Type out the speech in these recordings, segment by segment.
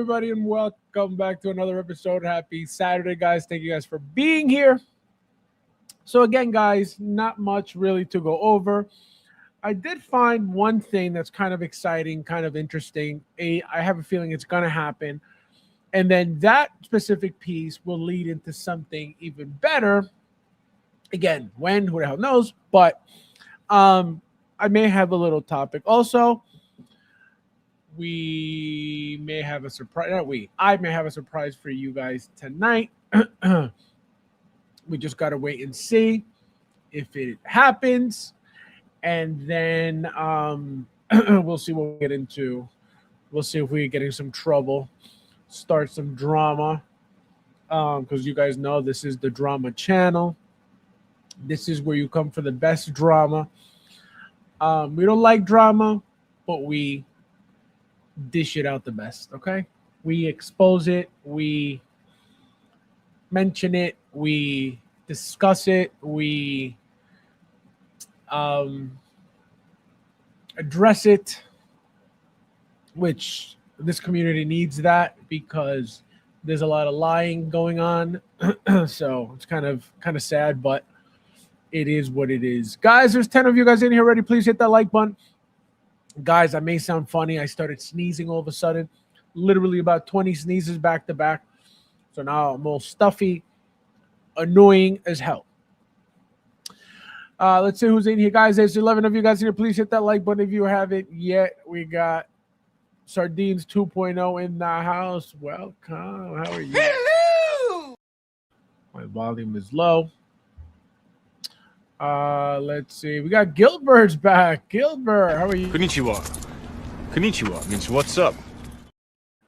everybody, and welcome back to another episode. Happy Saturday, guys. Thank you guys for being here. So, again, guys, not much really to go over. I did find one thing that's kind of exciting, kind of interesting. I have a feeling it's going to happen. And then that specific piece will lead into something even better. Again, when, who the hell knows? But I may have a little topic. Also, we may have a surprise. I may have a surprise for you guys tonight. We just got to wait and see if it happens. And then we'll see what we get into. We'll see if we get in some trouble, start some drama. Because you guys know this is the drama channel. This is where you come for the best drama. We don't like drama, but we dish it out the best, okay? We expose it, we mention it, we discuss it, we address it, which this community needs that because there's a lot of lying going on. So it's kind of sad, but it is what it is. Guys, there's 10 of you guys in here already. Please hit that like button. Guys, I may sound funny. I started sneezing all of a sudden. Literally about 20 sneezes back to back. So now I'm all stuffy, annoying as hell. Let's see who's in here. Guys, there's 11 of you guys in here. Please hit that like button if you haven't yet. We got Sardines 2.0 in the house. Welcome. How are you? Hello! My volume is low. Let's see. We got Gilbert's back. Gilbert, how are you? Konnichiwa. Konnichiwa means what's up.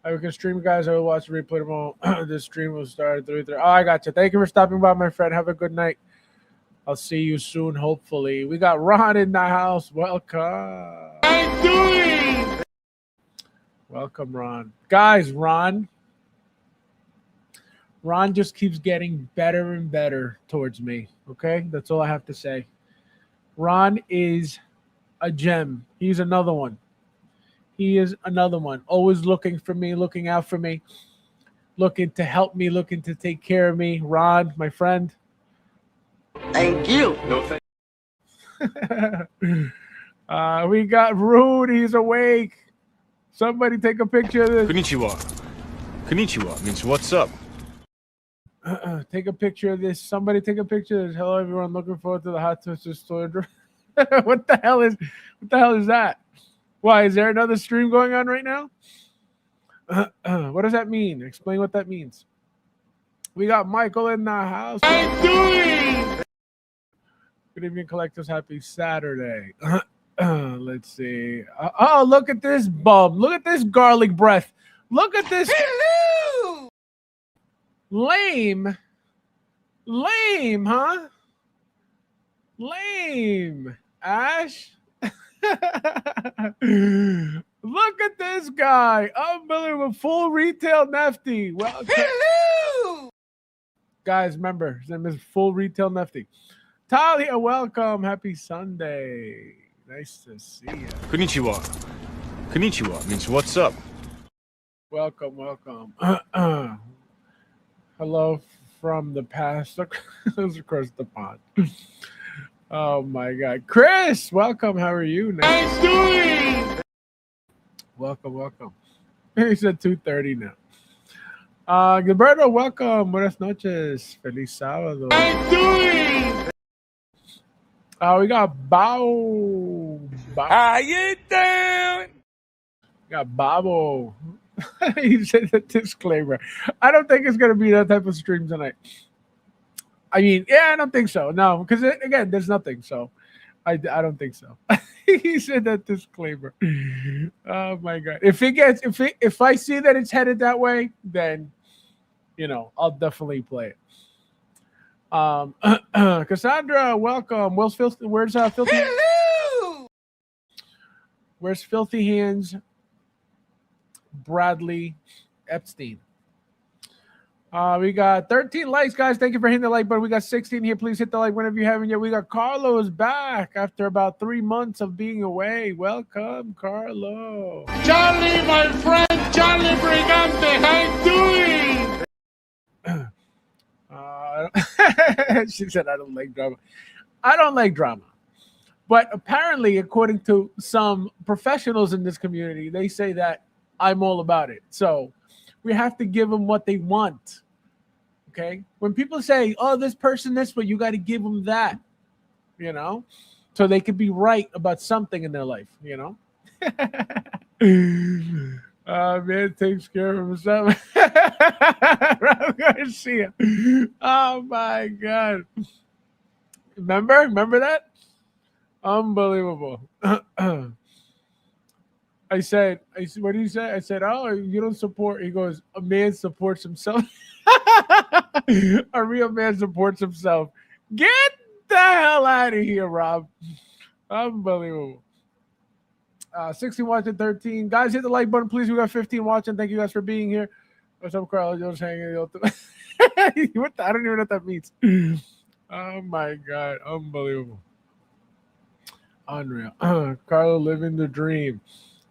We can stream, guys. I will watch the replay tomorrow. This stream will start at 3:30. Oh, I got you. Thank you for stopping by, my friend. Have a good night. I'll see you soon, hopefully. We got Ron in the house. Welcome. I'm doing. Welcome, Ron. Guys, Ron just keeps getting better and better towards me. Okay, that's all I have to say. Ron is a gem. He's another one. He is another one. Always looking for me, looking out for me, looking to help me, looking to take care of me. Ron, my friend. Thank you. No thank. We got Rude. He's awake. Somebody take a picture of this. Konnichiwa. Konnichiwa means what's up. Take a picture of this. Somebody take a picture of this. Hello, everyone. Looking forward to the hot twister store. What the hell is that? Why is there another stream going on right now? What does that mean? Explain what that means. We got Michael in the house. I'm doing. Good evening, collectors. Happy Saturday. Let's see. Oh, look at this bum. Look at this garlic breath. Look at this. Hello. Lame, huh? Lame, Ash. Look at this guy. Unbelievable. Full retail Nefty. Well, hello. Guys, remember, his name is Full Retail Nefty. Talia, welcome. Happy Sunday. Nice to see you. Konnichiwa. Konnichiwa means what's up. Welcome. Hello from the past. Across the pond. Oh my God, Chris, welcome. How are you? Nice doing. Welcome. He said 2:30 now. Gilberto, welcome. Buenas noches. Feliz sábado. I'm doing. We got Bao. How you doing? We got Babo. He said a disclaimer. I don't think it's gonna be that type of stream tonight. I mean, yeah, I don't think so. No, because again, there's nothing. So, I don't think so. He said that disclaimer. Oh my God! If I see that it's headed that way, then I'll definitely play it. Cassandra, welcome. Where's Filthy? Hello. Where's Filthy Hands? Bradley Epstein. We got 13 likes, guys. Thank you for hitting the like button. We got 16 here. Please hit the like whenever you haven't yet. We got Carlos back after about 3 months of being away. Welcome, Carlo. Charlie, my friend, Charlie Brigante, how you doing? She said, I don't like drama. I don't like drama. But apparently, according to some professionals in this community, they say that I'm all about it. So we have to give them what they want. Okay? When people say, oh, this person, this, but you got to give them that, you know? So they could be right about something in their life, you know? Man takes care of himself. Garcia. Oh, my God. Remember that? Unbelievable. I said, what did he say? I said, oh, you don't support. He goes, a man supports himself. A real man supports himself. Get the hell out of here, Rob. Unbelievable. 16 watching, 13. Guys, hit the like button, please. We got 15 watching. Thank you guys for being here. What's up, Carl? Just hanging. What I don't even know what that means. Oh, my God. Unbelievable. Unreal. Carlo living the dream.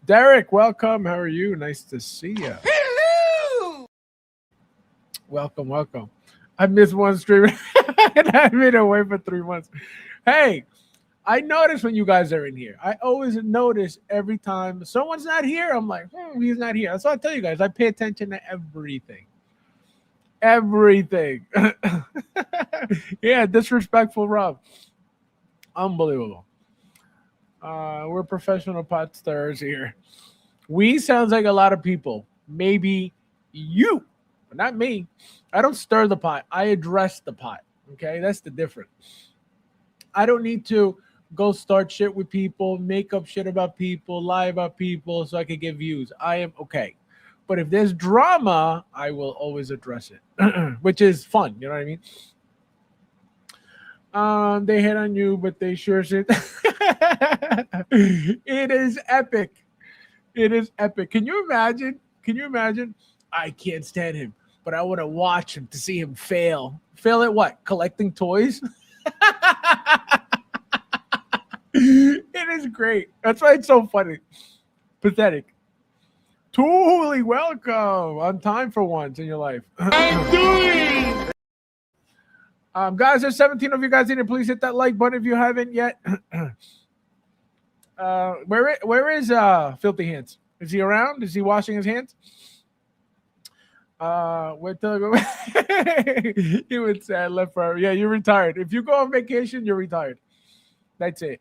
Derek, welcome. How are you? Nice to see you. Hello! Welcome. I missed one stream and I've been away for 3 months. Hey, I notice when you guys are in here. I always notice every time someone's not here. I'm like, he's not here. That's why I tell you guys. I pay attention to everything. Everything. Yeah, disrespectful Rob. Unbelievable. We're professional pot stirrers here. We sounds like a lot of people. Maybe you, but not me. I don't stir the pot. I address the pot. Okay, that's the difference. I don't need to go start shit with people, make up shit about people, lie about people so I can get views. I am okay. But if there's drama, I will always address it, which is fun. You know what I mean? They hit on you, but they sure should. It is epic. It is epic. Can you imagine? I can't stand him, but I want to watch him to see him fail. Fail at what? Collecting toys? It is great. That's why it's so funny. Pathetic. Totally welcome. On time for once in your life. I'm doing! Guys, there's 17 of you guys in here. Please hit that like button if you haven't yet. Where is Filthy Hands? Is he around? Is he washing his hands? Where to He would say I left forever. Yeah, you're retired. If you go on vacation, you're retired. That's it.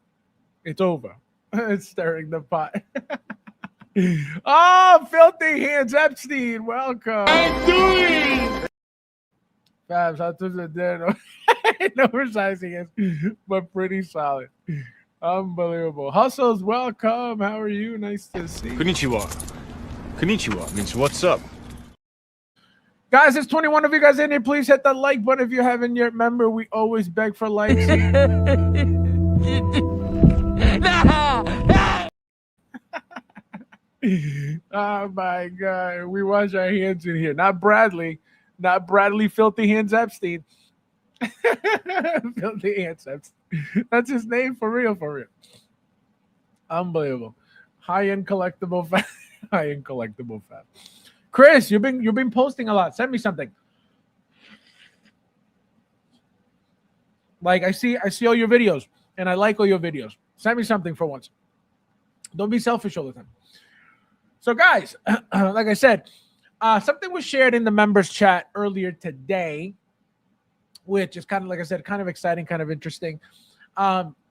It's over. It's stirring the pot. Oh, Filthy Hands Epstein, welcome. I'm doing! Fabs, how to the dead? No oversizing it, but pretty solid. Unbelievable. Hustles, welcome. How are you? Nice to see you. Konnichiwa. Konnichiwa means what's up. Guys, there's 21 of you guys in here. Please hit that like button if you haven't yet. Remember, we always beg for likes. Oh my God. We wash our hands in here. Not Bradley. Not Bradley Filthy Hands Epstein. Filthy Hands Epstein. That's his name for real. Unbelievable. High-end collectible fat. High-end collectible fat. Chris, you've been posting a lot. Send me something. Like I see all your videos and I like all your videos. Send me something for once. Don't be selfish all the time. So guys, like I said, something was shared in the members chat earlier today, which is kind of, like I said, kind of exciting, kind of interesting.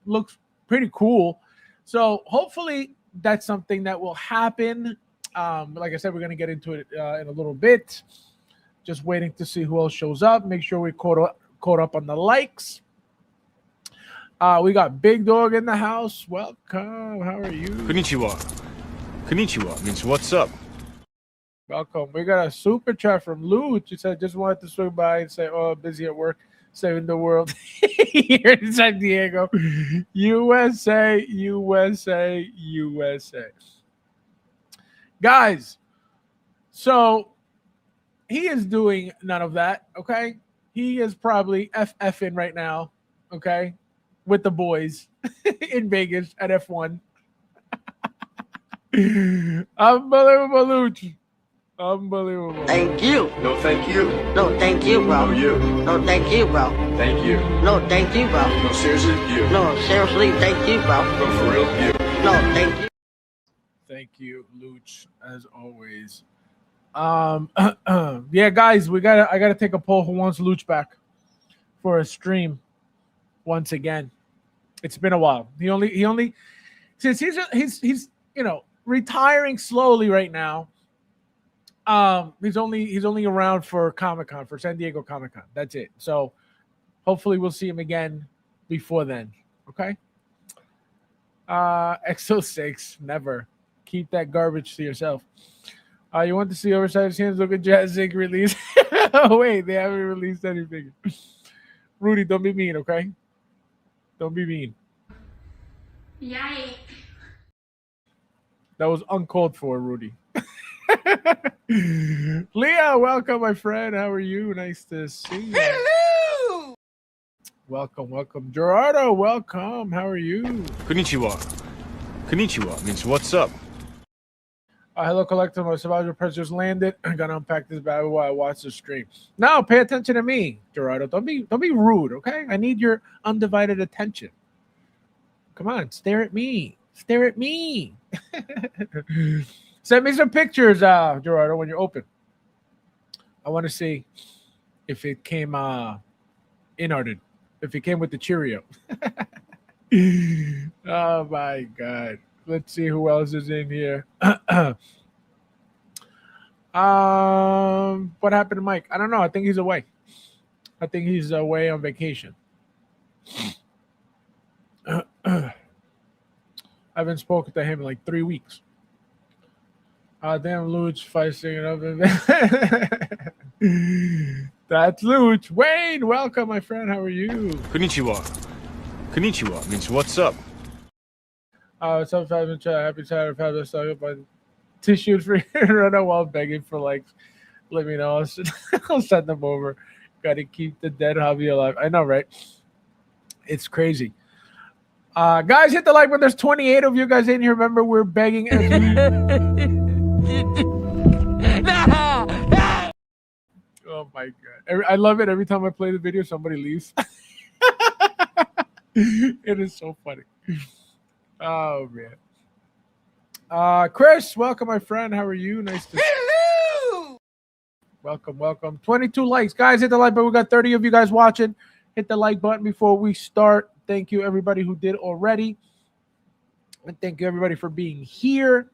Looks pretty cool. So hopefully that's something that will happen. Like I said, we're going to get into it in a little bit. Just waiting to see who else shows up. Make sure we caught up on the likes. We got Big Dog in the house. Welcome. How are you? Konnichiwa. Konnichiwa means what's up. Welcome. We got a super chat from Lou. She said, just wanted to swing by and say, oh, busy at work, saving the world here in San Diego. USA. Guys, so he is doing none of that. Okay, he is probably FFing right now. Okay, with the boys in Vegas at F1. Unbelievable, Luch. Unbelievable. Thank you. No, thank you. No, thank you, bro. No, you. No, thank you, bro. Thank you. No, thank you, bro. No, seriously, you. No, seriously, thank you, bro. No, for real, you. No, thank you. Thank you, Luch, as always. Yeah, guys, I gotta take a poll who wants Luch back for a stream once again. It's been a while. He only since he's retiring slowly right now. He's only around for Comic-Con, for San Diego Comic-Con. That's it. So hopefully we'll see him again before then. Okay. XO6, never. Keep that garbage to yourself. You want to see oversized hands? Look at Jazz Zig release. Oh, wait, they haven't released anything. Rudy, don't be mean, okay? Don't be mean. Yikes. That was uncalled for, Rudy. Leah, welcome, my friend. How are you? Nice to see you. Hello! Welcome. Gerardo, welcome. How are you? Konnichiwa. Konnichiwa means what's up? Hello, collector. My survival press just landed. I gotta unpack this bad boy while I watch the stream. No, pay attention to me, Gerardo. Don't be rude, okay? I need your undivided attention. Come on, stare at me. Stare at me. Send me some pictures, Gerardo, when you're open. I want to see if it came inarted, if it came with the Cheerio. Oh my God. Let's see who else is in here. What happened to Mike? I don't know. I think he's away. I think he's away on vacation. I haven't spoken to him in like 3 weeks. Damn, Luch fighting it up. That's Luch. Wayne, welcome, my friend. How are you? Konnichiwa. Konnichiwa means what's up? What's up, Fabs? Happy Saturday, Fabs. Talking about tissues for run out while begging for likes. Let me know. I'll send them over. Got to keep the dead hobby alive. I know, right? It's crazy. Guys, hit the like button. There's 28 of you guys in here. Remember, we're begging. Oh my God. I love it. Every time I play the video, somebody leaves. It is so funny. Oh, man. Chris, welcome, my friend. How are you? Nice to see you. Hello! Welcome. 22 likes. Guys, hit the like button. We got 30 of you guys watching. Hit the like button before we start. Thank you, everybody who did already. And thank you, everybody, for being here.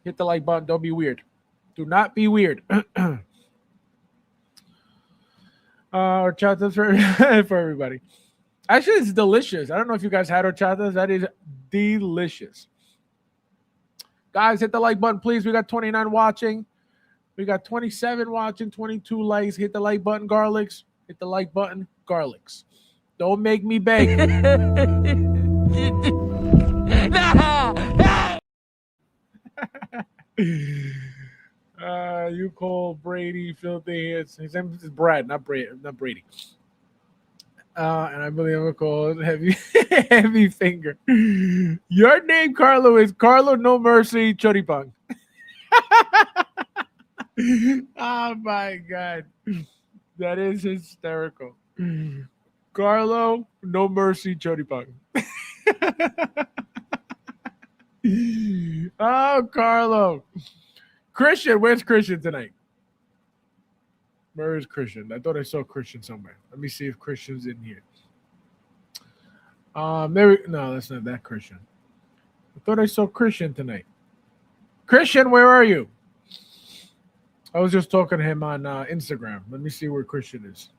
Hit the like button. Don't be weird. Do not be weird. Horchatas for everybody. Actually, it's delicious. I don't know if you guys had horchatas. That is delicious. Guys, hit the like button, please. We got 29 watching. We got 27 watching, 22 likes. Hit the like button, garlics. Hit the like button, garlics. Don't make me beg. You call Brady filthy. His name is Brad, not Brady. And I believe I'm called heavy finger. Your name, Carlo, is Carlo No Mercy Choripang. Oh my God, that is hysterical. Carlo No Mercy Choripang. Oh, Carlo. Christian, where's Christian tonight? Where is Christian? I thought I saw Christian somewhere. Let me see if Christian's in here. No, that's not that Christian. I thought I saw Christian tonight. Christian, where are you? I was just talking to him on Instagram. Let me see where Christian is.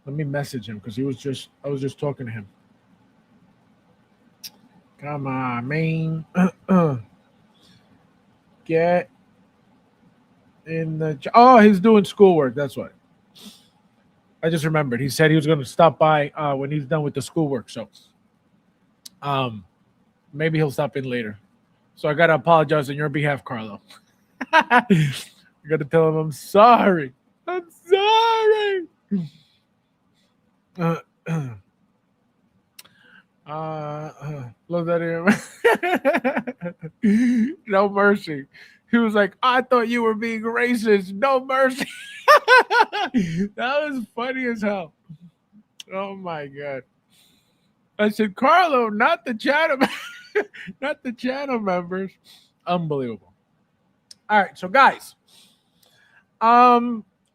Let me message him because I was just talking to him. Come on, man. Get in the... Oh, he's doing schoolwork. That's what. I just remembered. He said he was going to stop by when he's done with the schoolwork. So maybe he'll stop in later. So I got to apologize on your behalf, Carlo. You gotta tell him I'm sorry. I'm sorry. Love that here. No mercy. He was like, I thought you were being racist. No mercy. That was funny as hell. Oh my god. I said, Carlo, not the channel, not the channel members. Unbelievable. All right, so guys,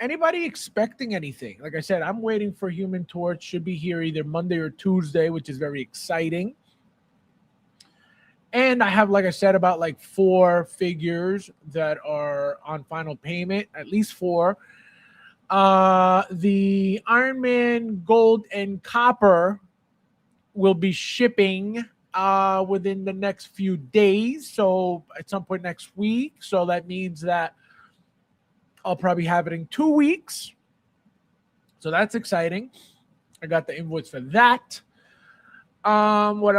anybody expecting anything? Like I said, I'm waiting for Human Torch. Should be here either Monday or Tuesday, which is very exciting. And I have, like I said, about like 4 figures that are on final payment, at least 4. The Iron Man Gold and Copper will be shipping within the next few days. So at some point next week. So that means that I'll probably have it in 2 weeks. So that's exciting. I got the invoice for that. What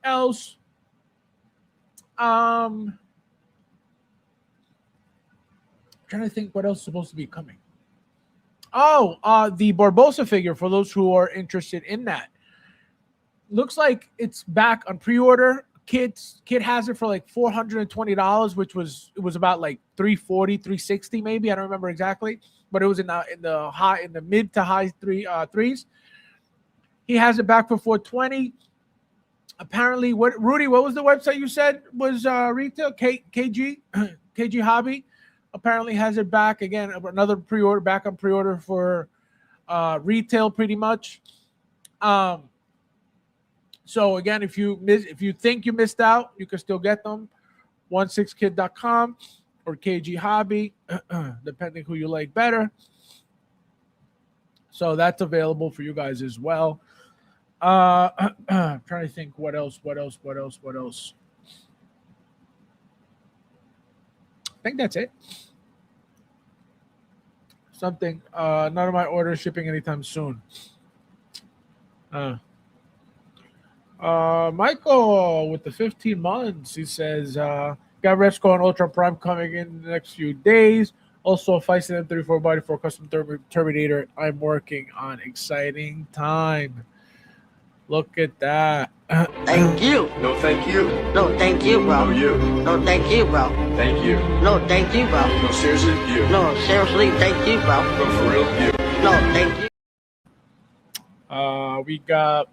else? Trying to think what else is supposed to be coming. The Barbosa figure, for those who are interested in that. Looks like it's back on pre-order. Kid has it for like $420, which was about like $340, $360 maybe. I don't remember exactly, but it was in the mid to high threes. He has it back for $420. Apparently, Rudy, what was the website you said was retail? KG Hobby apparently has it back again. Another pre-order, back on pre-order for retail, pretty much. So again, if you think you missed out, you can still get them. 16kid.com or KG Hobby, depending who you like better. So that's available for you guys as well. Trying to think what else. I think that's it. Something. None of my orders shipping anytime soon. Michael with the 15 months, he says, got Resco and Ultra Prime coming in the next few days. Also, a Feisty M34 body for a custom Terminator. I'm working on. Exciting time. Look at that. Thank you. No, thank you. No, thank you, bro. No, you. No, thank you, bro. Thank you. No, thank you, bro. No, seriously, you. No, seriously, thank you, bro. No, for real, you. No, thank you. We got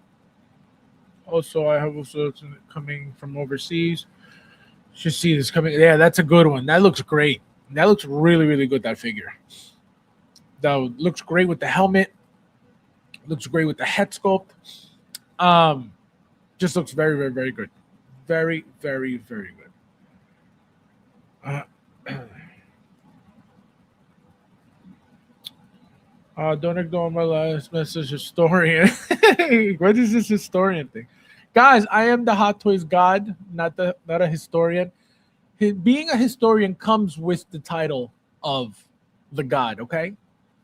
also, I have also coming from overseas. Should see this coming. Yeah, that's a good one. That looks great. That looks really, really good, that figure. That looks great with the helmet. Looks great with the head sculpt. Just looks very, very, very good. Very, very, very good. Don't ignore my last message, historian. What is this historian thing? Guys, I am the Hot Toys god, not a historian. Being a historian comes with the title of the god, okay?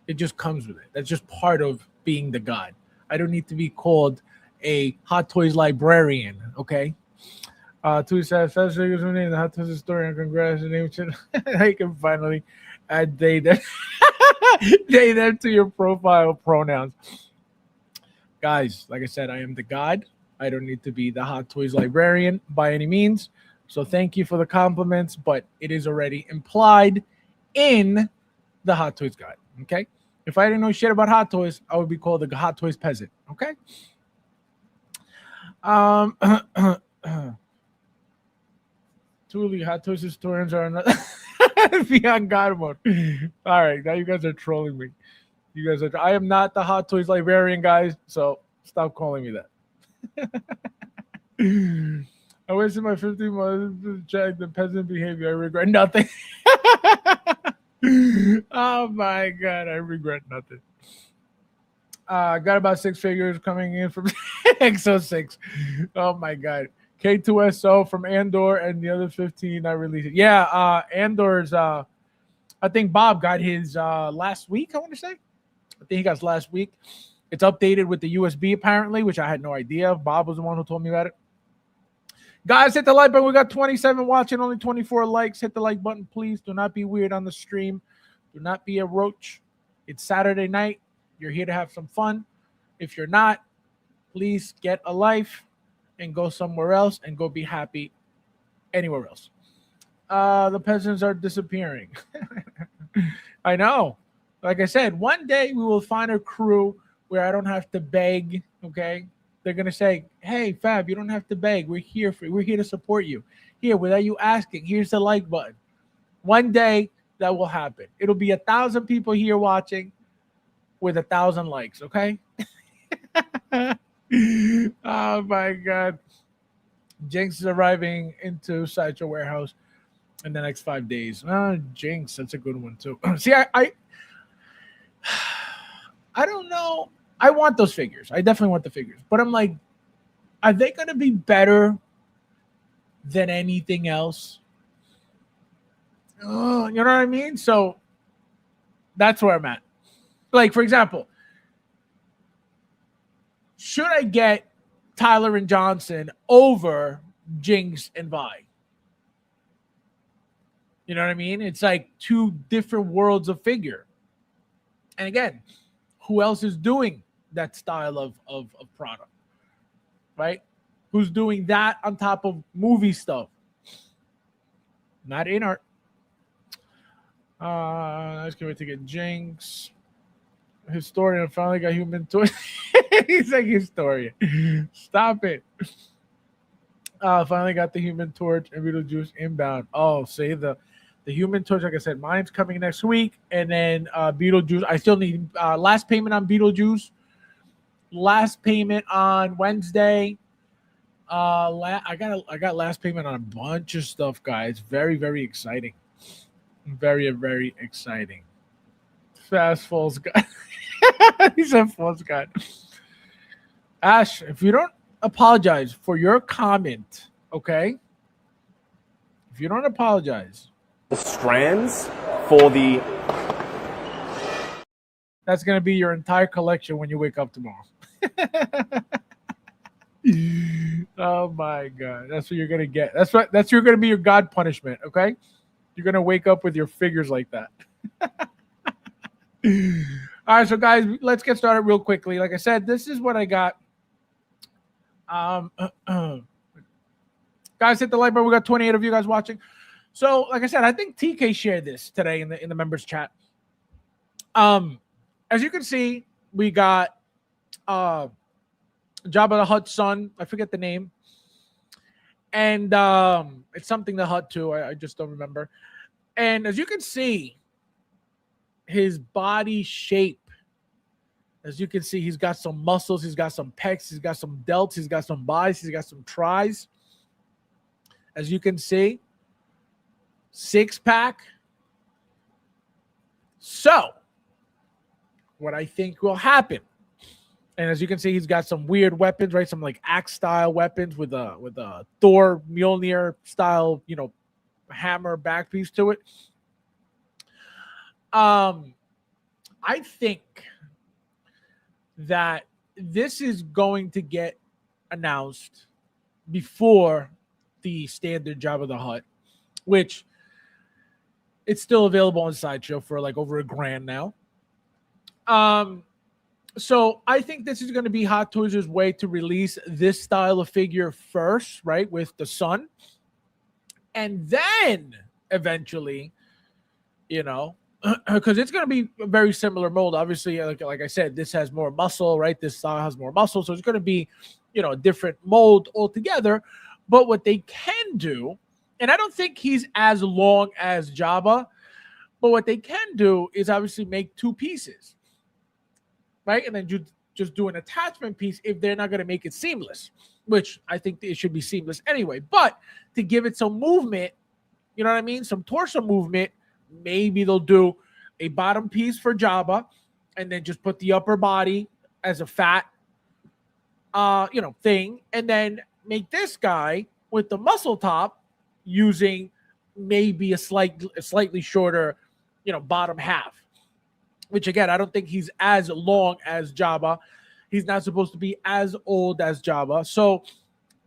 It just comes with it. That's just part of being the god. I don't need to be called a Hot Toys librarian, okay? Two says, FabsFigures name the Hot Toys historian. Congrats, I can finally add they them to your profile pronouns. Guys, like I said, I am the god. I don't need to be the Hot Toys librarian by any means. So thank you for the compliments, but it is already implied in the Hot Toys guide, okay? If I didn't know shit about Hot Toys, I would be called the Hot Toys peasant, okay? Truly, Hot Toys historians are not beyond God mode. All right, now you guys are trolling me. I am not the Hot Toys librarian, guys, so stop calling me that. I wasted my 15 months to check the peasant behavior. I regret nothing. Oh my god, I regret nothing. Got about 6 figures coming in from XO6. Oh my god. K2SO from Andor and the other 15 I released. Yeah, Andor's I think Bob got his last week, I want to say. I think he got his last week. It's updated with the USB apparently, which I had no idea. Bob was the one who told me about it. Guys, hit the like button. We got 27 watching, only 24 likes. Hit the like button, please. Do not be weird on the stream. Do not be a roach. It's Saturday night. You're here to have some fun. If you're not, please get a life and go somewhere else and go be happy anywhere else. The peasants are disappearing. I know. Like I said, one day we will find a crew where I don't have to beg, okay? They're going to say, hey, Fab, you don't have to beg. We're here to support you. Here, without you asking, here's the like button. One day that will happen. It'll be 1,000 people here watching with 1,000 likes, okay? Oh, my God. Jinx is arriving into Sideshow Warehouse in the next 5 days. Jinx, that's a good one, too. See, I don't know. I want those figures. I definitely want the figures. But I'm like, are they going to be better than anything else? Oh, you know what I mean? So that's where I'm at. Like, for example, should I get Tyler and Johnson over Jinx and Vi? You know what I mean? It's like two different worlds of figure. And again, who else is doing that style of product, right? Who's doing that on top of movie stuff? Not in art. Let's get ready to get Jinx. Historian finally got Human Torch. He's like historian. Stop it. Finally got the Human Torch and Beetlejuice inbound. Oh, say the Human Torch. Like I said, mine's coming next week, and then Beetlejuice. I still need last payment on Beetlejuice. Last payment on Wednesday. I got last payment on a bunch of stuff, guys. Very, very exciting. Very, very exciting. Fast Falls God. He said Falls God. Ash, if you don't apologize for your comment, okay? If you don't apologize. The strands for the... That's going to be your entire collection when you wake up tomorrow. Oh my God. That's what you're going to get. That's going to be your God punishment, okay? You're going to wake up with your figures like that. All right, so guys, let's get started real quickly. Like I said, this is what I got. Guys, hit the like button. We got 28 of you guys watching. So, like I said, I think TK shared this today in the members chat. As you can see, we got Jabba the Hutt's son. I forget the name. And it's something the Hutt too. I just don't remember. And as you can see, his body shape. As you can see, he's got some muscles. He's got some pecs. He's got some delts. He's got some bis. He's got some tris. As you can see, 6-pack. So, what I think will happen, and as you can see, he's got some weird weapons, right? Some like axe style weapons with a Thor Mjolnir style, hammer back piece to it. I think that this is going to get announced before the standard Jabba the Hutt, which it's still available on Sideshow for like over $1,000 now. So I think this is going to be Hot Toys' way to release this style of figure first, right, with the son, and then eventually, because it's going to be a very similar mold. Obviously, like I said, this has more muscle, right? This style has more muscle, so it's going to be, a different mold altogether. But what they can do, and I don't think he's as long as Jabba, but what they can do is obviously make 2 pieces, right? And then just do an attachment piece if they're not going to make it seamless, which I think it should be seamless anyway. But to give it some movement, you know what I mean? Some torso movement, maybe they'll do a bottom piece for Jabba and then just put the upper body as a fat, thing, and then make this guy with the muscle top using maybe a slightly shorter, bottom half, which again, I don't think he's as long as Jabba. He's not supposed to be as old as Jabba. So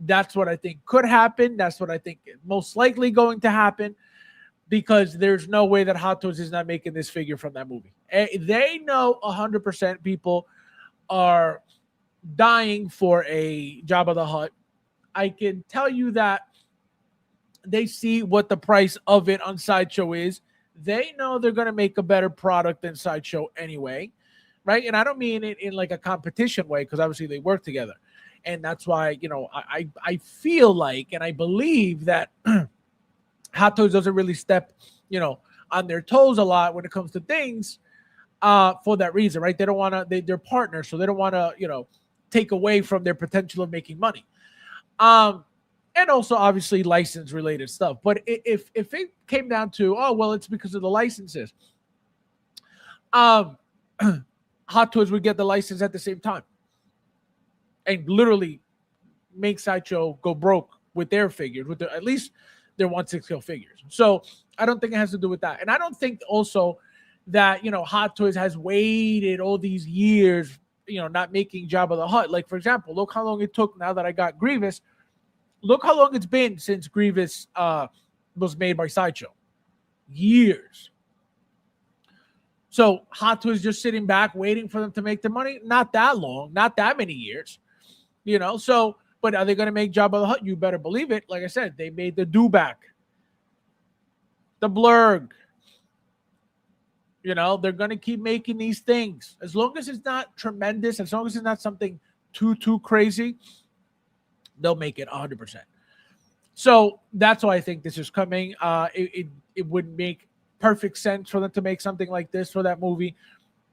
That's what I think could happen. That's what I think is most likely going to happen, because there's no way that Hot Toys is not making this figure from that movie. They know 100% people are dying for a Jabba the Hutt. I can tell you that they see what the price of it on Sideshow is. They know they're going to make a better product than Sideshow anyway, right? And I don't mean it in like a competition way, because obviously they work together. And that's why, I feel like, and I believe that Hot Toys doesn't really step, on their toes a lot when it comes to things for that reason, right? They don't want to, they're partners, so they don't want to, take away from their potential of making money. And also obviously license related stuff. But if it came down to, oh, well, it's because of the licenses, Hot Toys would get the license at the same time and literally make Sideshow go broke with their figures, with at least their 1/6 figures. So I don't think it has to do with that. And I don't think also that, Hot Toys has waited all these years, not making Jabba the Hutt. Like, for example, look how long it took now that I got Grievous. Look how long it's been since Grievous was made by Sideshow. Years. So Hot Toys just sitting back waiting for them to make the money? Not that long, not that many years. So, but are they going to make Jabba the Hutt? You better believe it. Like I said, they made the Dewback, the Blurg. They're going to keep making these things. As long as it's not tremendous, as long as it's not something too crazy, they'll make it 100%. So that's why I think this is coming. It would make perfect sense for them to make something like this for that movie.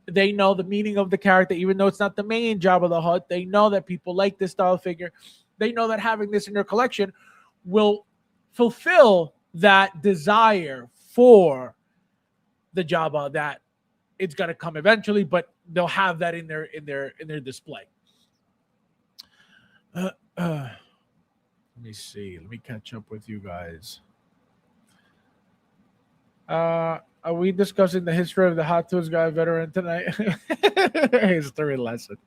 They know the meaning of the character, even though it's not the main Jabba the Hutt. They know that people like this style figure. They know that having this in their collection will fulfill that desire for the Jabba, that it's going to come eventually, but they'll have that in their display. Let me see. Let me catch up with you guys. Are we discussing the history of the Hot Toys guy veteran tonight? History lesson.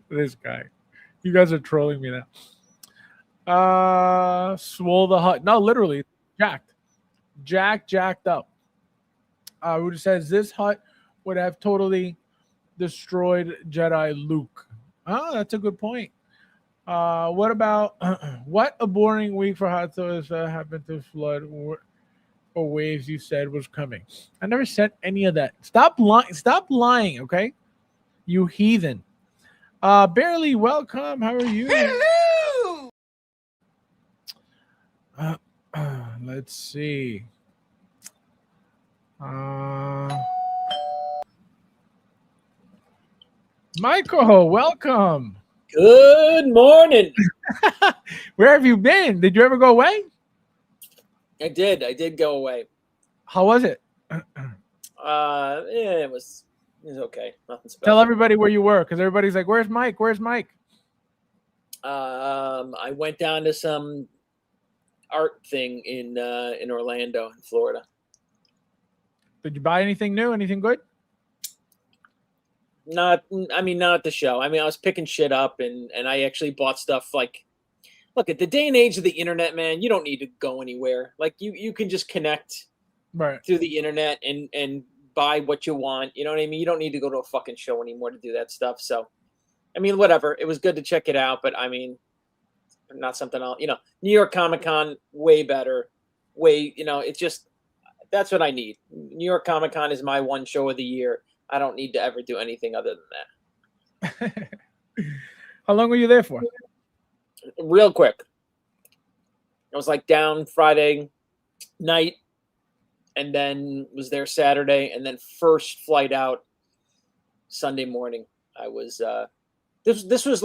This guy. You guys are trolling me now. Swole the Hutt. No, literally jacked. Jacked up. Who says this Hutt would have totally destroyed Jedi Luke? Oh, that's a good point. What about what a boring week for Hot Toys happened to flood or waves you said was coming? I never said any of that. Stop lying, okay? You heathen. Barely welcome. How are you? Hello. Let's see. Michael, welcome. Good morning. Where have you been? Did you ever go away? I did go away. How was it? It was okay. Nothing special. Tell everybody where you were, because everybody's like, "Where's Mike? Where's Mike?" I went down to some art thing in Orlando, in Florida. Did you buy anything new? Anything good? Not at the show. I was picking shit up, and I actually bought stuff like, look, at the day and age of the internet, man, you don't need to go anywhere. Like you can just connect Right. through the internet and buy what you want. You know what I mean? You don't need to go to a fucking show anymore to do that stuff. So, whatever. It was good to check it out, but not something else. New York Comic Con, way better. It's just, that's what I need. New York Comic Con is my one show of the year. I don't need to ever do anything other than that. How long were you there for? Real quick. I was like down Friday night, and then was there Saturday, and then first flight out Sunday morning. I was this was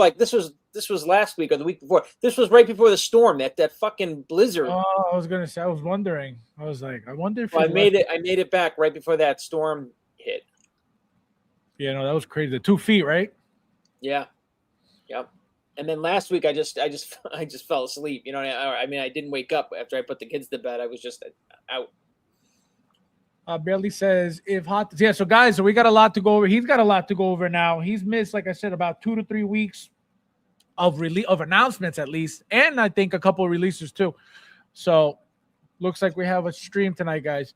last week or the week before. This was right before the storm, that fucking blizzard. Oh, I was gonna say. I was wondering. I was like, I wonder if I made it back right before that storm hit. Yeah, no, that was crazy. The 2 feet, right? Yeah. Yep. And then last week I just fell asleep. I didn't wake up after I put the kids to bed. I was just out. Barely says if Hot. Yeah, so guys, so we got a lot to go over. He's got a lot to go over now. He's missed, like I said, about 2 to 3 weeks of announcements at least, and I think a couple of releases too. So looks like we have a stream tonight, guys.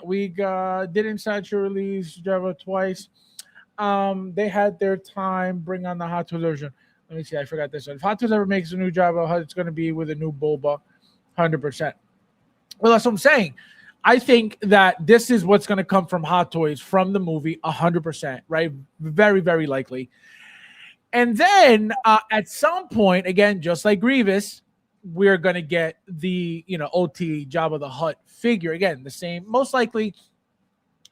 We didn't Sideshow release Java twice. They had their time. Bring on the Hot Tools version. Let me see. I forgot this one. If Hot Tools ever makes a new Java, it's going to be with a new Boba, 100%. Well, that's what I'm saying. I think that this is what's going to come from Hot Toys from the movie, 100%, right? Very, very likely. And then at some point, again, just like Grievous, we're going to get the, OT Jabba the Hutt figure. Again, the same, most likely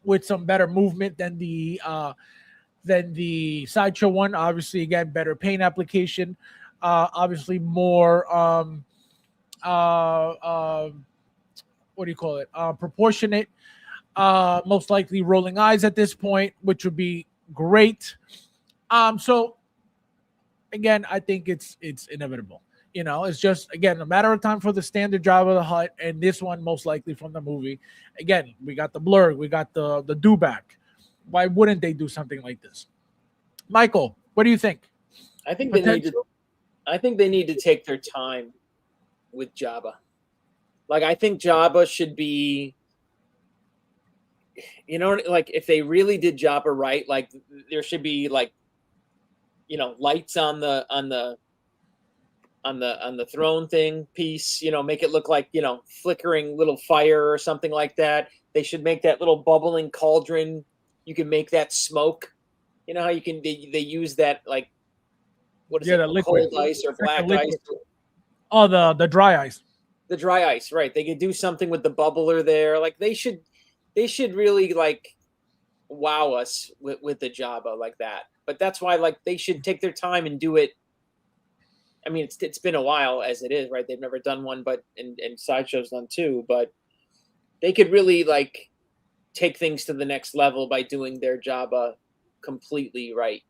with some better movement than the Sideshow one. Obviously, again, better paint application. Obviously, more what do you call it? Proportionate. Most likely rolling eyes at this point, which would be great. So again, I think it's inevitable. It's just, again, a matter of time for the standard Jabba the Hutt, and this one most likely from the movie. Again, we got the blur, we got the do-back. Why wouldn't they do something like this? Michael, what do you think? I think they need to take their time with Jabba. Like, I think Jabba should be, like, if they really did Jabba right, like, there should be, like, lights on the throne thing piece, make it look like, flickering little fire or something like that. They should make that little bubbling cauldron. You can make that smoke. You know how you can, they use that, like, what is it? The liquid. Cold ice or black ice. Oh, the dry ice. The dry ice, right? They could do something with the bubbler there. Like, they should really, like, wow us with the Jabba like that. But that's why, like, they should take their time and do it. I mean, it's been a while as it is, right? They've never done one, but and Sideshow's done two, but they could really, like, take things to the next level by doing their Jabba completely right,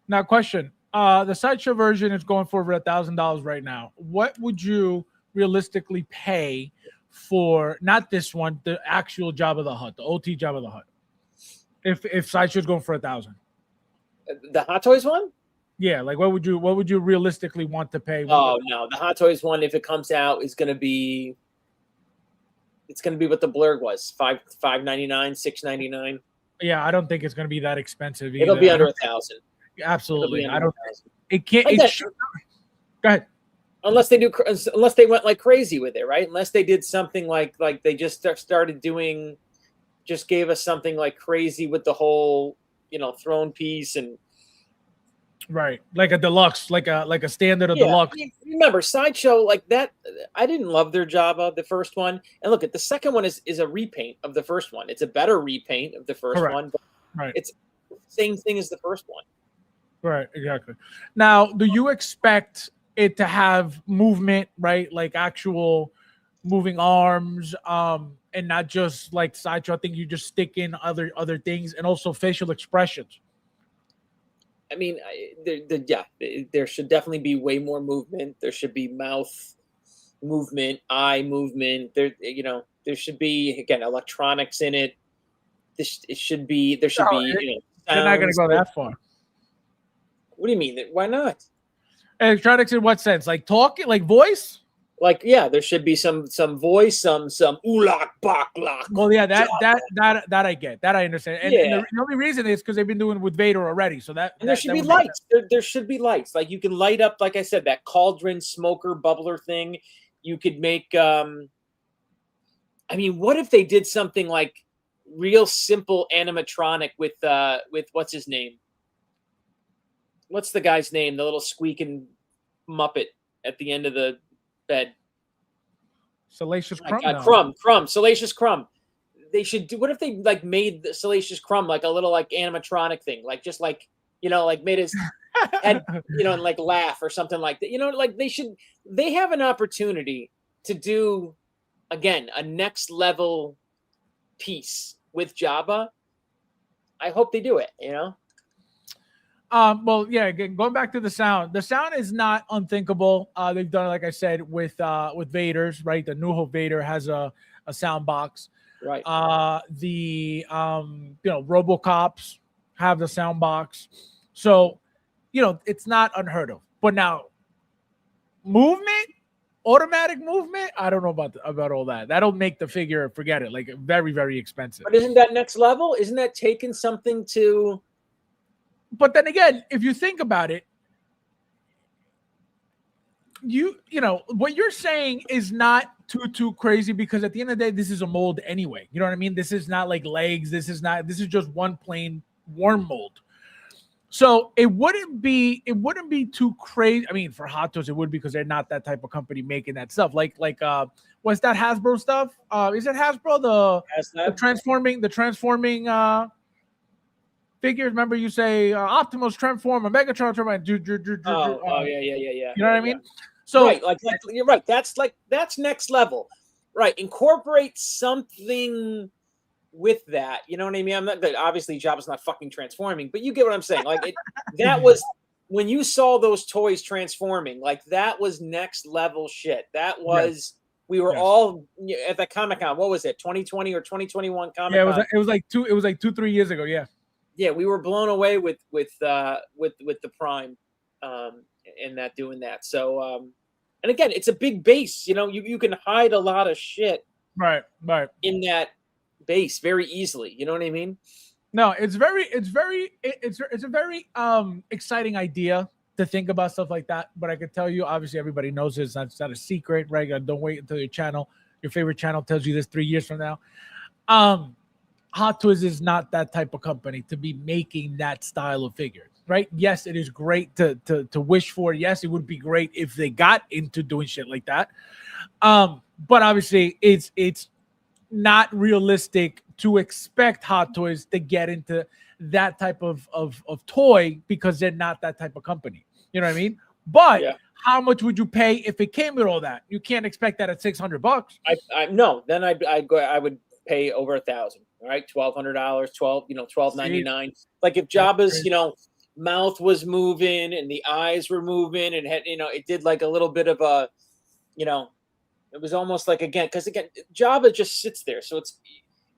Now, question. The Sideshow version is going for over $1,000 right now. What would you realistically pay for, not this one, the actual Jabba the Hutt, the OT Jabba the Hutt? If Sideshow's going for $1,000. The Hot Toys one? Yeah, like what would you realistically want to pay? Oh no, the Hot Toys one, if it comes out, is gonna be what the Blurg was, $5.99, $6.99. Yeah, I don't think it's gonna be that expensive either. It'll be under 1,000. Absolutely, I don't. It can't. It should, go ahead. Unless they went like crazy with it, right? Unless they did something like they just started doing, just gave us something like crazy with the whole, throne piece and. Right, like a deluxe, like a standard of deluxe. Remember, Sideshow, like that. I didn't love their Jabba, the first one, and look at the second one is a repaint of the first one. It's a better repaint of the first one, but it's the same thing as the first one. Right, exactly. Now, do you expect it to have movement, right? Like actual moving arms, and not just like Sideshow. I think you just stick in other things, and also facial expressions. I mean, there should definitely be way more movement. There should be mouth movement, eye movement. There should be, again, electronics in it. There should be. They're not going to go that far. What do you mean? Why not? Electronics in what sense? Like talking, like voice? Like, yeah, there should be some voice, some ulak baklak. Well, yeah, that I get, that I understand, and the only reason is because they've been doing it with Vader already. So there should be lights. There should be lights. Like you can light up, like I said, that cauldron smoker bubbler thing. You could make. I mean, what if they did something like real simple animatronic with what's his name? What's the guy's name? The little squeaking Muppet at the end of the bed. Salacious Crumb. Crumb. Salacious Crumb. They should do. What if they like made the Salacious Crumb like a little like animatronic thing, like just like like made his head, and like laugh or something like that. Like they have an opportunity to do again a next level piece with Jabba. I hope they do it. Well, yeah. Again, going back to the sound is not unthinkable. They've done, like I said, with Vader's, right? The New Hope Vader has a sound box, right? The RoboCops have the sound box. So it's not unheard of. But now, movement, automatic movement, I don't know about all that. That'll make the figure, forget it, like very, very expensive. But isn't that next level? Isn't that taking something to? But then again, if you think about it, you know what you're saying is not too crazy, because at the end of the day, this is a mold anyway. You know what I mean? This is not like legs. This is just one plain worm mold. So it wouldn't be too crazy. I mean, for Hot Toys, it would, because they're not that type of company making that stuff. Like what's that Hasbro stuff? Is it Hasbro the transforming figures? Remember, you say Optimus Transformer, Megatron Transformer. Yeah. You know what I mean? So right, like you're right. That's next level, right? Incorporate something with that. You know what I mean? I'm not that obviously Jabba's not fucking transforming, but you get what I'm saying. Like that was when you saw those toys transforming. Like that was next level shit. That was we were all at the Comic-Con. What was it? 2020 or 2021 Comic-Con? Yeah, it was like 2-3 years ago. Yeah. Yeah, we were blown away with the Prime, and that doing that. So, and again, it's a big base. You can hide a lot of shit, right, in that base very easily. You know what I mean? No, it's a very exciting idea to think about stuff like that. But I can tell you, obviously, everybody knows this. It's not a secret, right? Don't wait until your favorite channel tells you this 3 years from now. Hot Toys is not that type of company to be making that style of figures, right? Yes, it is great to wish for. Yes, it would be great if they got into doing shit like that. But obviously, it's not realistic to expect Hot Toys to get into that type of toy, because they're not that type of company. You know what I mean? But how much would you pay if it came with all that? You can't expect that at $600. No, then I would pay over $1,000. All right, $1,200, $1,299. Like if Jabba's, mouth was moving and the eyes were moving and had, it did like a little bit of a, it was almost like, because Jabba just sits there. So it's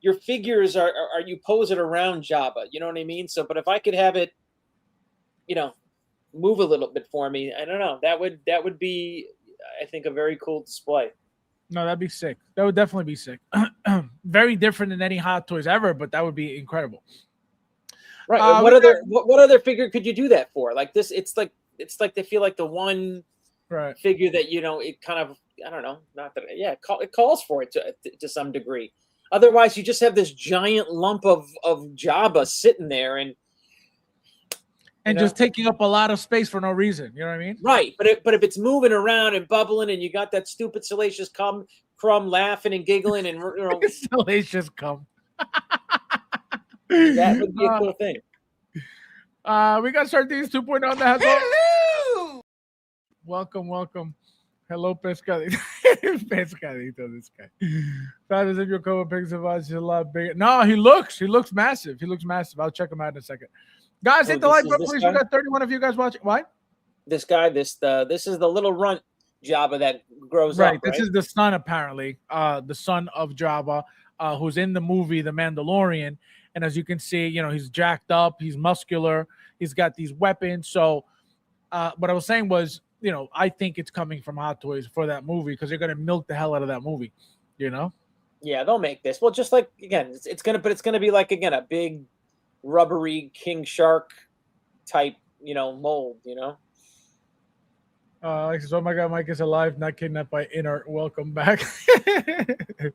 your figures are you pose it around Jabba. You know what I mean? So, but if I could have it, move a little bit for me, I don't know. That would be, I think, a very cool display. No, that'd be sick. That would definitely be sick. Very different than any Hot Toys ever, but that would be incredible. Right. What other figure could you do that for? Like this, it's like they feel like the one figure that it kind of, I don't know, not that it calls for it to some degree. Otherwise, you just have this giant lump of Jabba sitting there and just taking up a lot of space for no reason. You know what I mean? Right. But if it's moving around and bubbling, and you got that stupid Salacious Crumb laughing and giggling and Salacious Crumb. That would be a cool thing. We got Sardines 2.0 on the head. Hello. Welcome. Hello, Pescadito. Pescadito, this guy. That is if your cover picks of us, he's a lot bigger. No, he looks massive. I'll check him out in a second. Guys, hit the like button, please. We got 31 of you guys watching. What? This guy, this is the little runt Jabba that grows up. Right. This is the son, apparently, the son of Jabba, who's in the movie The Mandalorian. And as you can see, he's jacked up, he's muscular, he's got these weapons. So what I was saying was, I think it's coming from Hot Toys for that movie, because they're gonna milk the hell out of that movie. Yeah, they'll make this. Well, just like it's gonna be like a big rubbery king shark type, mold. Alexis, oh my God, Mike is alive, not kidnapped by Inert. Welcome back.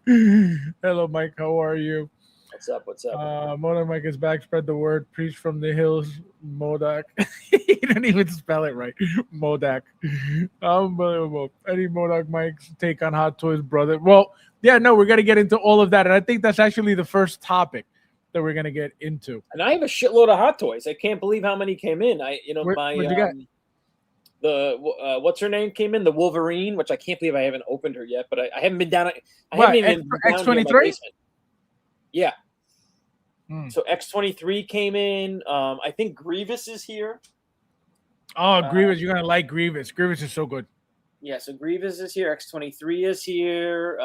Hello, Mike. How are you? What's up? Modak Mike is back. Spread the word. Preach from the hills. Modak. He didn't even spell it right. Modak. Unbelievable. Eddie Modak Mike's take on Hot Toys, brother. Well, yeah, no, we're going to get into all of that. And I think that's actually the first topic that we're going to get into. And I have a shitload of Hot Toys. I can't believe how many came in. What'd you get? What's her name came in? The Wolverine, which I can't believe I haven't opened her yet, but I haven't been down. I haven't even been down X-23? Yeah. So X-23 came in. I think Grievous is here. Oh, Grievous. You're going to like Grievous. Grievous is so good. Yeah, so Grievous is here. X-23 is here.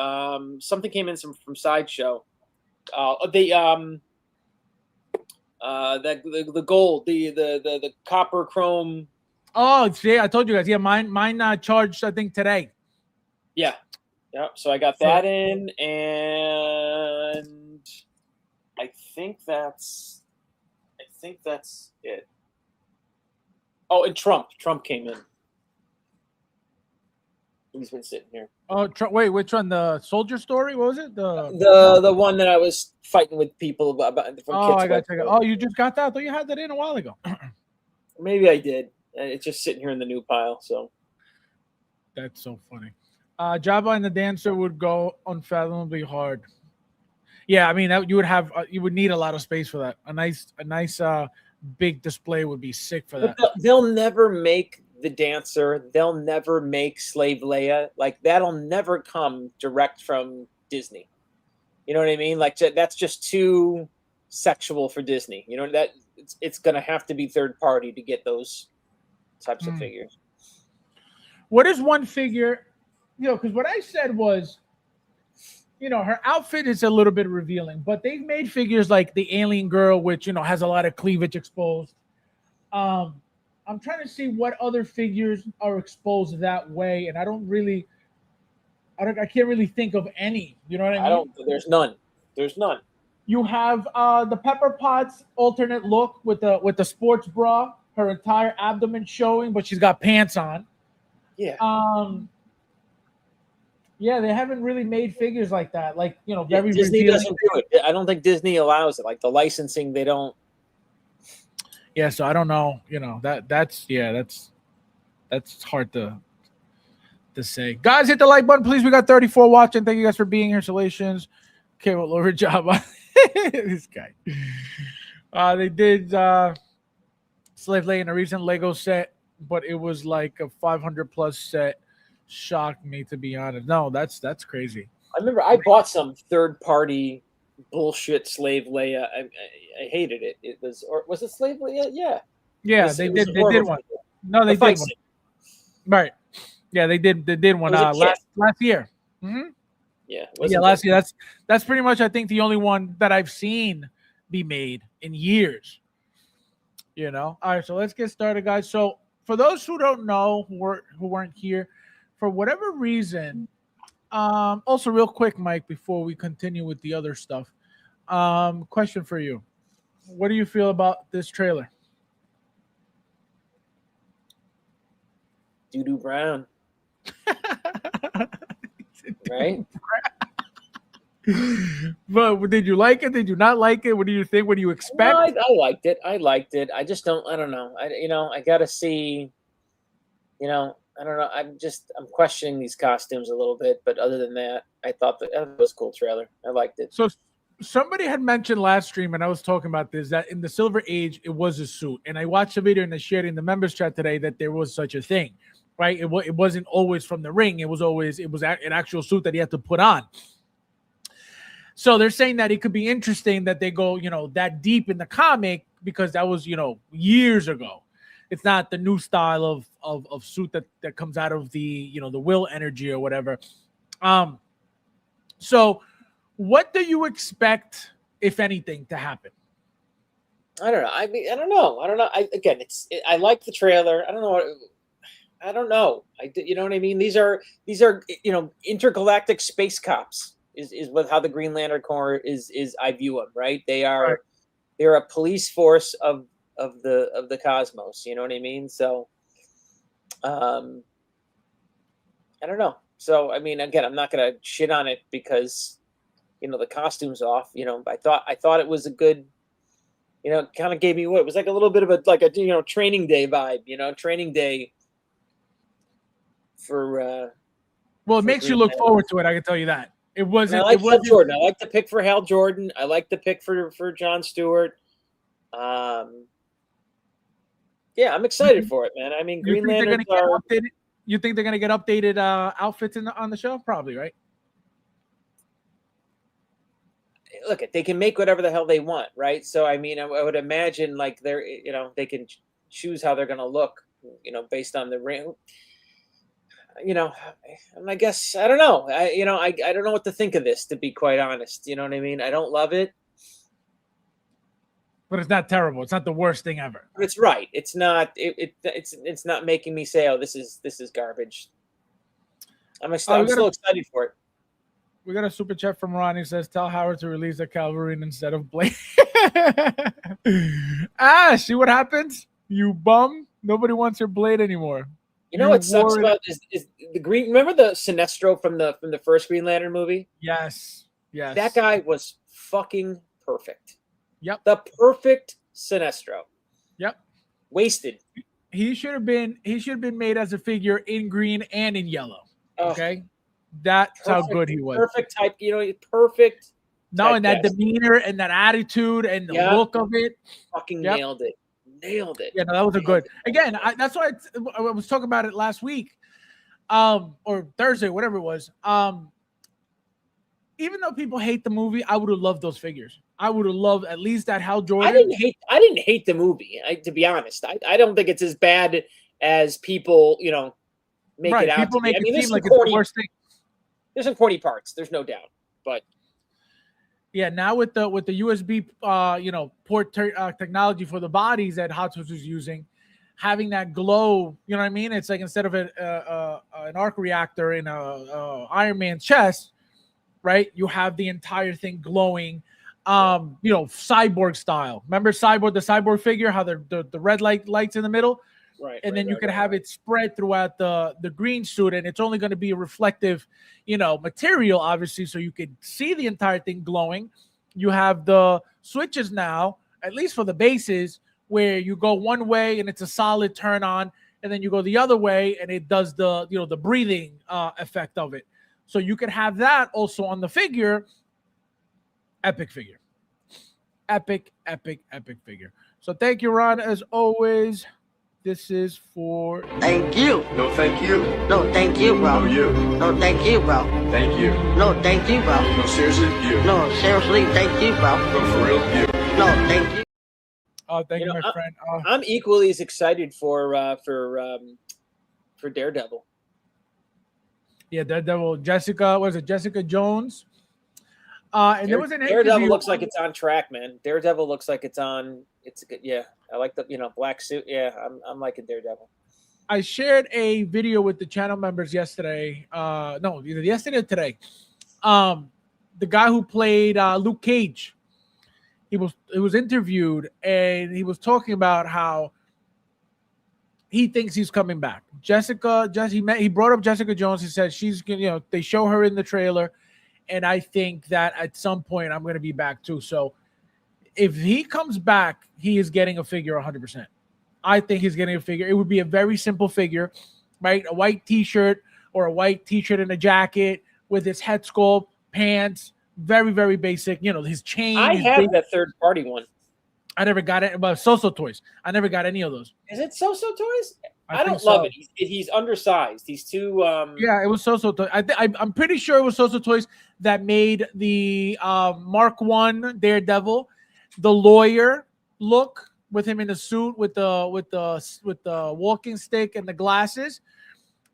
Something came in from Sideshow. the gold, the copper chrome. Oh, see, I told you guys. Yeah, mine charged, I think, today. Yeah. Yeah. So I got that in, and I think that's it. Oh, and Trump came in. He's been sitting here. Oh, wait, which one? The soldier story? What was it? The one that I was fighting with people about from Oh, kids. I got to. Oh, you just got that? I thought you had that in a while ago. Maybe I did. It's just sitting here in the new pile. So that's so funny. Jabba and the Dancer would go unfathomably hard. Yeah, I mean you would need a lot of space for that. A nice big display would be sick for that. They'll never make the Dancer. They'll never make Slave Leia. Like that'll never come direct from Disney. You know what I mean? Like that's just too sexual for Disney. You know that it's going to have to be third party to get those types of figures. What is one figure? Because what I said was, her outfit is a little bit revealing, but they've made figures like the alien girl, which has a lot of cleavage exposed. I'm trying to see what other figures are exposed that way, and I can't really think of any. You know what I mean? There's none. You have the Pepper Potts alternate look with the sports bra, her entire abdomen showing, but she's got pants on. Yeah. Yeah, they haven't really made figures like that. Like, very Disney revealing. doesn't do it. I don't think Disney allows it. Like the licensing, they don't. Yeah, so I don't know. That's hard to say. Guys, hit the like button, please. We got 34 watching. Thank you guys for being here. Salations. Okay, well, lower job on this guy. They did Slave Leia in a recent Lego set, but it was like a 500 plus set. Shocked me, to be honest. No, that's crazy. I remember I bought some third party bullshit Slave Leia. I hated it. It was it Slave Leia? Yeah. Yeah, they did one. No, they did one. Right. Yeah, they did one last year. Mm-hmm. Yeah. Last year. That's pretty much, I think, the only one that I've seen be made in years. All right, so let's get started, guys. So for those who don't know, who weren't here, for whatever reason, also real quick, Mike, before we continue with the other stuff, question for you. What do you feel about this trailer? Doo-doo brown. Right? But did you like it? Did you not like it? What do you think? What do you expect? No, I liked it. I just don't. I don't know. I gotta see. I don't know. I'm questioning these costumes a little bit, but other than that, I thought that it was a cool trailer. I liked it. So somebody had mentioned last stream, and I was talking about this, that in the Silver Age, it was a suit. And I watched a video and I shared in the members chat today that there was such a thing, right? It wasn't always from the ring. It was an actual suit that he had to put on. So they're saying that it could be interesting that they go, that deep in the comic, because that was, years ago. It's not the new style of suit that comes out of the, the will energy or whatever. So what do you expect, if anything, to happen? I don't know. I don't know. I like the trailer. I don't know. I don't know. You know what I mean? These are intergalactic space cops is with how the Green Lantern Corps is I view them, right? They're a police force of the cosmos, you know what I mean? So I don't know. So I mean, again, I'm not gonna shit on it because the costume's off. I thought it was a good, kind of gave me what it was like a little bit of a training day vibe, training day for well, it makes you look forward to it, I can tell you that. It wasn't. I like Hal Jordan. I like the pick for Hal Jordan. I like the pick for Jon Stewart. Yeah, I'm excited for it, man. I mean, Green Lanterns are. You think they're gonna get updated outfits on the show? Probably, right? Look, they can make whatever the hell they want, right? So, I mean, I would imagine like they can choose how they're gonna look, based on the ring. And I guess I don't know. I don't know what to think of this, to be quite honest. You know what I mean? I don't love it. But it's not terrible. It's not the worst thing ever. But it's right. It's not. It's not making me say, "Oh, this is garbage." I'm still excited for it. We got a super chat from Ronnie. Says, "Tell Howard to release the Cavalry instead of Blade." See what happens? You bum. Nobody wants your Blade anymore. You know what sucks about is the Green. Remember the Sinestro from the first Green Lantern movie? Yes. That guy was fucking perfect. Yep. The perfect Sinestro. Yep. Wasted. He should have been made as a figure in green and in yellow. Okay. That's how good he was. Perfect type, perfect. No, and that demeanor and that attitude and the look of it. Fucking nailed it. Nailed it. Yeah, no, that was a good. Again, that's why I was talking about it last week, or Thursday, whatever it was. Even though people hate the movie, I would have loved those figures. I would have loved at least that Hal Jordan. I didn't hate the movie. To be honest, I don't think it's as bad as people, make it out. People make it seem like it's the worst thing. There's some corny parts. There's no doubt, but yeah, now with the USB, port technology for the bodies that Hot Wheels was using, having that glow, you know what I mean? It's like instead of an arc reactor in a Iron Man's chest, right? You have the entire thing glowing, cyborg style. Remember the cyborg figure? How the red lights in the middle. Right, and then you could have it spread throughout the green suit, and it's only going to be a reflective, material, obviously, so you could see the entire thing glowing. You have the switches now, at least for the bases, where you go one way and it's a solid turn on, and then you go the other way and it does the breathing effect of it. So you could have that also on the figure. Epic figure. Epic figure. So thank you, Ron, as always. This is for... Thank you. No, thank you. No, thank you, bro. No, you. No, thank you, bro. Thank you. No, thank you, bro. No, seriously, you. No, seriously, thank you, bro. No, for real, you. No, thank you. Oh, thank you, my friend. I'm equally as excited for Daredevil. Yeah, Daredevil. Jessica Jones? And there was an Daredevil interview. looks like it's on track, man. Daredevil looks like it's on. It's good. Yeah, I like the black suit. Yeah, I'm liking Daredevil. I shared a video with the channel members yesterday. No, either yesterday or today. The guy who played Luke Cage, he was interviewed and he was talking about how he thinks he's coming back. He brought up Jessica Jones. He said she's they show her in the trailer. And I think that at some point I'm going to be back too. So if he comes back, he is getting a figure 100%. I think he's getting a figure. It would be a very simple figure, right? A white t-shirt or a white t-shirt and a jacket with his head sculpt, pants, very, very basic. His chain. I have that third-party one. I never got it. But So-So Toys. I never got any of those. Is it So-So Toys? I don't so. love it. He's undersized. He's too. Yeah, it was So-So Toys. I'm pretty sure it was So-So Toys that made the Mark I Daredevil, the lawyer look with him in the suit with the walking stick and the glasses.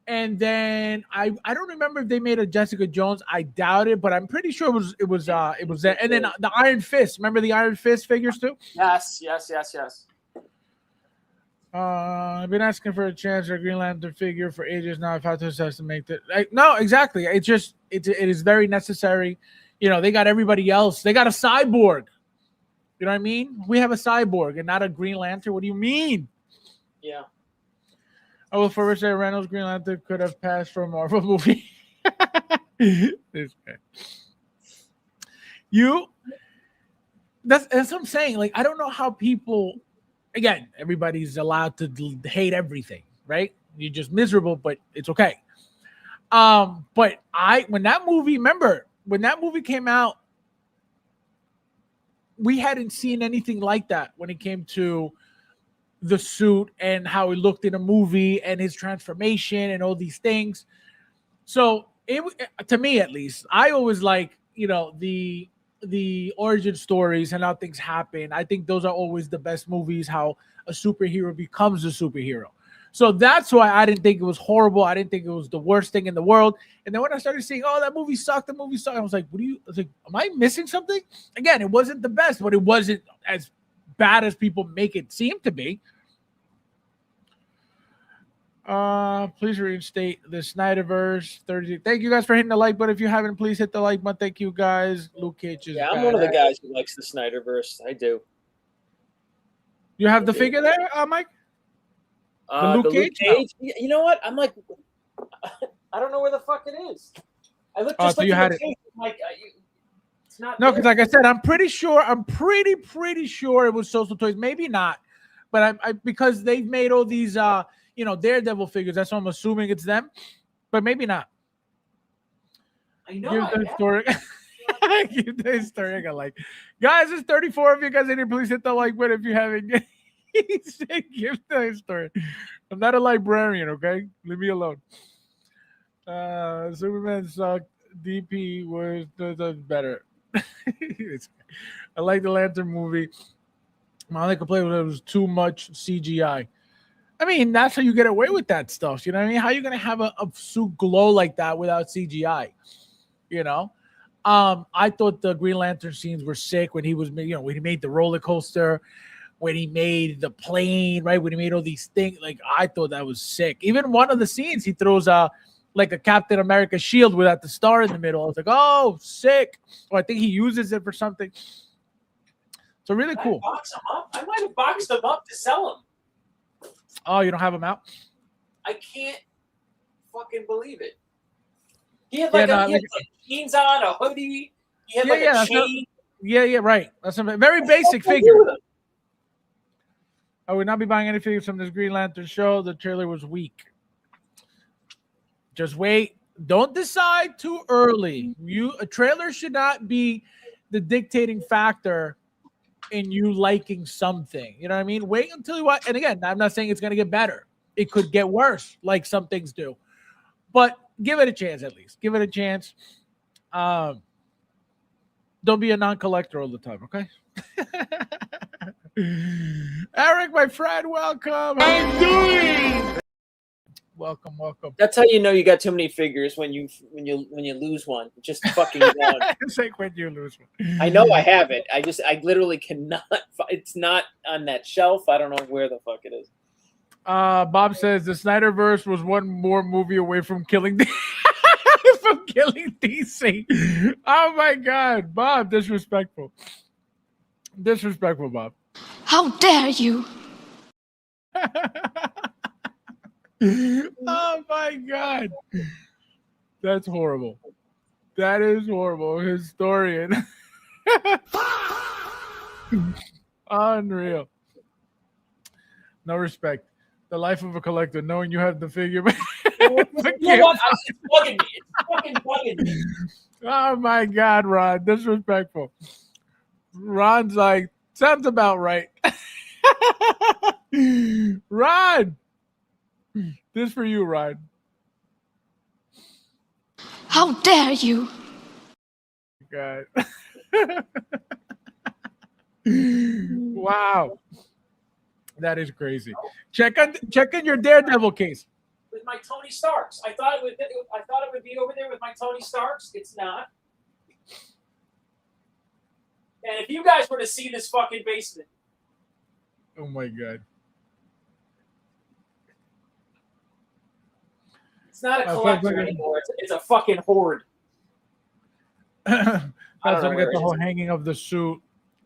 And then I don't remember if they made a Jessica Jones. I doubt it, but I'm pretty sure it was that. And then the Iron Fist. Remember the Iron Fist figures too? Yes. I've been asking for a chance for a Green Lantern figure for ages now. I've had to has to make that. No, exactly. It is very necessary. They got everybody else. They got a cyborg. You know what I mean? We have a cyborg and not a Green Lantern. What do you mean? Yeah. I will forever say Reynolds Green Lantern could have passed for a Marvel movie. This guy. That's what I'm saying. Like, I don't know how people. Again, everybody's allowed to hate everything, right? You're just miserable, but it's okay. But when that movie came out, we hadn't seen anything like that when it came to the suit and how he looked in a movie and his transformation and all these things. So to me, at least, I always like, the origin stories and how things happen. I think those are always the best movies, how a superhero becomes a superhero. So that's why I didn't think it was horrible. I didn't think it was the worst thing in the world. And then when I started seeing, that movie sucked, I was like, am I missing something? Again, it wasn't the best, but it wasn't as bad as people make it seem to be. Please reinstate the Snyderverse 30. Thank you guys for hitting the like button. If you haven't, please hit the like button. Thank you guys. Luke Cage is I'm one of the guys who likes the Snyderverse. I do. You have the figure there, Mike? The Luke Cage? No. You know what? I'm like, I don't know where the fuck it is. I looked just like you had it. Like, it's not. No, because like I said, I'm pretty sure it was Social Toys. Maybe not, but I because they've made all these Daredevil figures. That's why I'm assuming it's them, but maybe not. I know. Give the story. Give the story. I got like, guys, there's 34 of you guys in here. Please hit the like button if you haven't. He said, give the story. I'm not a librarian, okay? Leave me alone. Superman sucked. DP was better. I like the Lantern movie. My only complaint was it was too much CGI. I mean, that's how you get away with that stuff. You know what I mean? How are you gonna have a suit glow like that without CGI? You know? I thought the Green Lantern scenes were sick when he was, when he made the roller coaster, when he made the plane, right? When he made all these things, like I thought that was sick. Even one of the scenes, he throws like a Captain America shield without the star in the middle. I was like, oh, sick. Or I think he uses it for something. So really cool. Box them up? I might have boxed them up to sell them. Oh, you don't have them out? I can't fucking believe it. He had like jeans on, a hoodie. He had a chain. Yeah, right. That's a very basic figure. I would not be buying any figures from this Green Lantern show. The trailer was weak. Just wait. Don't decide too early. A trailer should not be the dictating factor in you liking something. You know what I mean? Wait until you watch. And again, I'm not saying it's going to get better. It could get worse, like some things do. But give it a chance at least. Give it a chance. Don't be a non-collector all the time, okay? Eric, my friend, welcome. How you doing? Welcome. That's how you know you got too many figures when you lose one. Just fucking gone. It's like when you lose one. I know I have it. I literally cannot. It's not on that shelf. I don't know where the fuck it is. Bob says the Snyderverse was one more movie away from killing DC. Oh my God, Bob, disrespectful, Bob. How dare you? Oh my God, that's horrible. That is horrible. Historian. Unreal. No respect. The life of a collector, knowing you have the figure. You know what? It's bugging me. It's fucking bugging me. Oh my God, Ron. Disrespectful. Ron's like, sounds about right. Ron. This for you, Ron. How dare you? God. Wow. That is crazy. Check in your Daredevil case. With my Tony Starks. I thought it would be over there with my Tony Starks. It's not. And if you guys were to see this fucking basement. Oh my God. It's not a collector anymore. It's a fucking hoard. That's gonna get the whole hanging of the suit.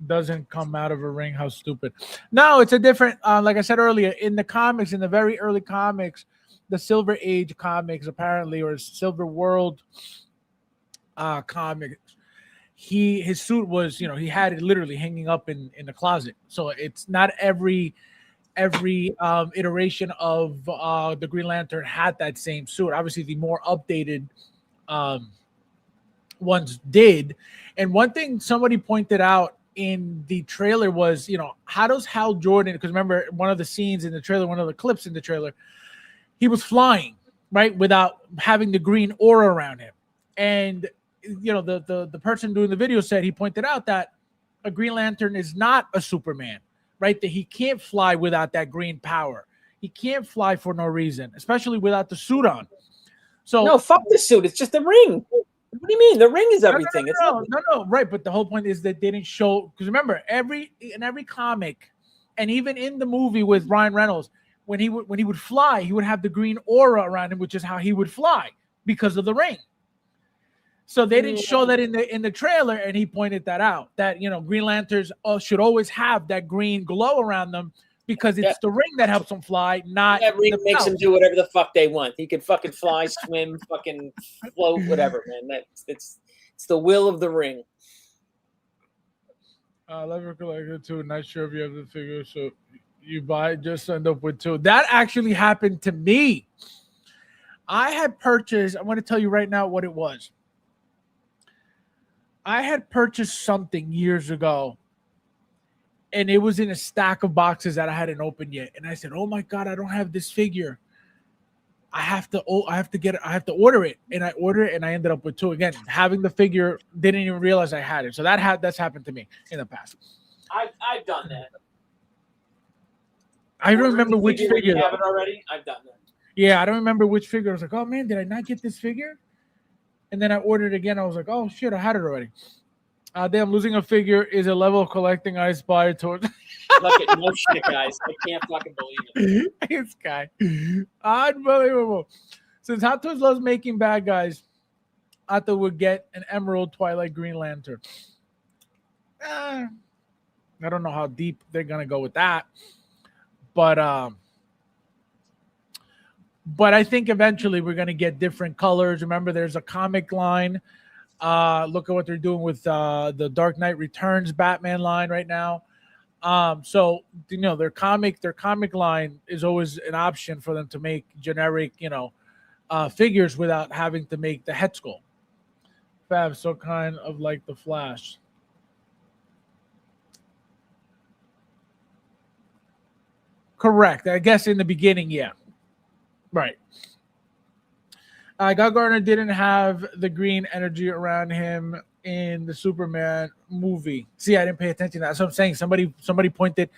Doesn't come out of a ring. How stupid. No, it's a different, like I said earlier, in the comics, in the very early comics, the Silver Age comics apparently, or Silver World comics, his suit was, he had it literally hanging up in the closet. So it's not every iteration of the Green Lantern had that same suit. Obviously the more updated ones did. And one thing somebody pointed out in the trailer was, how does Hal Jordan, because remember one of the scenes in the trailer, one of the clips in the trailer, he was flying, right, without having the green aura around him. And, the person doing the video said, he pointed out that a Green Lantern is not a Superman, right? That he can't fly without that green power. He can't fly for no reason, especially without the suit on. So no, fuck the suit. It's just a ring. What do you mean? The ring is No, no, everything. no, It's no, everything. no, no, right. But the whole point is that they didn't show, because remember, in every comic, and even in the movie with Ryan Reynolds, when he would fly, he would have the green aura around him, which is how he would fly because of the ring. So they didn't show that in the trailer, and he pointed that out, that Green Lanterns should always have that green glow around them because it's the ring that helps them fly, not That ring the makes them belt. do whatever the fuck they want. He could fucking fly, swim, fucking float, whatever, man. It's the will of the ring. Lever collector too. Not sure if you have the figure, so you buy it, just end up with two. That actually happened to me. I had purchased. I want to tell you right now what it was. I had purchased something years ago, and it was in a stack of boxes that I hadn't opened yet. And I said, "Oh my god, I don't have this figure. I have to get it. I have to order it." And I ordered it, and I ended up with two. Again, having the figure, didn't even realize I had it. So that's happened to me in the past. I've done that. I don't remember which figure. You have it already. I've done that. Yeah, I don't remember which figure. I was like, "Oh man, did I not get this figure?" And then I ordered it again. I was like, "Oh shit, I had it already." Damn, losing a figure is a level of collecting I aspire towards. Look at no shit, guys. I can't fucking believe it. This guy, unbelievable. Since Hot Toys loves making bad guys, Otto would get an Emerald Twilight Green Lantern. I don't know how deep they're gonna go with that, but I think eventually we're gonna get different colors. Remember, there's a comic line. Look at what they're doing with the Dark Knight Returns Batman line right now. So their comic line is always an option for them to make generic, figures without having to make the head sculpt. Fab, so kind of like the Flash. Correct. I guess in the beginning, yeah. Right. Guy Gardner didn't have the green energy around him in the Superman movie. See, I didn't pay attention to that. That's what I'm saying. Somebody pointed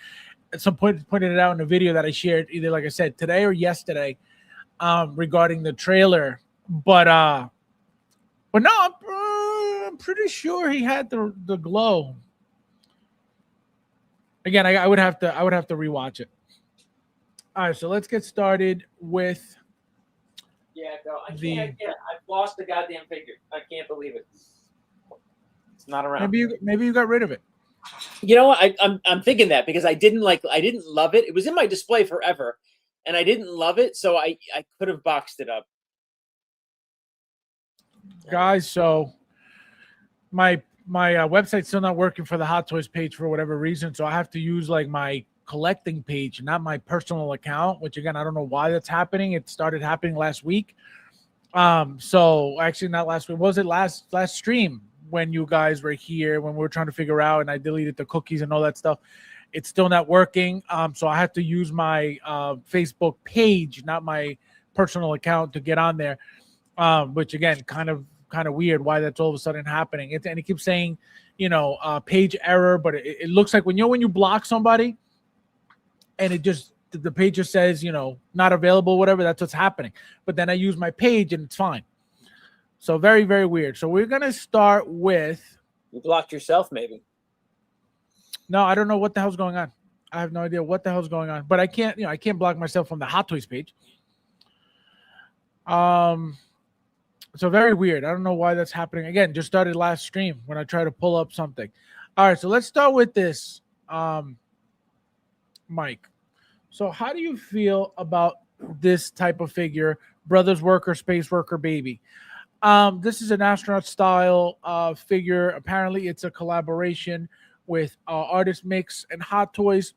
it out in a video that I shared, either like I said today or yesterday, regarding the trailer. But no, I'm pretty sure he had the glow. Again, I would have to rewatch it. All right, so let's get started with. Yeah, no, I can't. I've lost the goddamn figure. I can't believe it. It's not around. Maybe you got rid of it. You know what? I'm thinking that because I didn't love it. It was in my display forever, and I didn't love it, so I could have boxed it up. Guys, so my website's still not working for the Hot Toys page for whatever reason, so I have to use like my collecting page, not my personal account, which again, I don't know why that's happening. It started happening last week. So actually not last week. Was it last stream when you guys were here, when we were trying to figure out, and I deleted the cookies and all that stuff? It's still not working. So I have to use my Facebook page, not my personal account, to get on there. Which again, kind of weird why that's all of a sudden happening. And it keeps saying, page error, but it looks like when you block somebody, and the page just says, not available, whatever, that's what's happening. But then I use my page and it's fine. So very, very weird. So we're going to start with. You blocked yourself, maybe. No, I don't know what the hell's going on. I have no idea what the hell's going on, but I can't block myself from the Hot Toys page. So very weird. I don't know why that's happening. Again, just started last stream when I try to pull up something. All right. So let's start with this. Mike, so how do you feel about this type of figure, Brothers Worker, Space Worker Baby? This is an astronaut style figure. Apparently it's a collaboration with Artist Mix and Hot Toys.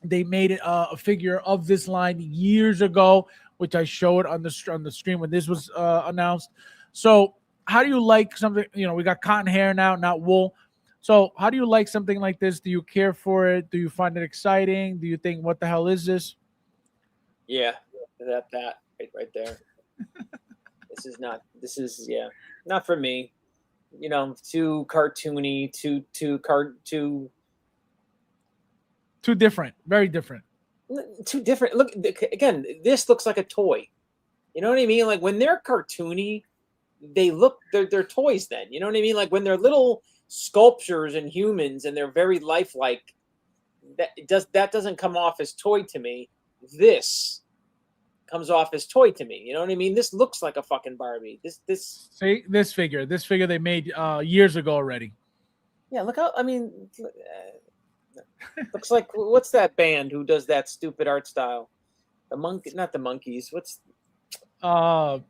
They made a figure of this line years ago, which I showed on the stream when this was announced. So how do you like something? We got cotton hair now, not wool. So how do you like something like this? Do you care for it? Do you find it exciting? Do you think, what the hell is this? Yeah, that right there. This is not for me. Too cartoony, too different, very different. Too different. Look, again, this looks like a toy. You know what I mean? Like when they're cartoony, they're toys then. You know what I mean? Like when they're little sculptures and humans and they're very lifelike, that doesn't come off as toy to me. This comes off as toy to me. You know what I mean? This looks like a fucking Barbie. This See this figure they made years ago already. Yeah, look how, I mean, looks like, what's that band who does that stupid art style? Not the Monkeys. What's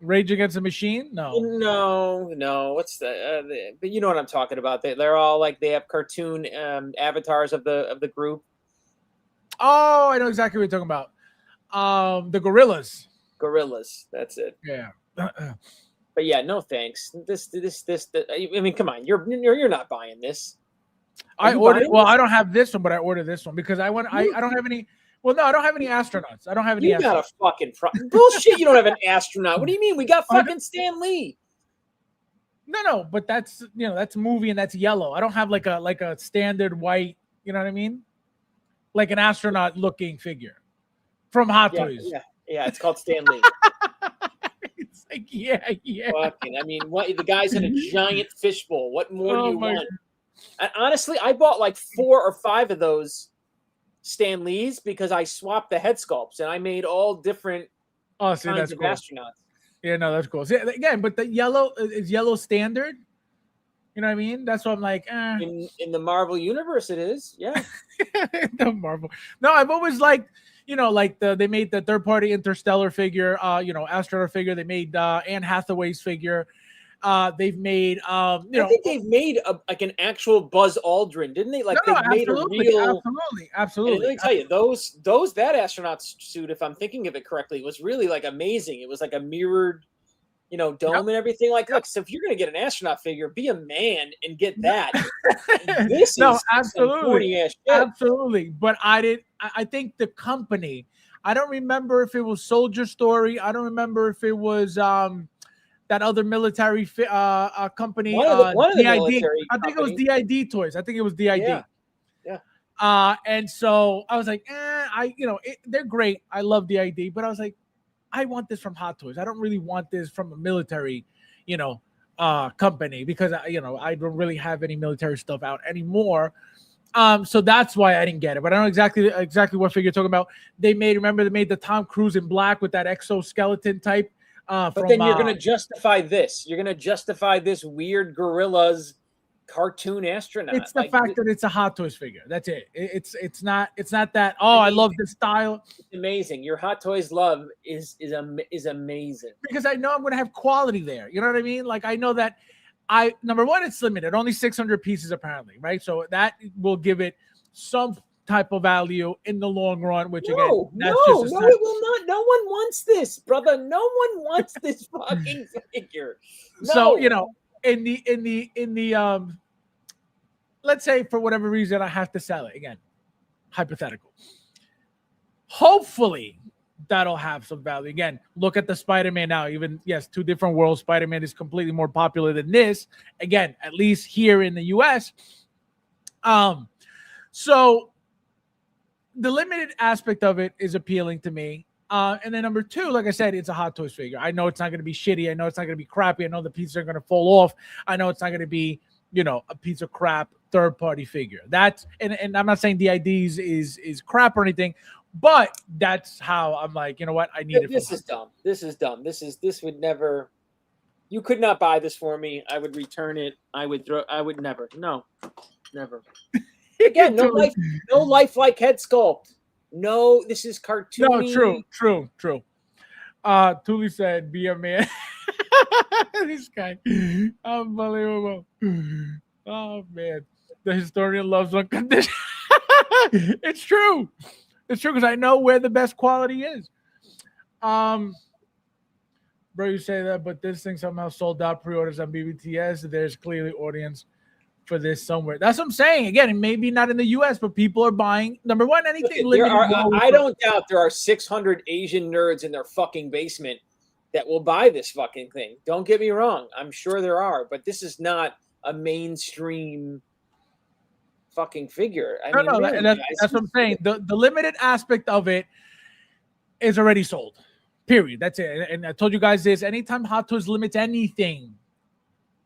Rage Against the Machine? No. What's the? But you know what I'm talking about. They're all like they have cartoon avatars of the group. Oh, I know exactly what you're talking about. The Gorillas. Gorillas. That's it. Yeah. But yeah, no thanks. I mean, come on, you're not buying this. I ordered. Well, I don't have this one, but I ordered this one because I don't have any. Well, no, I don't have any astronauts. I don't have any. You got a fucking bullshit. You don't have an astronaut. What do you mean? We got fucking Stan Lee. No, but that's that's a movie and that's yellow. I don't have like a standard white. You know what I mean? Like an astronaut looking figure from Hot Toys. Yeah. It's called Stan Lee. It's like yeah. Fucking, I mean, what the guy's in a giant fishbowl. What more do you want? And honestly, I bought like 4 or 5 of those Stan Lees because I swapped the head sculpts and I made all different kinds of astronauts. Yeah, no, that's cool. See, again, but the yellow is yellow standard. You know what I mean? That's what I'm like. In the Marvel universe, it is. Yeah. The Marvel. No, I've always liked. They made the third party Interstellar figure. Astronaut figure. They made Anne Hathaway's figure. They've made I think they've made like an actual Buzz Aldrin, didn't they? Like made a real absolutely. And let me tell you, that astronaut suit, if I'm thinking of it correctly, was really like amazing. It was like a mirrored, dome and everything. Like, look, so if you're gonna get an astronaut figure, be a man and get that. This is absolutely. But I think the company. I don't remember if it was Soldier Story. I don't remember if it was that other military company. One of the DID. military I think it was DID Toys. I think it was DID. Yeah. And so I was like, they're great. I love DID, but I was like, I want this from Hot Toys. I don't really want this from a military, company because I don't really have any military stuff out anymore. So that's why I didn't get it. But I know exactly what figure you're talking about. They made the Tom Cruise in black with that exoskeleton type. But then you're going to justify this. You're going to justify this weird gorillas cartoon astronaut. It's the fact that it's a Hot Toys figure. That's it. It's not that. Oh, I love this style. It's amazing. Your Hot Toys love is amazing because I know I'm going to have quality there. You know what I mean? Like I know that number one, it's limited, only 600 pieces apparently, right? So that will give it some type of value in the long run. Which it will not. No one wants this, brother. No one wants this fucking figure. No. So in the let's say for whatever reason I have to sell it again, hypothetical. Hopefully that'll have some value. Again, look at the Spider-Man now. Even yes, 2 different worlds. Spider-Man is completely more popular than this. Again, at least here in the US. So the limited aspect of it is appealing to me. And then number 2, like I said, it's a Hot Toys figure. I know it's not going to be shitty. I know it's not going to be crappy. I know the pieces are going to fall off. I know it's not going to be, a piece of crap third-party figure. That's and I'm not saying DIDs is crap or anything, but that's how I'm like, you know what? I need it. This is dumb. This would never. You could not buy this for me. I would return it. I would never. No, never. Again, no lifelike head sculpt. No, this is cartoony. No, true. Thule said, "Be a man." This guy, unbelievable. Oh man, the historian loves unconditional. It's true because I know where the best quality is. Bro, you say that, but this thing somehow sold out pre-orders on BBTS. There's clearly audience for this somewhere. That's what I'm saying. Again, it may be not in the US, but people are buying. Number one, anything. I don't doubt there are 600 Asian nerds in their fucking basement that will buy this fucking thing. Don't get me wrong. I'm sure there are, but this is not a mainstream fucking figure. That's what I'm saying. The limited aspect of it is already sold. Period. That's it. And I told you guys this. Anytime Hot Toys limits anything,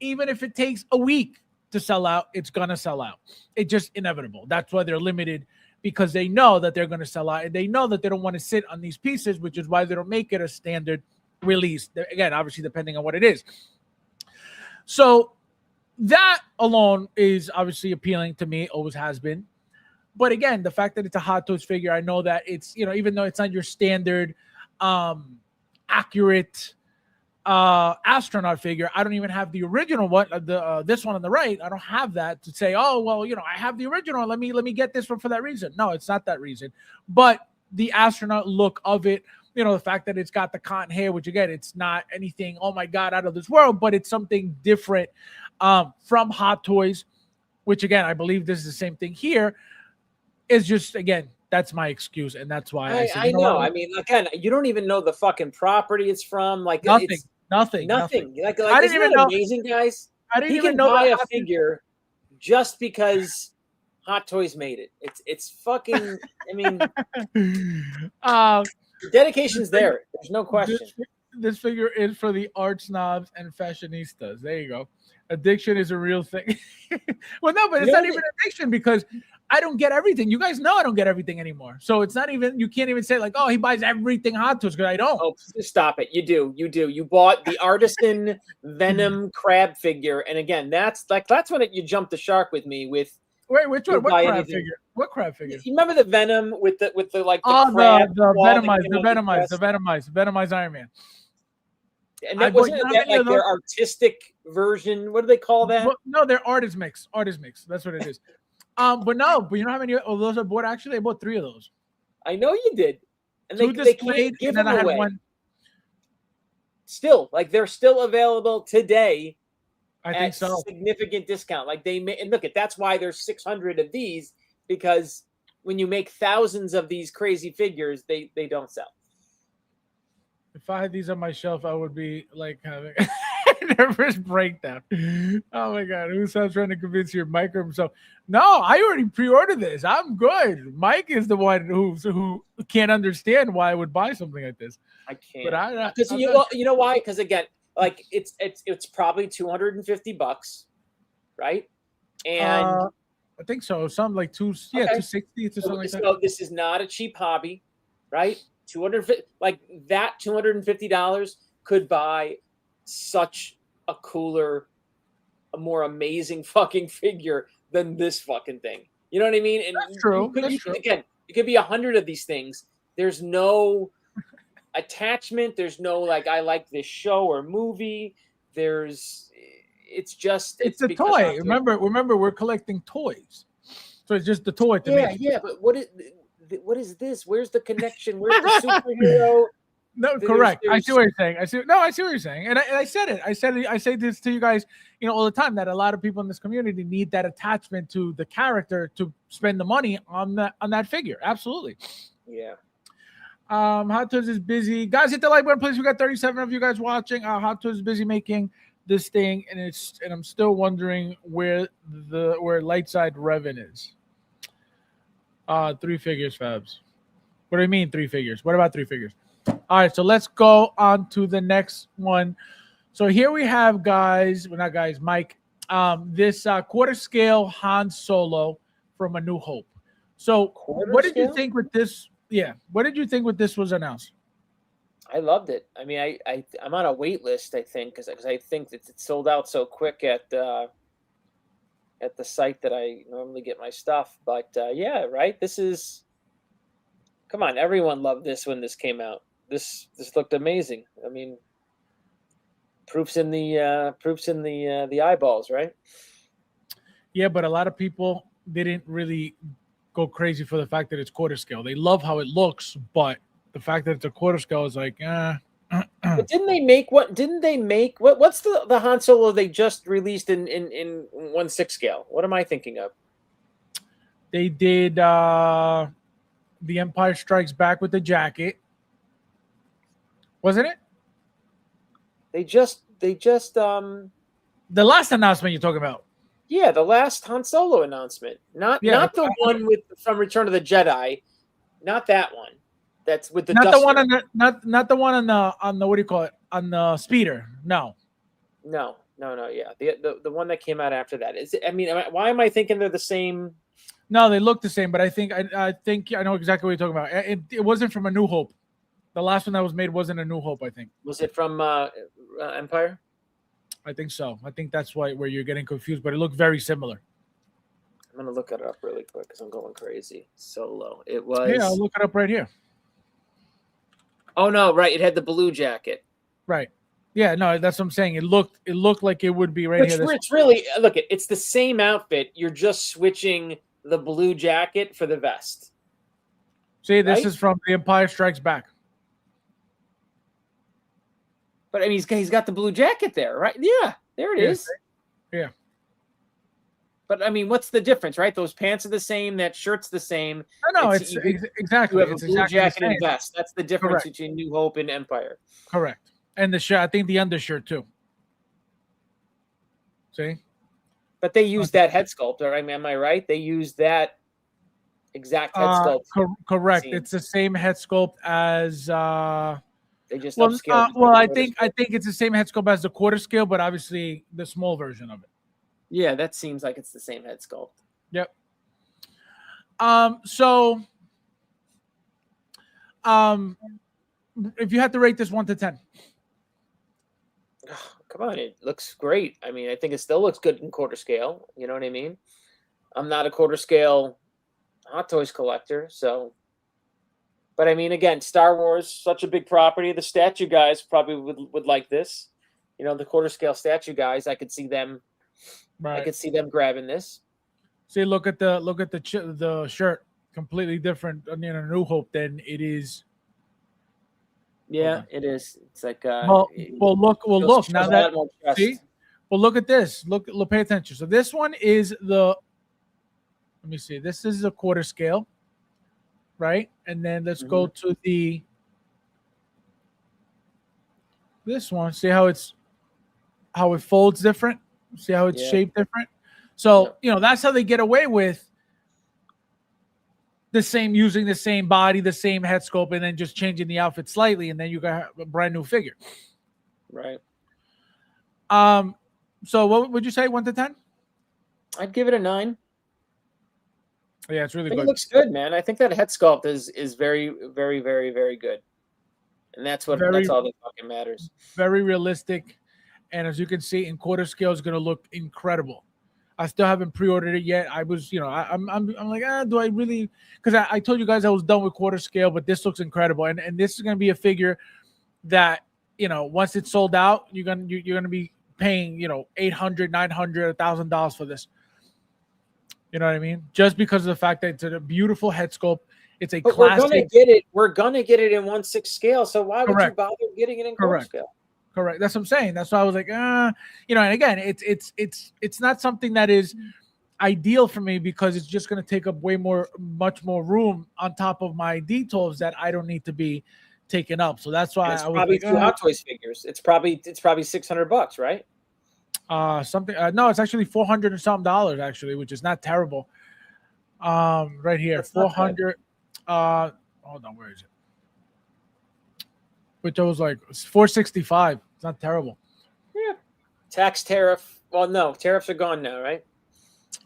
even if it takes a week to sell out, it's gonna sell out. It's just inevitable. That's why they're limited, because they know that they're gonna sell out, and they know that they don't want to sit on these pieces, which is why they don't make it a standard release. Again, obviously depending on what it is. So that alone is obviously appealing to me, always has been. But again, the fact that it's a Hot Toys figure, I know that it's, even though it's not your standard accurate astronaut figure, I don't even have the original one, this one on the right. I don't have that to say, oh well, I have the original, let me get this one for that reason. No, it's not that reason, but the astronaut look of it, the fact that it's got the cotton hair, which again, it's not anything, oh my god, out of this world, but it's something different from Hot Toys, which again, I believe this is the same thing here. Is just, again, that's my excuse, and that's why I know. I mean, again, you don't even know the fucking property it's from. Like nothing. Like I didn't even know. Amazing, guys. I didn't even know buy a figure just because Hot Toys made it. It's fucking. I mean, the dedication's there. There's no question. This figure is for the art snobs and fashionistas. There you go. Addiction is a real thing. Well, no, but it's not even addiction, because I don't get everything. You guys know I don't get everything anymore. So it's not even, you can't even say like, oh, he buys everything Hot Toys, because I don't. Oh, stop it. You do. You bought the artisan Venom crab figure. And again, that's when you jumped the shark with me with. Wait, which one? What crab figure? What crab figure? You remember the Venom with the like the crab? The Venomized Iron Man. And that wasn't that like their artistic version. What do they call that? Well, no, they're artist mix. That's what it is. But you know how many of those I bought? Actually, I bought 3 of those. I know you did. And Two they can't give them away. One. Still, like they're still available today. I think so. Significant discount. Like they and look at that's why there's 600 of these, because when you make thousands of these crazy figures, they don't sell. If I had these on my shelf, I would be like having a nervous breakdown. Oh my god, who's trying to convince you, Mike or himself? No, I already pre-ordered this. I'm good. Mike is the one who can't understand why I would buy something like this. I can't. But because you know why? Because again, like it's probably $250, right? And I think so. Something like $260 or something like that. So this is not a cheap hobby, right? $250 could buy such a cooler, a more amazing fucking figure than this fucking thing. You know what I mean? And that's true. Again, it could be 100 of these things. There's no attachment. There's no like I like this show or movie. It's a toy. Remember, we're collecting toys, so it's just the toy. Yeah. But what is this? Where's the connection? Where's the superhero? No, correct. I see what you're saying. I see what you're saying. And I said it. I say this to you guys, all the time, that a lot of people in this community need that attachment to the character to spend the money on that figure. Absolutely. Yeah. Hot Toys is busy. Guys, hit the like button, please. We got 37 of you guys watching. Hot Toys is busy making this thing, and I'm still wondering where Lightside Revan is. 3 figures, Fabs. What do you mean 3 figures? What about 3 figures? All right, so let's go on to the next one. So here we have Mike, this quarter scale Han Solo from A New Hope. So what did you think with this? Yeah, what did you think when this was announced? I loved it. I mean, I'm on a wait list, I think, because I think that it sold out so quick at the site that I normally get my stuff. But yeah, right. Come on, everyone loved this when this came out. This looked amazing. I mean, proofs in the eyeballs, right? Yeah, but a lot of people didn't really go crazy for the fact that it's quarter scale. They love how it looks, but the fact that it's a quarter scale is like, But didn't they make what? Didn't they make what's the Han Solo they just released in 1/6 scale? What am I thinking of? They did The Empire Strikes Back with the jacket, wasn't it? They just the last announcement you're talking about. Yeah, the last Han Solo announcement, not the one from Return of the Jedi, not that one. That's with the not Duster. the one on the not the one on the what do you call it, on the speeder? No. No, yeah. The one that came out after that is. I mean, why am I thinking they're the same? No, they look the same, but I think I know exactly what you're talking about. It wasn't from A New Hope. The last one that was made wasn't A New Hope, I think. Was it from Empire? I think so. I think that's where you're getting confused, but it looked very similar. I'm gonna look it up really quick because I'm going crazy. Solo. It was. Yeah, I'll look it up right here. Oh no! Right, it had the blue jacket. Right. Yeah, no, that's what I'm saying. It looked like it would be right here. It's really look. It's the same outfit. You're just switching the blue jacket for the vest. See, this is from The Empire Strikes Back. But I mean, he's got the blue jacket there, right? Yeah, there it is. Yeah. But I mean, what's the difference, right? Those pants are the same. That shirt's the same. No, it's exactly. You have it's a blue exactly jacket and vest. That's the difference between New Hope and Empire. Correct. And the shirt, I think the undershirt too. See? But they used that head sculpt, or am I right? They used that exact head sculpt. Correct. It's the same head sculpt as they just upscaled. I think it's the same head sculpt as the quarter scale, but obviously the small version of it. Yeah, that seems like it's the same head sculpt. Yep. So if you had to rate this 1 to 10. Come on, it looks great. I mean, I think it still looks good in quarter scale. You know what I mean? I'm not a quarter scale Hot Toys collector, so. But I mean, again, Star Wars, such a big property. The statue guys probably would like this. You know, the quarter scale statue guys, I could see them. Right. I could see them grabbing this. See, look at the shirt, completely different in A New Hope than it is. Yeah, it is. It's like look now that see. Well, look at this. Look, pay attention. So this one is let me see. This is a quarter scale, right? And then let's go to this one. See how it folds different. See how it's shaped different. So that's how they get away with using the same body, the same head sculpt, and then just changing the outfit slightly, and then you got a brand new figure. Right. So what would you say, 1 to 10? I'd give it a 9. Yeah, it's really good. It looks good, man. I think that head sculpt is very, very, very, very good, and that's all that fucking matters. Very realistic, and as you can see, in quarter scale, is going to look incredible. I still haven't pre-ordered it yet. I was, I'm like, do I really? Because I told you guys I was done with quarter scale, but this looks incredible, and this is going to be a figure that once it's sold out, you're gonna be paying $800, $900, $1,000 for this. You know what I mean? Just because of the fact that it's a beautiful head sculpt, it's a classic. We're gonna get it in 1/6 scale. So why would you bother getting it in quarter scale? Correct. That's what I'm saying. That's why I was like, and again, it's not something that is ideal for me because it's just going to take up much more room on top of my details that I don't need to be taken up. So that's why it's probably 2 Hot Toys figures. It's probably $600, right? No, it's actually $400 and something dollars actually, which is not terrible. Right here, that's 400. Hold on, where is it? Which I was like, it's $465. It's not terrible. Yeah. Tax, tariff. Well, no, tariffs are gone now, right?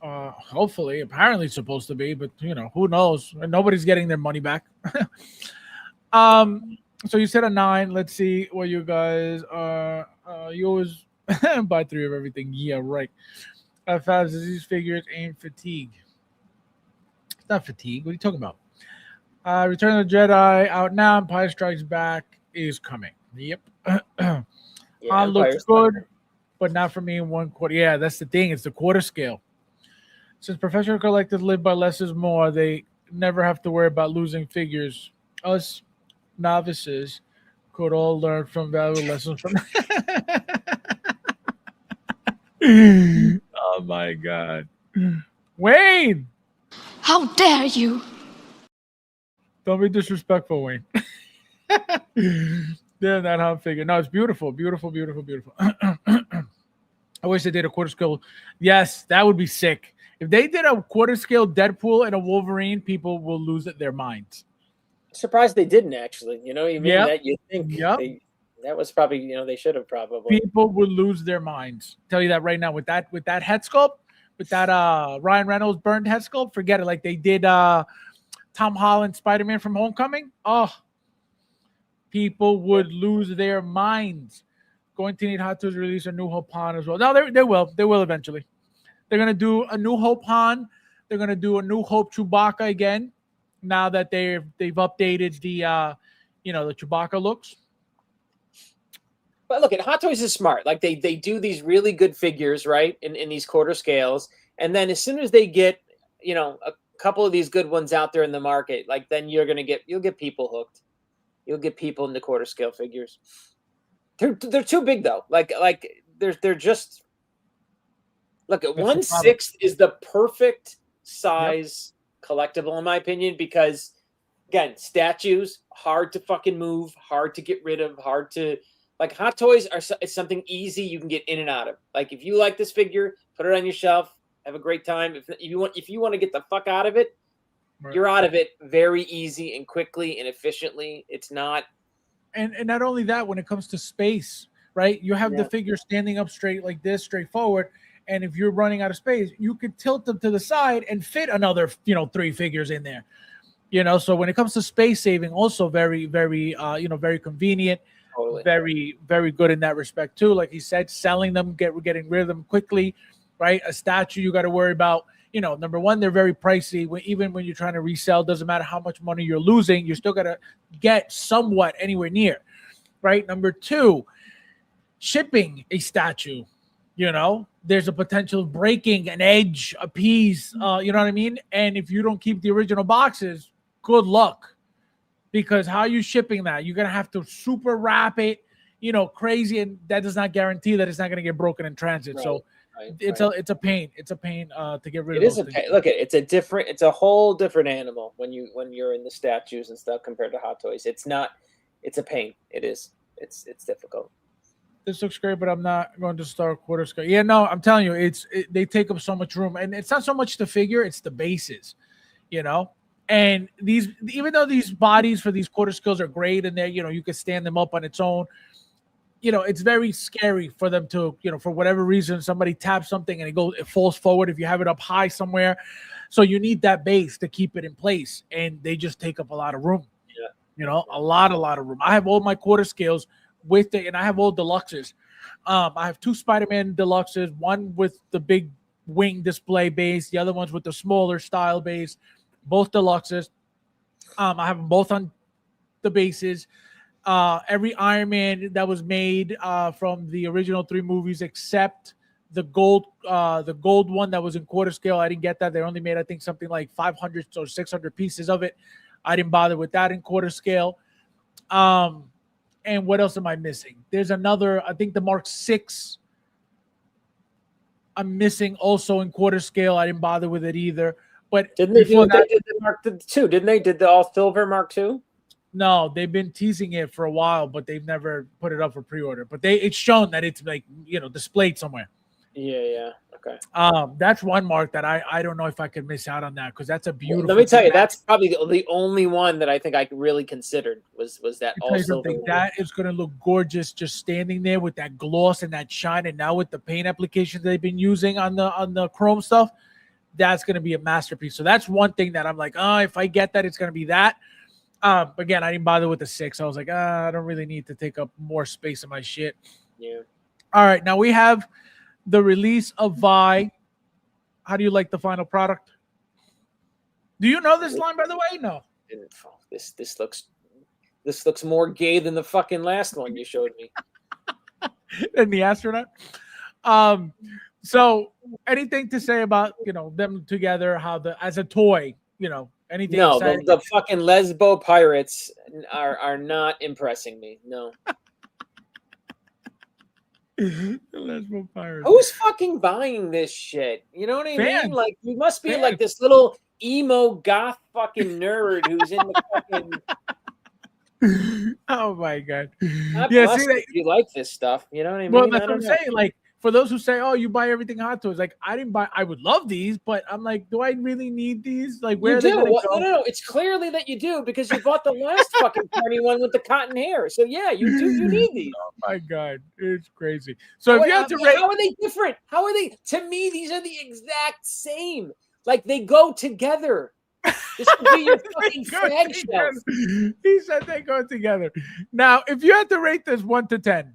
Hopefully. Apparently it's supposed to be, but who knows? Nobody's getting their money back. So you said a 9. Let's see what you guys you always buy 3 of everything. Yeah, right. Fabs, these figures ain't fatigue. It's not fatigue. What are you talking about? Return of the Jedi out now. Empire Strikes Back is coming. Yep. Looks good, but not for me in 1 quarter. Yeah, that's the thing. It's the quarter scale. Since professional collectors live by less is more, they never have to worry about losing figures. Us novices could all learn from valuable lessons from. Oh my God, Wayne! How dare you? Don't be disrespectful, Wayne. They're that hot figure. No, it's beautiful, beautiful, beautiful, beautiful. I wish they did a quarter scale. Yes, that would be sick. If they did a quarter scale Deadpool and a Wolverine, people will lose their minds. Surprised they didn't actually. That you think That was probably, they should have probably. People would lose their minds. Tell you that right now with that head sculpt, with that Ryan Reynolds burned head sculpt, forget it. Like they did Tom Holland Spider-Man from Homecoming. Oh, people would lose their minds. Going to need Hot Toys to release a New Hope Han as well. No, they will eventually. They're gonna do a New Hope Han. They're gonna do a New Hope Chewbacca again. Now that they've updated the the Chewbacca looks. But look, Hot Toys is smart. Like they do these really good figures, right, in these quarter scales, and then as soon as they get a couple of these good ones out there in the market, like then you'll get people hooked. You'll get people into quarter scale figures. They're too big though. Like they're just look at 1/6 is the perfect size collectible in my opinion because again statues hard to fucking move, hard to get rid of, hard to. Like Hot Toys it's something easy you can get in and out of. Like if you like this figure, put it on your shelf, have a great time. If you want to get the fuck out of it, right. You're out of it very easy and quickly and efficiently. It's not. And not only that, when it comes to space, right? You have the figure standing up straight like this, straight forward. And if you're running out of space, you could tilt them to the side and fit another 3 figures in there. So when it comes to space saving, also very, very very convenient. Totally. Very, very good in that respect too. Like he said, selling them, getting rid of them quickly, right? A statue you got to worry about. Number one, they're very pricey. Even when you're trying to resell, doesn't matter how much money you're losing, you're still got to get somewhat anywhere near, right? Number two, shipping a statue. There's a potential of breaking an edge, a piece. You know what I mean? And if you don't keep the original boxes, good luck. Because how are you shipping that? You're going to have to super wrap it, crazy. And that does not guarantee that it's not going to get broken in transit. Right, so it's a pain. It's a pain to get rid of. It is a pain. Look, it's a whole different animal when you're in the statues and stuff compared to Hot Toys. It's a pain. It is. It's difficult. This looks great, but I'm not going to start quarter scale. Yeah, no, I'm telling you, they take up so much room. And it's not so much the figure, it's the bases, And even though these bodies for these quarter scales are great and you can stand them up on its own, it's very scary for them to, for whatever reason, somebody taps something and it falls forward if you have it up high somewhere. So you need that base to keep it in place. And they just take up a lot of room. Yeah. A lot of room. I have all my quarter scales and I have all deluxes. I have 2 Spider-Man deluxes, one with the big wing display base, the other one's with the smaller style base. Both deluxes. I have them both on the bases. Every Iron Man that was made from the original 3 movies, except the gold one that was in quarter scale. I didn't get that. They only made, I think, something like 500 or 600 pieces of it. I didn't bother with that in quarter scale. And what else am I missing? There's another, I think the Mark 6 I'm missing also in quarter scale. I didn't bother with it either. But didn't they do that? They did the Mark II? Didn't they? Did the all silver Mark II? No, they've been teasing it for a while, but they've never put it up for pre-order. But it's shown that it's like displayed somewhere. Yeah. Okay. That's one Mark that I don't know if I could miss out on that because that's a beautiful. Let me tell you, that's probably the only one that I think I really considered was that all silver. That is going to look gorgeous just standing there with that gloss and that shine, and now with the paint application they've been using on the chrome stuff. That's going to be a masterpiece. So that's one thing that I'm like, if I get that, it's going to be that. Again, I didn't bother with the 6. I was like, I don't really need to take up more space in my shit. Yeah. All right. Now we have the release of Vi. How do you like the final product? Do you know this line, by the way? No. This looks more gay than the fucking last one you showed me. And the astronaut. So anything to say about them together? How as a toy, anything? No, the fucking lesbo pirates are not impressing me. No. Lesbo pirates. Who's fucking buying this shit? You know what I mean? Like you must be like this little emo goth fucking nerd who's in the fucking. Oh my god! Yeah, see, you like this stuff. You know what I mean? Well, that's what I'm saying. Like for those who say, "Oh, you buy everything Hot Toys," like I didn't buy. I would love these, but I'm like, do I really need these? Like, where You are they do. going to No, go? no, no. It's clearly that you do because you bought the last fucking corny one with the cotton hair. So yeah, you do. You need these. Oh my god, it's crazy. So if you had to rate, how are they different? How are they? To me, these are the exact same. Like they go together. This could be your fucking go flag together. shelf. He said they go together. Now, if you had to rate this 1 to 10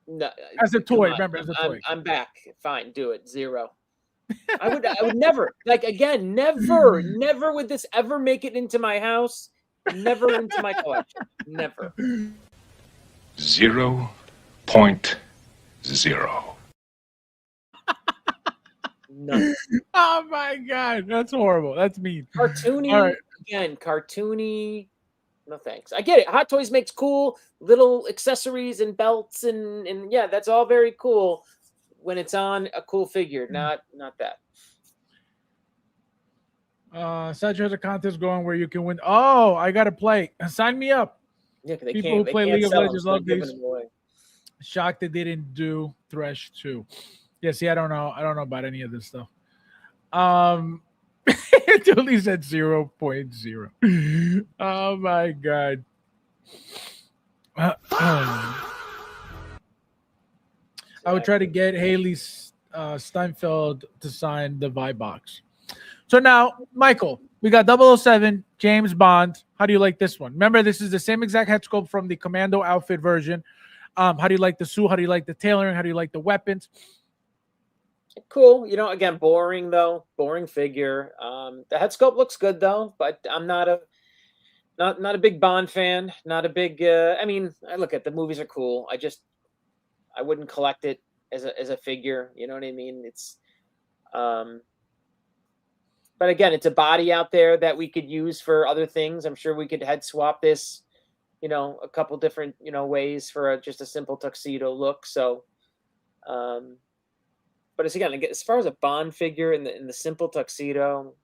No, as a come toy, on. remember as a toy, I'm back. Fine, do it. 0. I would never, like again, never would this ever make it into my house. Never into my collection. Never. 0.0. None. Oh my god, that's horrible. That's mean. Cartoony, All right. again, cartoony. No thanks. I get it. Hot Toys makes cool little accessories and belts and yeah, that's all very cool when it's on a cool figure. Not that. Satchel has a contest going where you can win. Oh, I gotta play. Sign me up. Yeah, they People can't. who play They can't League of sell them, Legends so they're love giving these. them away. Shocked that they didn't do Thresh 2. Yeah, see, I don't know about any of this stuff. Dooley said 0.0. Oh my god. I would try to get Haley Steinfeld to sign the Vibe box. So now, Michael, we got 007, James Bond. How do you like this one? Remember, this is the same exact head sculpt from the Commando outfit version. How do you like the suit? How do you like the tailoring? How do you like the weapons? Cool. You know, again, boring though. Boring figure. The head sculpt looks good though, but I'm not a big Bond fan. Not a big. I mean, I look at the movies are cool. I wouldn't collect it as a figure. You know what I mean? It's. But again, it's a body out there that we could use for other things. I'm sure we could head swap this, you know, a couple different, you know, ways for just a simple tuxedo look. So, but it's again, as far as a Bond figure in the simple tuxedo,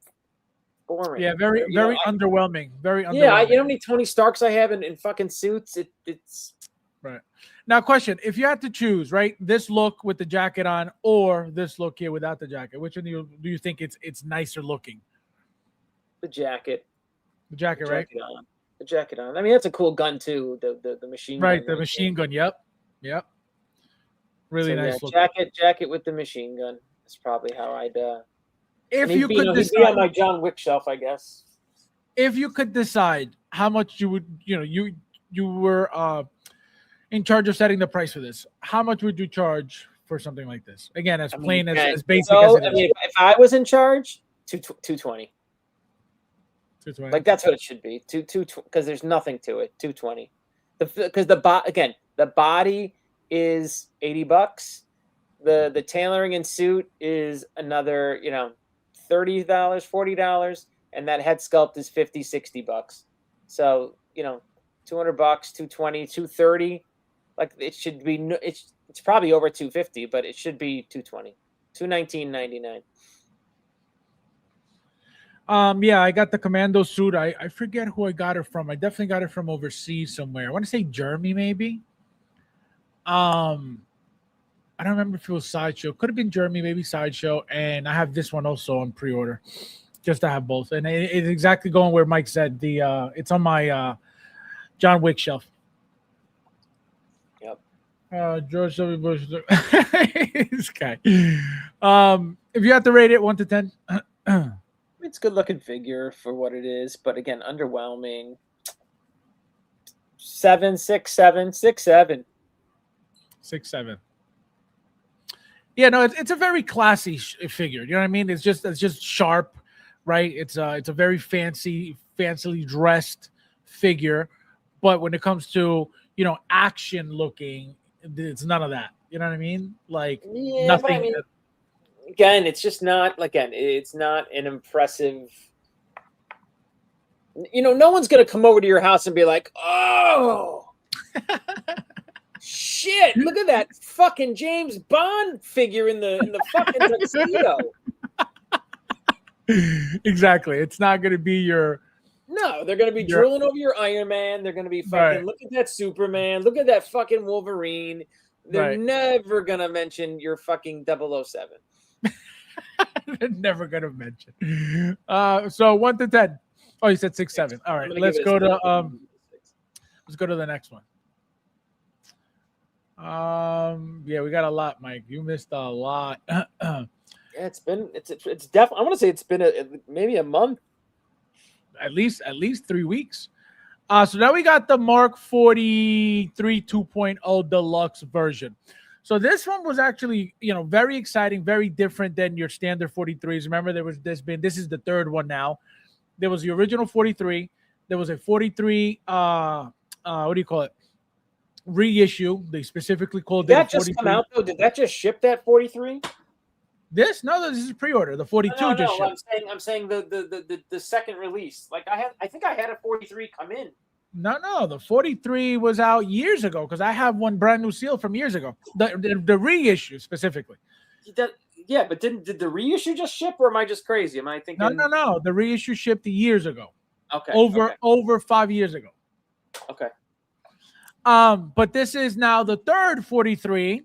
boring. Yeah, very underwhelming. Very underwhelming. Yeah, you know how many Tony Starks I have in fucking suits? It's right. Now, question: if you had to choose, right, this look with the jacket on or this look here without the jacket, which one do you think it's nicer looking? the jacket. The jacket, right? On. The jacket on. I mean, that's a cool gun too. The machine gun. Right, the machine gun. Yep. Really nice. Yeah, jacket with the machine gun. That's probably how I'd. If you could decide, he'd be on my John Wick shelf, I guess. If you could decide how much you would, you were in charge of setting the price for this, how much would you charge for something like this? Again, as plain as basic as it is. I mean, if I was in charge, 220. 220. Like that's what it should be. 220 because there's nothing to it. 220. Because the body is $80. The tailoring and suit is another, $30, $40, and that head sculpt is $50-$60. So, $200, 220, 230. Like it should be it's probably over 250, but it should be 220. 219.99. Yeah, I got the commando suit. I forget who I got it from. I definitely got it from overseas somewhere. I want to say Germany, maybe. I don't remember if it was Sideshow. Could have been Germany, maybe Sideshow. And I have this one also on pre-order, just to have both. And it's exactly going where Mike said. It's on my John Wick shelf. Yep. George W. Bush. This guy. If you have to rate it 1 to 10. It's a good looking figure for what it is, but again, underwhelming. 7, 6, 7, 6, 7. 6, 7. Yeah, no, it's a very classy figure. You know what I mean? It's just sharp, right? It's a very fancily dressed figure, but when it comes to action looking, it's none of that. You know what I mean? Like nothing. Again, it's just not. Again, it's not an impressive. No one's gonna come over to your house and be like, "Oh, shit! Look at that fucking James Bond figure in the fucking tuxedo." Exactly. It's not gonna be your. No, they're gonna be drooling over your Iron Man. They're gonna be fucking. Look at that Superman. Look at that fucking Wolverine. They're Right. never gonna mention your fucking 007. They're never gonna mention. So 1 to 10. Oh, you said 6, 7. All I'm right, gonna let's give it a go to 6. let's go to the next one. Yeah, we got a lot, Mike. You missed a lot. Yeah, it's definitely. I want to say it's been maybe a month. at least 3 weeks. So now we got the Mark 43 2.0 deluxe version. So this one was actually, very exciting, very different than your standard 43s. Remember, this is the third one now. There was the original 43. There was a 43. What do you call it? Reissue. They specifically called Did it that a just 43. come out though? Did that just ship that 43? This is pre-order. The 42 No, just shipped. I'm saying the second release. Like I think I had a 43 come in. No, the 43 was out years ago because I have one brand new seal from years ago. The reissue specifically. Yeah, but did the reissue just ship, or am I just crazy? Am I thinking? No. The reissue shipped years ago. Okay. Over 5 years ago. Okay. But this is now the third 43.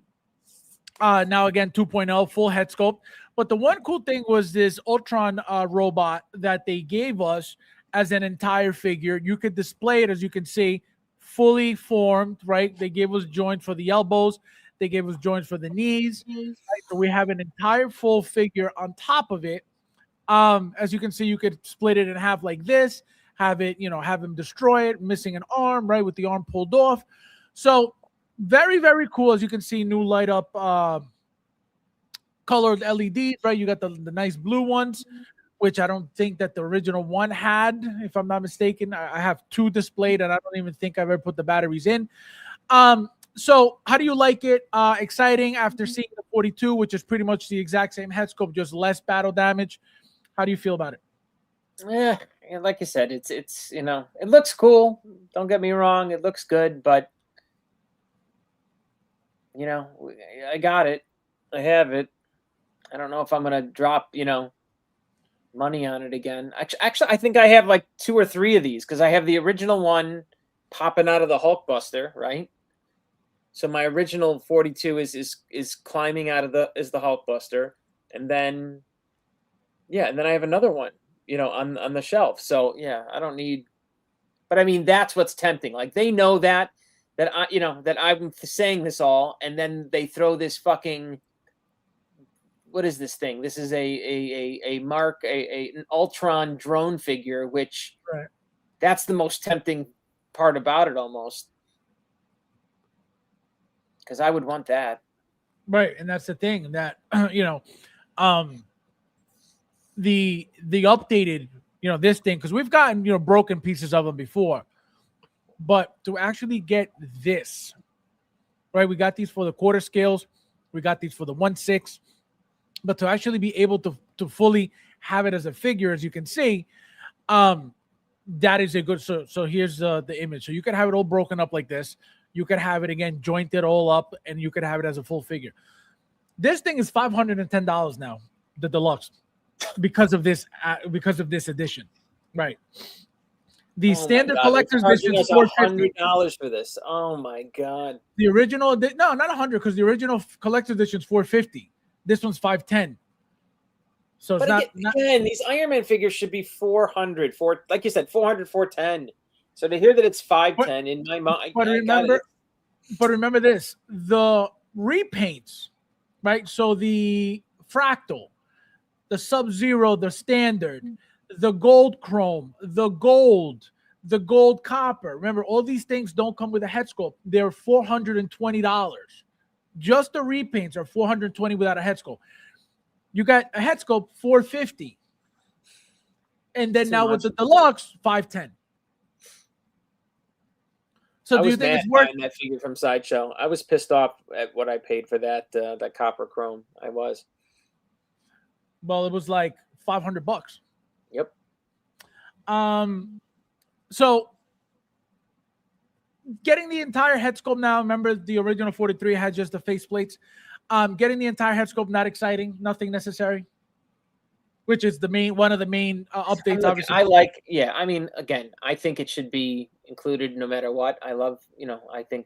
Now again 2.0 full head sculpt. But the one cool thing was this Ultron robot that they gave us as an entire figure. You could display it, as you can see, fully formed, right? They gave us joints for the elbows. They gave us joints for the knees. Right? So we have an entire full figure on top of it. As you can see, you could split it in half like this, have him destroy it, missing an arm, right, with the arm pulled off. So very, very cool. As you can see, new light up colored LEDs, right? You got the nice blue ones, which I don't think that the original one had, if I'm not mistaken. I have 2 displayed, and I don't even think I've ever put the batteries in. So how do you like it? Exciting after seeing the 42, which is pretty much the exact same head sculpt, just less battle damage. How do you feel about it? Yeah, like you said, it's it looks cool. Don't get me wrong, it looks good, but I got it. I have it. I don't know if I'm gonna drop money on it again. Actually, I think I have like 2 or 3 of these because I have the original one popping out of the Hulkbuster, right? So my original 42 is climbing out of the Hulkbuster, and then and then I have another one, on the shelf. So yeah, I don't need. But I mean, that's what's tempting. Like they know that that I'm saying this all, and then they throw this fucking. What is this thing? This is an Ultron drone figure, which Right. That's the most tempting part about it, almost, because I would want that. Right, and that's the thing that the updated this thing, because we've gotten broken pieces of them before, but to actually get this, right? We got these for the quarter scales, we got these for the 1/6. But to actually be able to fully have it as a figure, as you can see, that is a good. So here's the image. So you could have it all broken up like this. You could have it again jointed all up, and you could have it as a full figure. This thing is $510 now, the deluxe, because of this edition, right? The standard collector's edition is $450 for this. Oh my god! The original, no, not 100, because the original collector's edition is $450. This one's $510. So it's again, these Iron Man figures should be 400, like you said, 400, 410. So to hear that it's 510 in my mind, but remember this: the repaints, right? So the Fractal, the Sub-Zero, the Standard, the Gold Chrome, the Gold Copper. Remember, all these things don't come with a head sculpt. They're $420. Just the repaints are $420 without a head sculpt. You got a head sculpt $450, and then now with the deluxe $510. So do you think it's worth that figure from Sideshow? I was pissed off at what I paid for that copper chrome. I was. Well, it was like $500. Yep. So getting the entire head sculpt now. Remember, the original 43 had just the face plates. Getting the entire head sculpt, not exciting, nothing necessary. Which is one of the main updates. Obviously, I mean, again, I think it should be included no matter what. I love, I think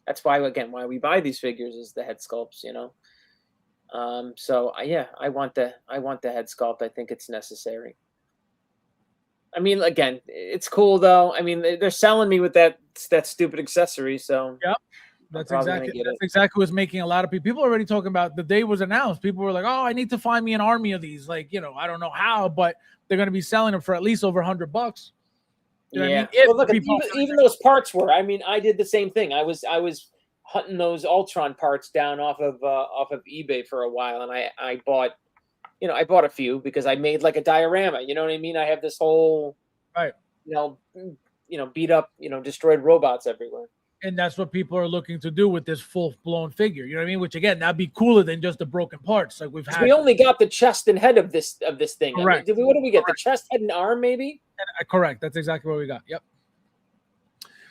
That's why, again, why we buy these figures is the head sculpts, So yeah, I want the head sculpt. I think it's necessary. I mean, again, it's cool though. I mean, they're selling me with that stupid accessory, so Yep. That's exactly what's making a lot of people already talking about. The day was announced. People were like, "Oh, I need to find me an army of these." Like, I don't know how, but they're going to be selling them for at least over $100. You know what I mean? Well, look, even those parts were. I mean, I did the same thing. I was hunting those Ultron parts down off of eBay for a while, and I bought, I bought a few because I made like a diorama. You know what I mean? I have this whole, right, beat up, destroyed robots everywhere. And that's what people are looking to do with this full-blown figure. You know what I mean? Which again, that'd be cooler than just the broken parts like we've had. We only got the chest and head of this thing. Correct. I mean, what did we get? Correct. The chest, head, and arm, maybe? Correct. That's exactly what we got. Yep.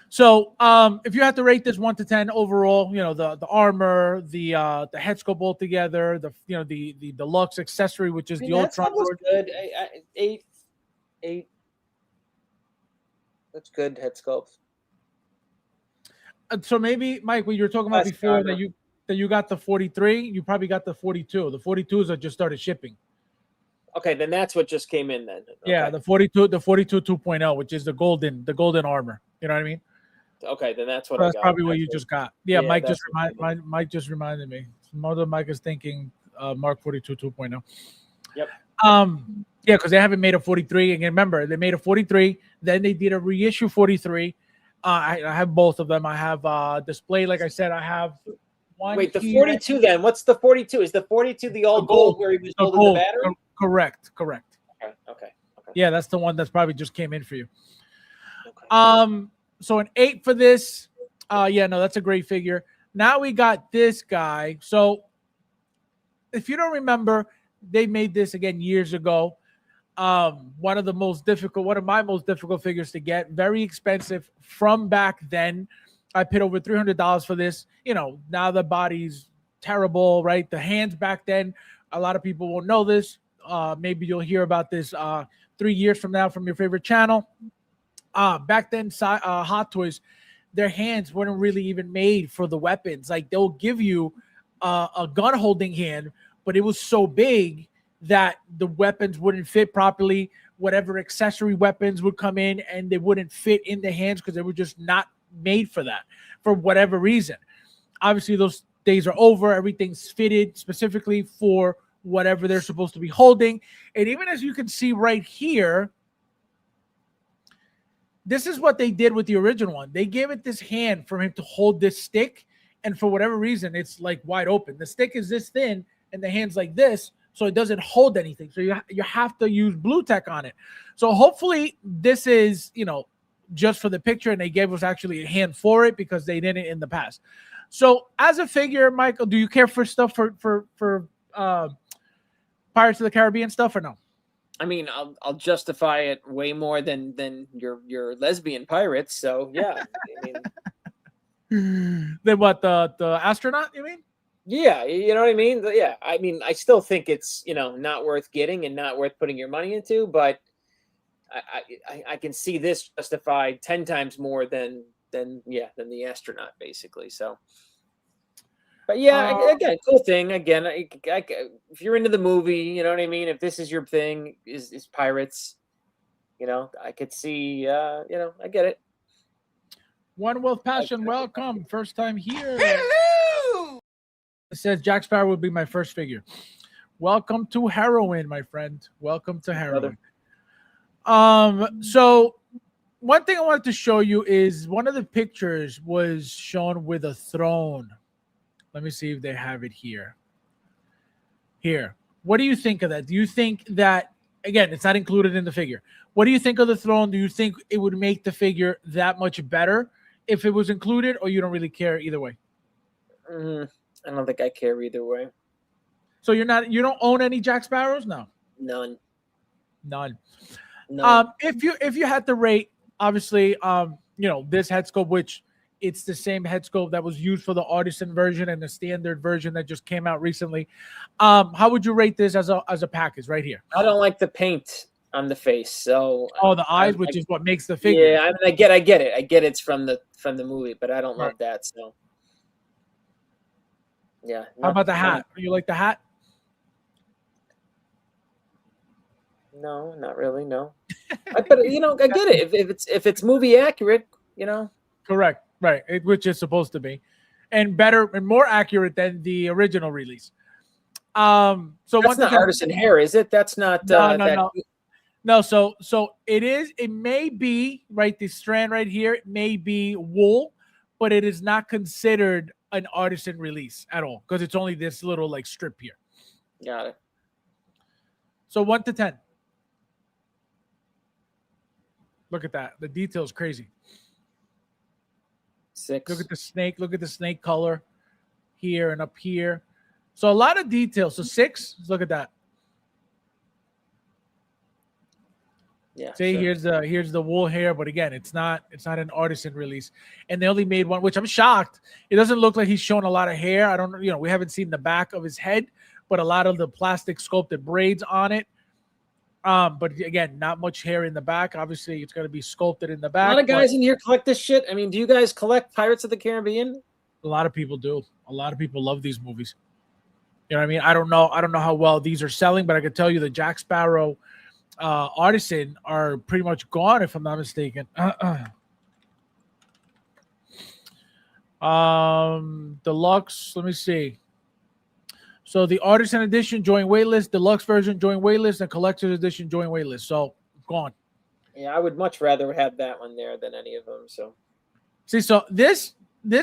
So, if you had to rate this 1 to 10 overall, the armor, the head sculpt altogether, the deluxe accessory, which is the Ultron. Was good. 8. That's good head sculpt. So maybe, Mike, when you were talking about before that you got the 43, you probably got the 42. The 42s that just started shipping. Okay, then that's what just came in then. Okay. Yeah, the 42 2.0, which is the golden armor. You know what I mean? Okay, then that's what so I that's got. probably what you just got. Yeah, Mike just reminded me. Mother Mike is thinking Mark 42 2.0. Yep. Yeah, because they haven't made a 43. Again, remember, they made a 43, then they did a reissue 43. I have both of them. I have display, like I said, I have one. Wait, the 42 then? What's the 42? Is the 42 the all gold where he was holding the battery? Correct. Okay. Yeah, that's the one that's probably just came in for you. Okay. So an 8 for this. That's a great figure. Now we got this guy. So if you don't remember, they made this again years ago. One of my most difficult figures to get, very expensive from back then. I paid over $300 for this. Now the body's terrible, right? The hands back then, a lot of people won't know this. Maybe you'll hear about this 3 years from now from your favorite channel. Back then, Hot Toys, their hands weren't really even made for the weapons. Like, they'll give you a gun holding hand, but it was so big that the weapons wouldn't fit properly. Whatever accessory weapons would come in and they wouldn't fit in the hands because they were just not made for that for whatever reason. Obviously, those days are over. Everything's fitted specifically for whatever they're supposed to be holding. And even as you can see right here, this is what they did with the original one. They gave it this hand for him to hold this stick. And for whatever reason, it's like wide open. The stick is this thin and the hand's like this. So it doesn't hold anything. So you have to use blue tack on it. So hopefully this is, just for the picture, and they gave us actually a hand for it because they didn't in the past. So as a figure, Michael, do you care for stuff for Pirates of the Caribbean stuff or no? I mean, I'll justify it way more than your lesbian pirates. So yeah. Then what, the astronaut, you mean? Yeah, you know what I mean? Yeah, I mean, I still think it's, not worth getting and not worth putting your money into, but I can see this justified 10 times more than the astronaut, basically. So, but yeah, again, cool thing. Again, if you're into the movie, you know what I mean? If this is your thing, is pirates, I could see, I get it. One with passion, welcome. First time here. Hello! It says Jack Sparrow will be my first figure. Welcome to heroin, my friend. Welcome to heroin. So one thing I wanted to show you is one of the pictures was shown with a throne. Let me see if they have it here. Here. What do you think of that? Do you think that, again, it's not included in the figure. What do you think of the throne? Do you think it would make the figure that much better if it was included, or you don't really care either way? I don't think I care either way. So you don't own any Jack Sparrows? No. None. If you had to rate, obviously, this head sculpt, which it's the same head sculpt that was used for the artisan version and the standard version that just came out recently. How would you rate this as a package right here? I don't like the paint on the face. So the eyes, which is what makes the figure. Yeah, I mean, I get it. I get it's from the movie, but I don't love that. So Yeah. How about the hat? You like the hat? No, not really. No. But I get it. If it's movie accurate, Correct. Right. Which is supposed to be, and better and more accurate than the original release. So that's not artisan hair, is it? That's not. No. So it is. It may be right. The strand right here it may be wool, but it is not considered an artisan release at all because it's only this little like strip here. Got it. So 1 to 10. Look at that. The detail is crazy. 6. Look at the snake. Look at the snake color here and up here. So a lot of detail. So 6. Look at that. Yeah. See, sure. here's the wool hair, but again, it's not an artisan release, and they only made one, which I'm shocked. It doesn't look like he's showing a lot of hair. I don't, we haven't seen the back of his head, but a lot of the plastic sculpted braids on it. But again, not much hair in the back. Obviously, it's going to be sculpted in the back. A lot of guys in here collect this shit. I mean, do you guys collect Pirates of the Caribbean? A lot of people do. A lot of people love these movies. You know what I mean? I don't know how well these are selling, but I can tell you the Jack Sparrow artisan are pretty much gone, if I'm not mistaken. Deluxe, let me see. So the artisan edition join waitlist, deluxe version join waitlist, and collector's edition join waitlist. So gone. Yeah, I would much rather have that one there than any of them. So see, so this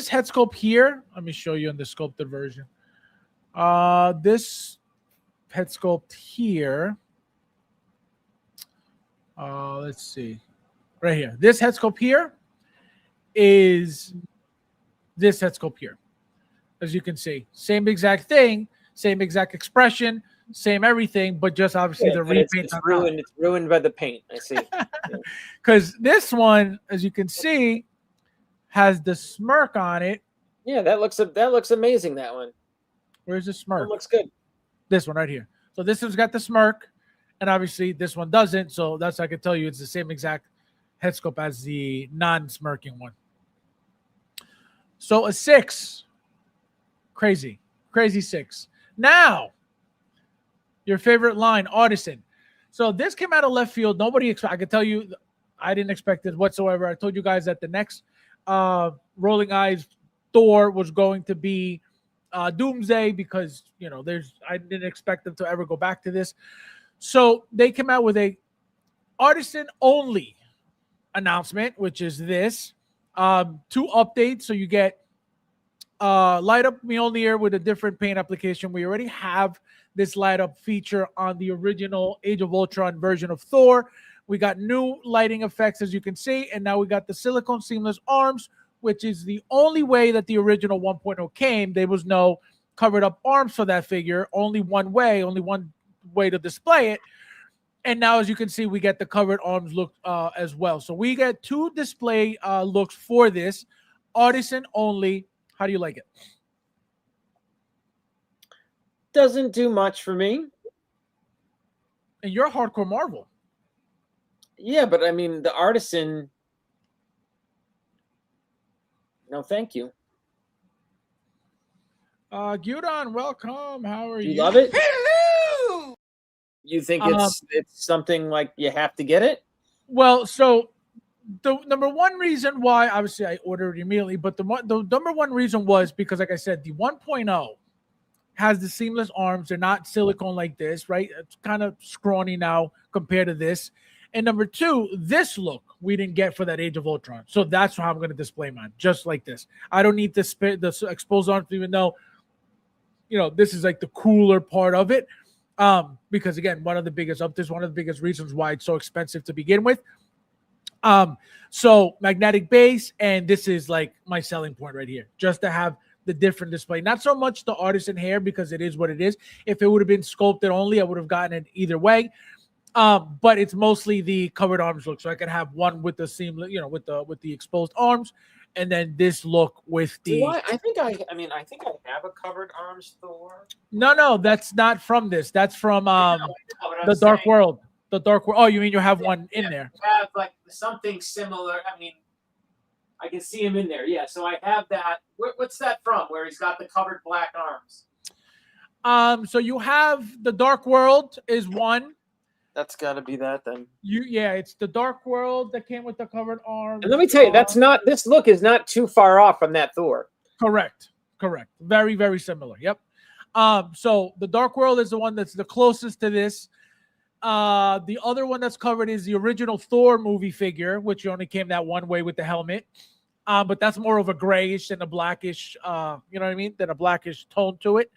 head sculpt here, let me show you in the sculpted version. This head sculpt here. Let's see. Right here. This head sculpt here is this head sculpt here. As you can see, same exact thing, same exact expression, same everything, but just obviously the repaint. It's ruined. It's ruined by the paint. I see. Because this one, as you can see, has the smirk on it. Yeah, that looks amazing. That one. Where's the smirk? That looks good. This one right here. So this one's got the smirk, and obviously this one doesn't. So that's I can tell you it's the same exact head sculpt as the non-smirking one. So a 6. Crazy 6. Now, your favorite line, artisan. So this came out of left field. Nobody expect. I can tell you, I didn't expect it whatsoever. I told you guys that the next Rolling Eyes Thor was going to be Doomsday because I didn't expect them to ever go back to this. So they came out with a artisan only announcement, which is this. 2 updates. So you get light up Mjolnir with a different paint application. We already have this light up feature on the original Age of Ultron version of Thor. We got new lighting effects, as you can see, and now we got the silicone seamless arms, which is the only way that the original 1.0 came. There was no covered up arms for that figure, only one way to display it. And now, as you can see, we get the covered arms look as well. So we get 2 display looks for this, artisan only. How do you like it? Doesn't do much for me. And you're a hardcore Marvel. Yeah, but I mean, the artisan. No, thank you. Gyudon, welcome. How are you? You love it? Hello! You think it's something like you have to get it? Well, so the number one reason why, obviously, I ordered it immediately, but the number one reason was because, like I said, the 1.0 has the seamless arms. They're not silicone like this, right? It's kind of scrawny now compared to this. And number 2, this look we didn't get for that Age of Ultron. So that's how I'm going to display mine, just like this. I don't need the exposed arms, even though, this is like the cooler part of it. Because again, one of the biggest reasons why it's so expensive to begin with. So magnetic base, and this is like my selling point right here, just to have the different display. Not so much the artisan hair because it is what it is. If it would have been sculpted only, I would have gotten it either way. But it's mostly the covered arms look. So I could have one with the seamless, with the exposed arms, and then this look with the. I think I have a covered arms Thor. No, that's not from this. That's from the Dark World. The Dark World. Oh, you mean you have one in there? Have like something similar. I mean, I can see him in there. Yeah, so I have that. What's that from? Where he's got the covered black arms? So you have the Dark World is one. That's got to be that then. It's the Dark World that came with the covered arms. And let me tell you, that's not. This look is not too far off from that Thor. Correct. Very, very similar. Yep. So the Dark World is the one that's the closest to this. The other one that's covered is the original Thor movie figure, which only came that one way with the helmet. But that's more of a grayish and a blackish, you know what I mean? Than a blackish tone to it.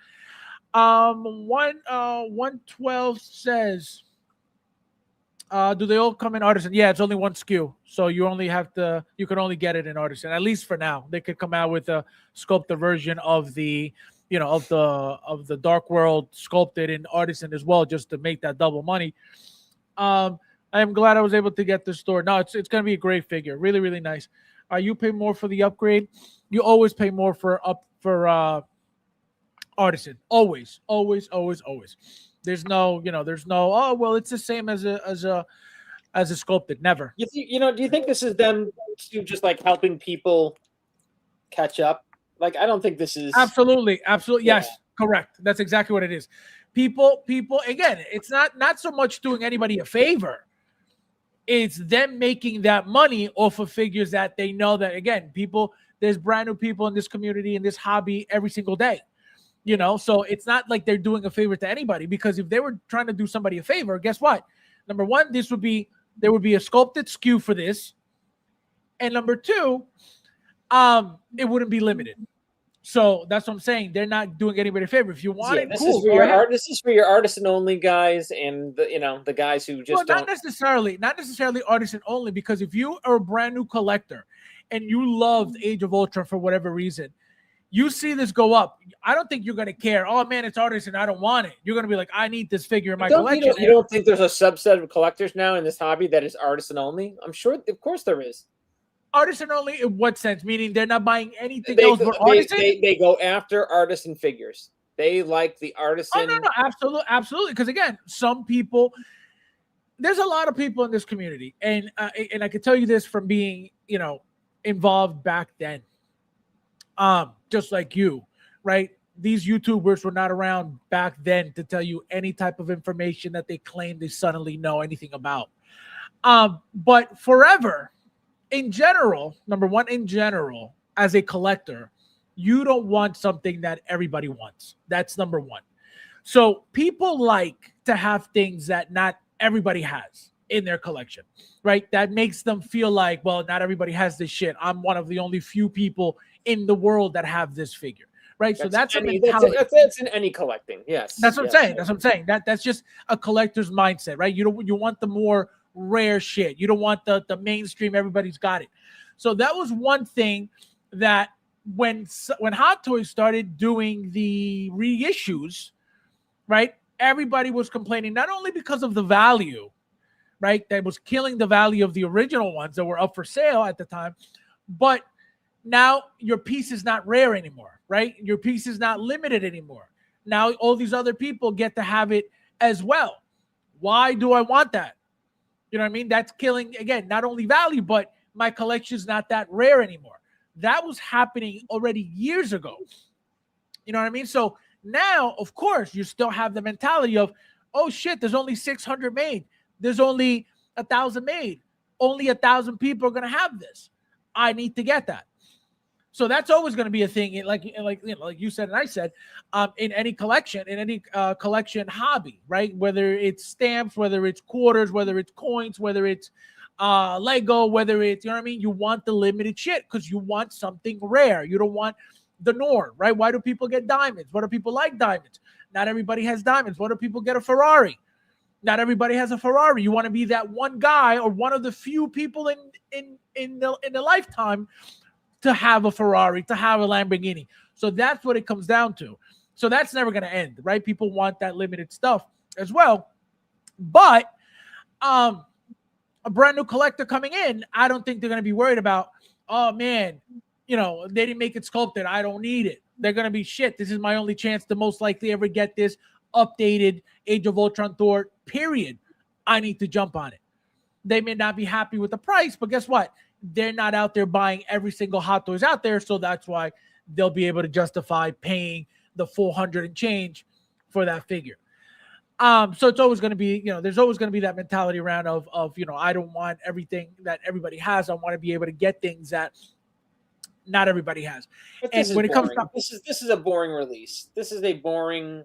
112 says, do they all come in artisan? Yeah, it's only one SKU. So you can only get it in artisan, at least for now. They could come out with a sculpted version of the, of the Dark World sculpted in artisan as well, just to make that double money. I am glad I was able to get this store. No, it's going to be a great figure. Really, really nice. You pay more for the upgrade. You always pay more for artisan. Always. There's no, oh, well, it's the same as a sculpted. Never. Do you think this is them just like helping people catch up? Like, I don't think this is absolutely. Yeah. Yes, correct. That's exactly what it is. People, again, it's not so much doing anybody a favor. It's them making that money off of figures that they know that, again, there's brand new people in this community, in this hobby every single day. So it's not like they're doing a favor to anybody, because if they were trying to do somebody a favor, guess what? Number one, there would be a sculpted SKU for this. And number two, it wouldn't be limited. So that's what I'm saying. They're not doing anybody a favor. If you want it, cool. This is for your artisan only guys, and the guys who just not necessarily artisan only, because if you are a brand new collector and you loved Age of Ultron for whatever reason, you see this go up, I don't think you're going to care. Oh, man, it's artisan. I don't want it. You're going to be like, I need this figure in my collection. You don't think there's a subset of collectors now in this hobby that is artisan only? I'm sure. Of course there is. Artisan only in what sense? Meaning they're not buying anything else but artisan? They go after artisan figures. They like the artisan. Oh, no. Absolutely. Because, again, there's a lot of people in this community. And I can tell you this from being, involved back then. Just like you, right? These YouTubers were not around back then to tell you any type of information that they claim they suddenly know anything about. But forever, in general, number one, as a collector, you don't want something that everybody wants. That's number one. So people like to have things that not everybody has in their collection, right? That makes them feel like, well, not everybody has this shit. I'm one of the only few people in the world that have this figure, right? So that's in any collecting. Yes, that's what I'm saying. That's what I'm saying. That's just a collector's mindset, right? You want the more rare shit. You don't want the mainstream. Everybody's got it. So that was one thing that when Hot Toys started doing the reissues, right? Everybody was complaining, not only because of the value, right? That was killing the value of the original ones that were up for sale at the time, but now your piece is not rare anymore, right? Your piece is not limited anymore. Now all these other people get to have it as well. Why do I want that? You know what I mean? That's killing, again, not only value, but my collection's not that rare anymore. That was happening already years ago. You know what I mean? So now, of course, you still have the mentality of, oh shit, there's only 600 made. There's only 1,000 made. Only 1,000 people are going to have this. I need to get that. So that's always going to be a thing, like you said and I said, in any collection, collection hobby, right? Whether it's stamps, whether it's quarters, whether it's coins, whether it's Lego, whether it's, you know what I mean? You want the limited shit because you want something rare. You don't want the norm, right? Why do people get diamonds? What do people like diamonds? Not everybody has diamonds. Why do people get a Ferrari? Not everybody has a Ferrari. You want to be that one guy or one of the few people in the lifetime to have a Ferrari, to have a Lamborghini. So that's what it comes down to. So that's never going to end, right? People want that limited stuff as well. But a brand new collector coming in, I don't think they're going to be worried about, oh man, they didn't make it sculpted. I don't need it. They're going to be shit. This is my only chance to most likely ever get this updated Age of Ultron Thor, period. I need to jump on it. They may not be happy with the price, but guess what? they're not out there buying every single Hot Toys out there, so that's why they'll be able to justify paying the 400 and change for that figure. So it's always going to be, there's always going to be that mentality around of, I don't want everything that everybody has. I want to be able to get things that not everybody has. But And this is when it comes boring. to This is a boring release. This is a boring,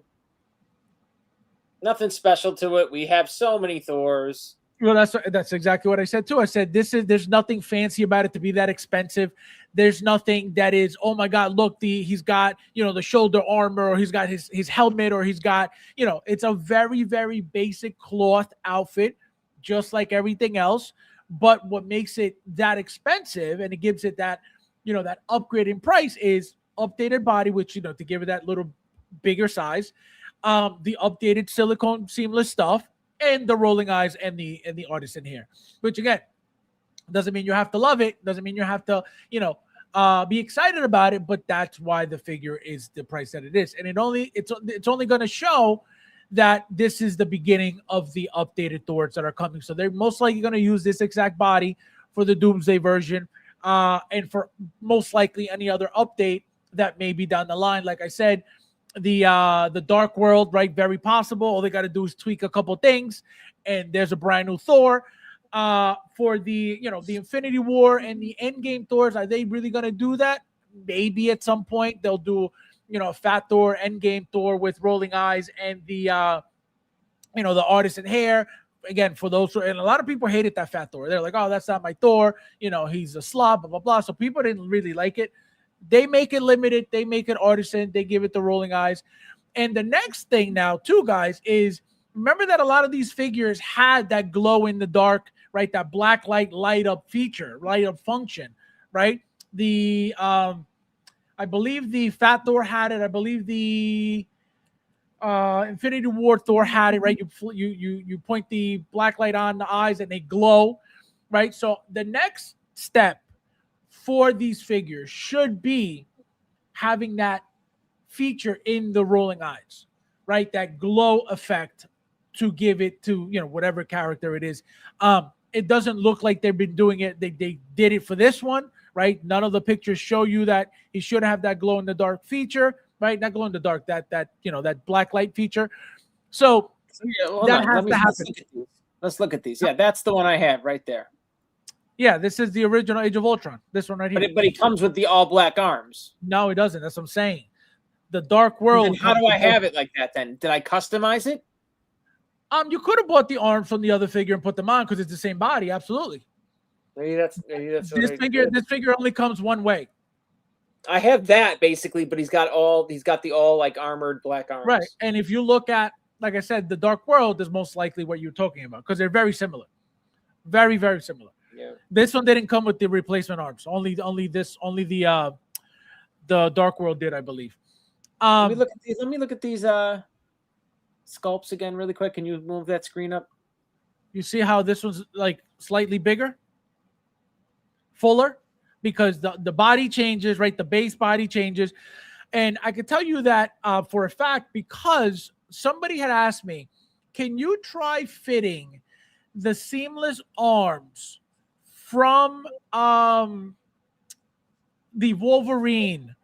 nothing special to it. We have so many Thors. Well, that's exactly what I said too. I said there's nothing fancy about it to be that expensive. There's nothing that is, oh my God, look, he's got, the shoulder armor, or he's got his helmet, or he's got, it's a very, very basic cloth outfit, just like everything else. But what makes it that expensive and it gives it that, that upgrade in price is updated body, which, to give it that little bigger size, the updated silicone seamless stuff, and the rolling eyes and the artisan hair, which again doesn't mean you have to love it, doesn't mean you have to be excited about it, but that's why the figure is the price that it is. And it's only going to show that this is the beginning of the updated Thors that are coming. So they're most likely going to use this exact body for the Doomsday version, and for most likely any other update that may be down the line. Like I said, the Dark World, right? Very possible. All they got to do is tweak a couple things, and there's a brand new Thor. For the the Infinity War and the Endgame Thors, are they really gonna do that? Maybe at some point they'll do a Fat Thor, Endgame Thor with rolling eyes and the the artisan hair. Again, for those, and a lot of people hated that Fat Thor. They're like, oh, that's not my Thor. He's a slob, blah blah blah. So people didn't really like it. They make it limited. They make it artisan. They give it the rolling eyes. And the next thing now, too, guys, is remember that a lot of these figures had that glow in the dark, right? That black light up feature, light up function, right? The I believe the Fat Thor had it. I believe the Infinity War Thor had it, right? You point the black light on the eyes and they glow, right? So the next step for these figures should be having that feature in the rolling eyes, right? That glow effect to give it to whatever character it is. It doesn't look like they've been doing it. They did it for this one, right? None of the pictures show you that he should have that glow in the dark feature, right? Not glow in the dark, that black light feature. So that has to happen. Let's look at these. Yeah, that's the one I have right there. Yeah, this is the original Age of Ultron. This one right here. But he comes with the all black arms. No, he doesn't. That's what I'm saying. The Dark World. How do I have it like that then? Did I customize it? You could have bought the arms from the other figure and put them on because it's the same body. Absolutely. Maybe that's this figure. This figure only comes one way. I have that basically, but he's got the all like armored black arms. Right. And if you look at, like I said, the Dark World is most likely what you're talking about because they're very similar. Very, very similar. Yeah. This one didn't come with the replacement arms. Only the Dark World did, I believe. Let me look at these sculpts again really quick. Can you move that screen up? You see how this one's like slightly bigger, fuller, because the body changes, right? The base body changes. And I can tell you that for a fact because somebody had asked me, can you try fitting the seamless arms from the Wolverine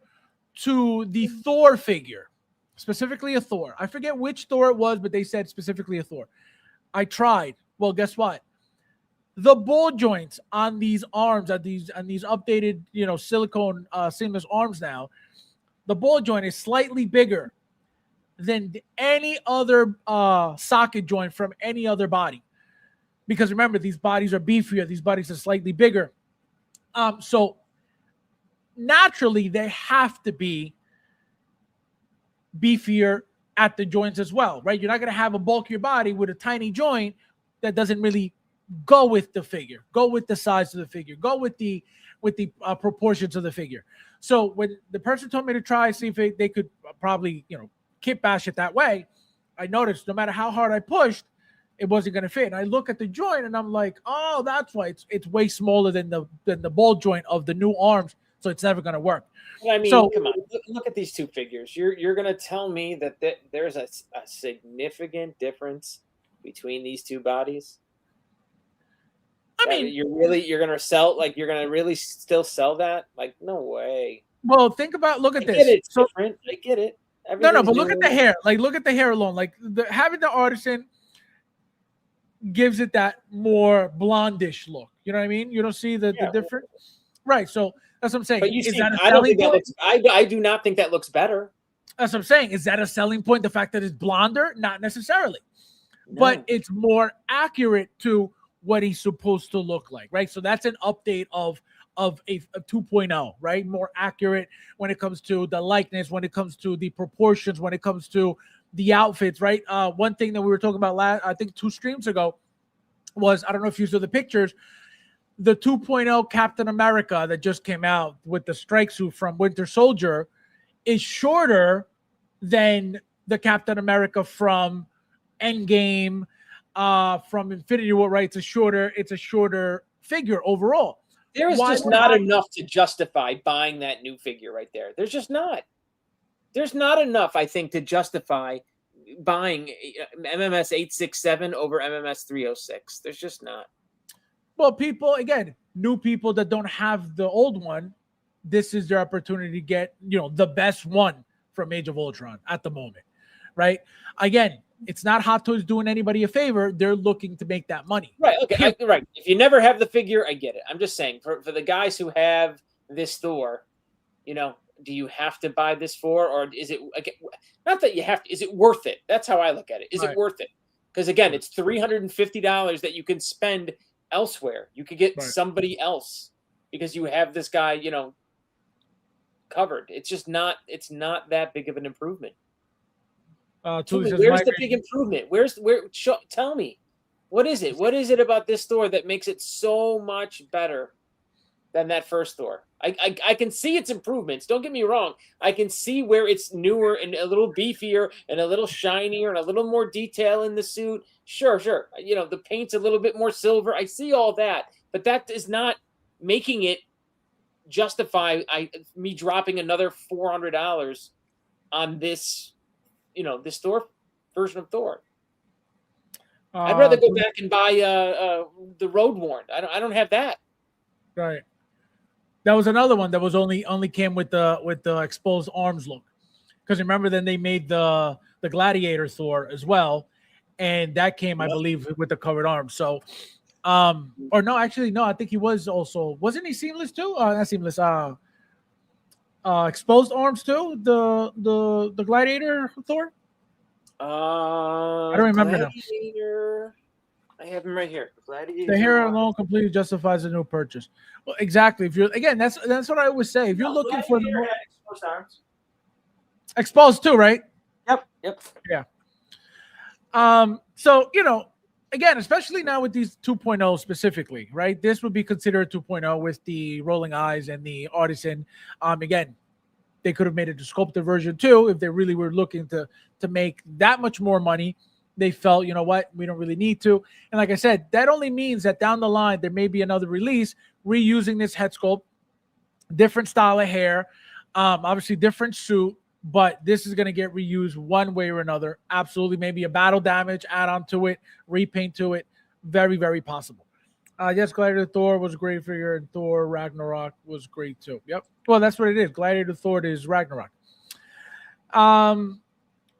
to the Thor figure, specifically a Thor. I forget which Thor it was, but they said specifically a Thor. I tried. Well, guess what? The ball joints on these arms, on these updated, silicone seamless arms now, the ball joint is slightly bigger than any other socket joint from any other body. Because remember, these bodies are beefier. These bodies are slightly bigger. So naturally, they have to be beefier at the joints as well, right? You're not going to have a bulkier body with a tiny joint that doesn't really go with the figure, go with the size of the figure, go with the proportions of the figure. So when the person told me to try, see if they could probably, kit bash it that way, I noticed no matter how hard I pushed, it wasn't going to fit. And I look at the joint and I'm like, oh, that's why it's way smaller than the ball joint of the new arms. So it's never going to work. I mean, come on, look at these two figures. You're going to tell me that there's a significant difference between these two bodies? I mean, you're gonna sell, like, you're gonna really still sell that? Like, no way. well, look at I this. get it, it's So different. I get it. no, but look new. at the hair. Like, look at the hair alone. Like, having the artisan gives it that more blondish look. You know what I mean? You don't see the difference, right? So that's what I'm saying. But you Is see, that a I don't selling think that point? looks. I do not think that looks better. That's what I'm saying. Is that a selling point? The fact that it's blonder? Not necessarily, No. but it's more accurate to what he's supposed to look like, right? So that's an update of a 2.0, right? More accurate when it comes to the likeness, when it comes to the proportions, when it comes to the outfits, right? One thing that we were talking about I think 2 streams ago, was, I don't know if you saw the pictures, the 2.0 Captain America that just came out with the strike suit from Winter Soldier is shorter than the Captain America from Endgame, from Infinity War, right? It's a shorter figure overall. There is Why just would not I- enough to justify buying that new figure right there. There's just not. There's not enough, I think, to justify buying MMS 867 over MMS 306. There's just not. Well, people, again, new people that don't have the old one, this is their opportunity to get, the best one from Age of Ultron at the moment, right? Again, it's not Hot Toys doing anybody a favor. They're looking to make that money. Right. Okay. Right. If you never have the figure, I get it. I'm just saying, for the guys who have this Thor, do you have to buy this for, or is it, not that you have to, is it worth it? That's how I look at it. Is it worth it? Because again, it's $350 that you can spend elsewhere. You could get somebody else because you have this guy, covered. It's not that big of an improvement. Where's the big improvement? Tell me, what is it? What is it about this Thor that makes it so much better than that first Thor? I can see its improvements. Don't get me wrong. I can see where it's newer and a little beefier and a little shinier and a little more detail in the suit. Sure. The paint's a little bit more silver. I see all that, but that is not making it justify me dropping another $400 on this, this Thor version of Thor. I'd rather go back and buy the Road Worn. I don't have that. Right. That was another one that was only came with the exposed arms look. Because remember, then they made the Gladiator Thor as well, and that came, I believe, with the covered arms. So, or no, actually, no, I think he was also, wasn't he seamless too? Not seamless. Exposed arms too. The Gladiator Thor. I don't remember Gladiator. I have him right here. Gladiator. The hair alone completely justifies a new purchase. Well, exactly. If you're, again, that's what I always say. If you're looking for the exposed arms. Exposed too, right? Yep. Yeah. So, again, especially now with these 2.0 specifically, right? This would be considered 2.0 with the rolling eyes and the artisan. Again, they could have made it a sculpted version too if they really were looking to make that much more money. They felt, you know what, we don't really need to. And like I said, that only means that down the line, there may be another release reusing this head sculpt, different style of hair, obviously different suit, but this is going to get reused one way or another. Absolutely. Maybe a battle damage, add on to it, repaint to it. Very, very possible. Yes, Gladiator Thor was a great figure, and Thor Ragnarok was great too. Yep. Well, that's what it is. Gladiator Thor is Ragnarok.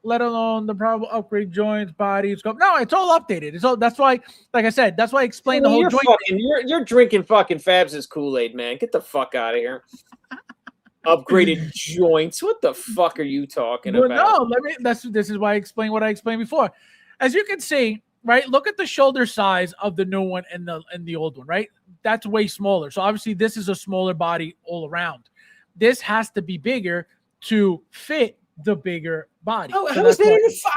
Let alone the probable upgrade joints, bodies. No, it's all updated. It's all. That's why, like I said, that's why I explained the whole joint. You're drinking fucking Fabs' Kool-Aid, man. Get the fuck out of here. Upgraded joints. What the fuck are you talking about? No, this is why I explained what I explained before. As you can see, right? Look at the shoulder size of the new one and the old one, right? That's way smaller. So obviously this is a smaller body all around. This has to be bigger to fit the bigger body. How is that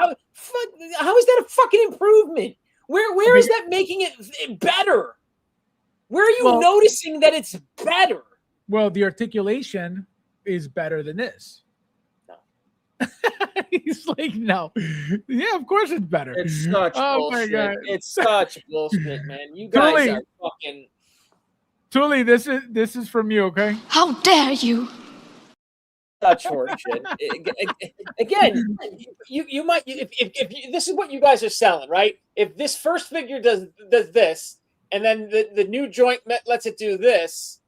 a fucking improvement? Where is that making it better? Where are you noticing that it's better? Well, the articulation is better than this. No. He's like, no. Yeah, of course it's better. It's such bullshit. My God. It's such bullshit, man. You guys are fucking. Tuli, this is from you, okay? How dare you? Such horseshit. Again, you might if this is what you guys are selling, right? If this first figure does this, and then the new joint lets it do this,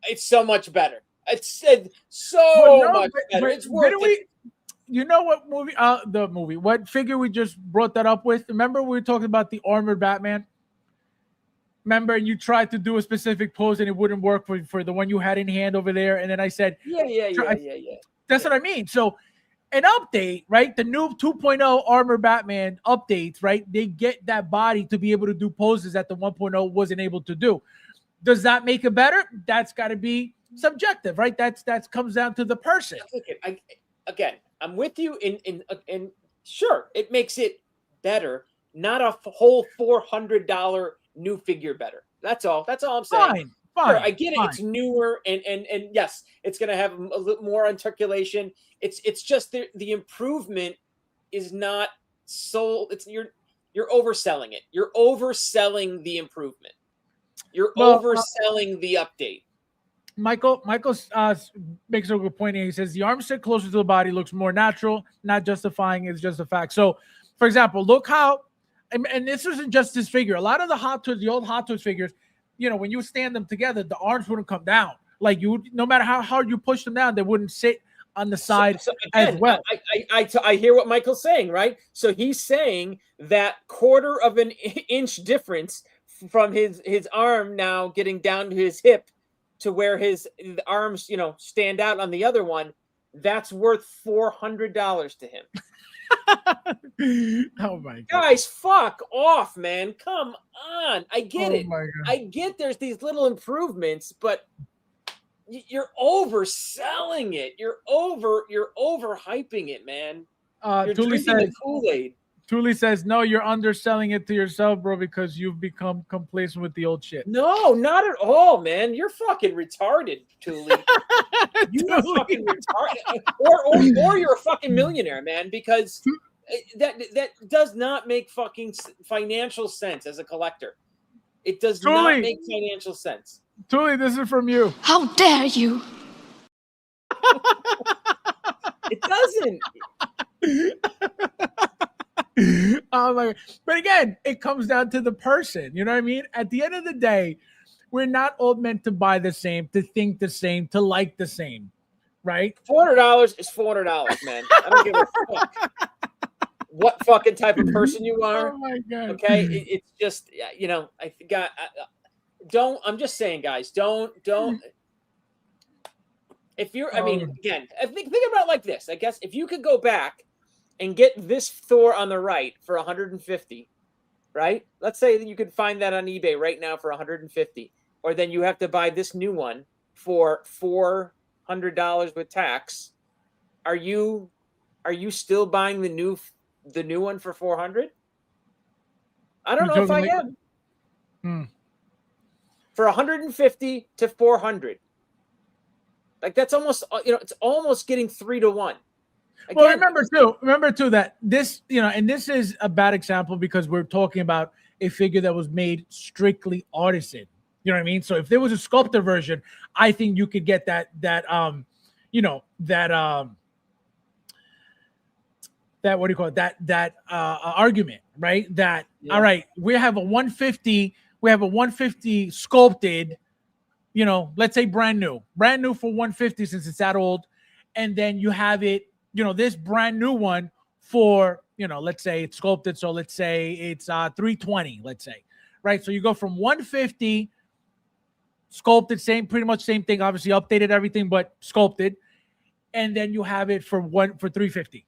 it's so much better. It's so much better. It's worth it. You know what movie? What figure we just brought that up with? Remember we were talking about the armored Batman? Remember, you tried to do a specific pose and it wouldn't work for the one you had in hand over there, and then I said, yeah. That's what I mean. So, an update, right? The new 2.0 Armor Batman updates, right? They get that body to be able to do poses that the 1.0 wasn't able to do. Does that make it better? That's got to be subjective, right? That comes down to the person. Again, I'm with you in sure, it makes it better, not a whole $400 new figure better. That's all I'm saying. Fine. Sure, I get it. It's newer and yes, it's going to have a little more articulation. It's just the improvement is not so. It's you're overselling it. You're overselling the improvement. You're overselling the update. Michael makes a good point. He says the arm sit closer to the body looks more natural, not justifying. It's just a fact. So, for example, look how, and this isn't just this figure. A lot of the old Hot Toys figures, you know, when you stand them together, the arms wouldn't come down. Like no matter how hard you push them down, they wouldn't sit on the side again, as well. I hear what Michael's saying, right? So he's saying that quarter of an inch difference from his arm now getting down to his hip to where the arms, you know, stand out on the other one, that's worth $400 to him. Oh my God. Guys, fuck off, man. Come on. I get it. My God. I get there's these little improvements, but you're overselling it. You're overhyping it, man. You're drinking the Kool-Aid. Thule says, no, you're underselling it to yourself, bro, because you've become complacent with the old shit. No, not at all, man. You're fucking retarded, Thule. You're fucking retarded. Or you're a fucking millionaire, man, because that does not make fucking financial sense as a collector. It does not make financial sense. Thule, this is from you. How dare you? It doesn't. Oh my God. But again, it comes down to the person. You know what I mean? At the end of the day, we're not all meant to buy the same, to think the same, to like the same, right? $400 is $400, man. I don't give a fuck what fucking type of person you are. Oh my God. Okay, it's just, you know, I'm just saying, guys, don't. If you're, I mean, again, think about it like this. I guess if you could go back and get this Thor on the right for 150, right? Let's say that you could find that on eBay right now for 150, or then you have to buy this new one for $400 with tax. Are you still buying the new one for 400? I don't know if I am. For 150 to 400. Like that's almost, you know, it's almost getting 3 to 1. Again, well, remember too that this, you know, and this is a bad example because we're talking about a figure that was made strictly artisan. You know what I mean? So if there was a sculptor version, I think you could get that what do you call it? That argument, right? That all right, we have a 150 sculpted, you know, let's say brand new for 150 since it's that old, and then you have it, you know, this brand new one for, you know, let's say it's sculpted, so let's say it's 320, let's say, right? So you go from 150 sculpted, pretty much same thing, obviously updated everything, but sculpted, and then you have it for 350.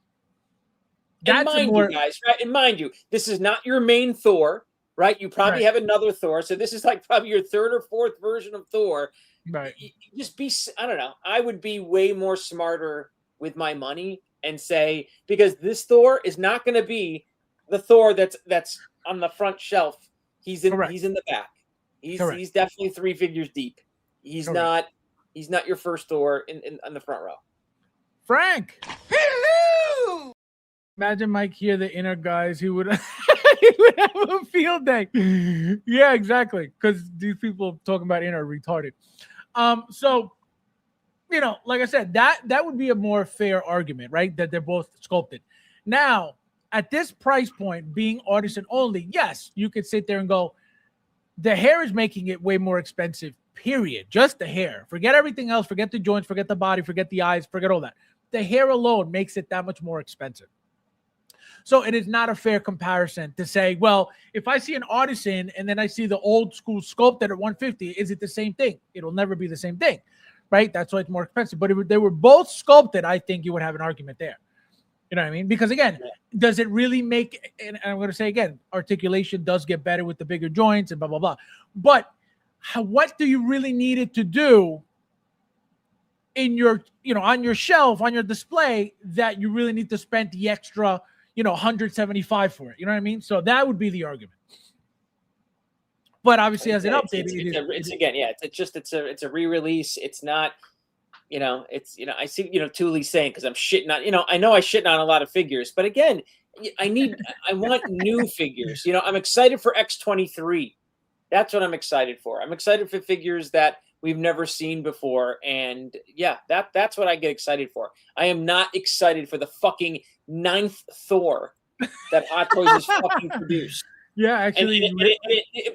That's you guys, right? And mind you, this is not your main Thor, right? You probably have another Thor, so this is like probably your third or fourth version of Thor. Right. Just be, I don't know. I would be way more smarter with my money and say, because this Thor is not going to be the Thor that's on the front shelf. He's in the back. He's definitely 3 figures deep. He's not your first Thor in the front row. Frank. Hello. Imagine Mike here, the inner guys, he would he would have a field day. Yeah, exactly. Because these people talking about inner are retarded. So, you know, like I said, that would be a more fair argument, right? That they're both sculpted. Now, at this price point, being artisan only, yes, you could sit there and go, the hair is making it way more expensive, period. Just the hair. Forget everything else. Forget the joints, forget the body, forget the eyes, forget all that. The hair alone makes it that much more expensive. So it is not a fair comparison to say, well, if I see an artisan and then I see the old school sculpted at 150, is it the same thing? It'll never be the same thing, right? That's why it's more expensive. But if they were both sculpted, I think you would have an argument there. You know what I mean? Because again, does it really make, and I'm going to say again, articulation does get better with the bigger joints and blah, blah, blah. But what do you really need it to do in your, on your shelf, on your display, that you really need to spend the extra, 175 for it? You know what I mean? So that would be the argument. But obviously, as an update, it's a re-release. It's not, I see, Thule saying, because I'm shitting on, I know I shitting on a lot of figures, but again, I want new figures. I'm excited for X23. That's what I'm excited for. I'm excited for figures that we've never seen before. And yeah, that's what I get excited for. I am not excited for the fucking 9th Thor that Hot Toys has fucking produced. Yeah, actually.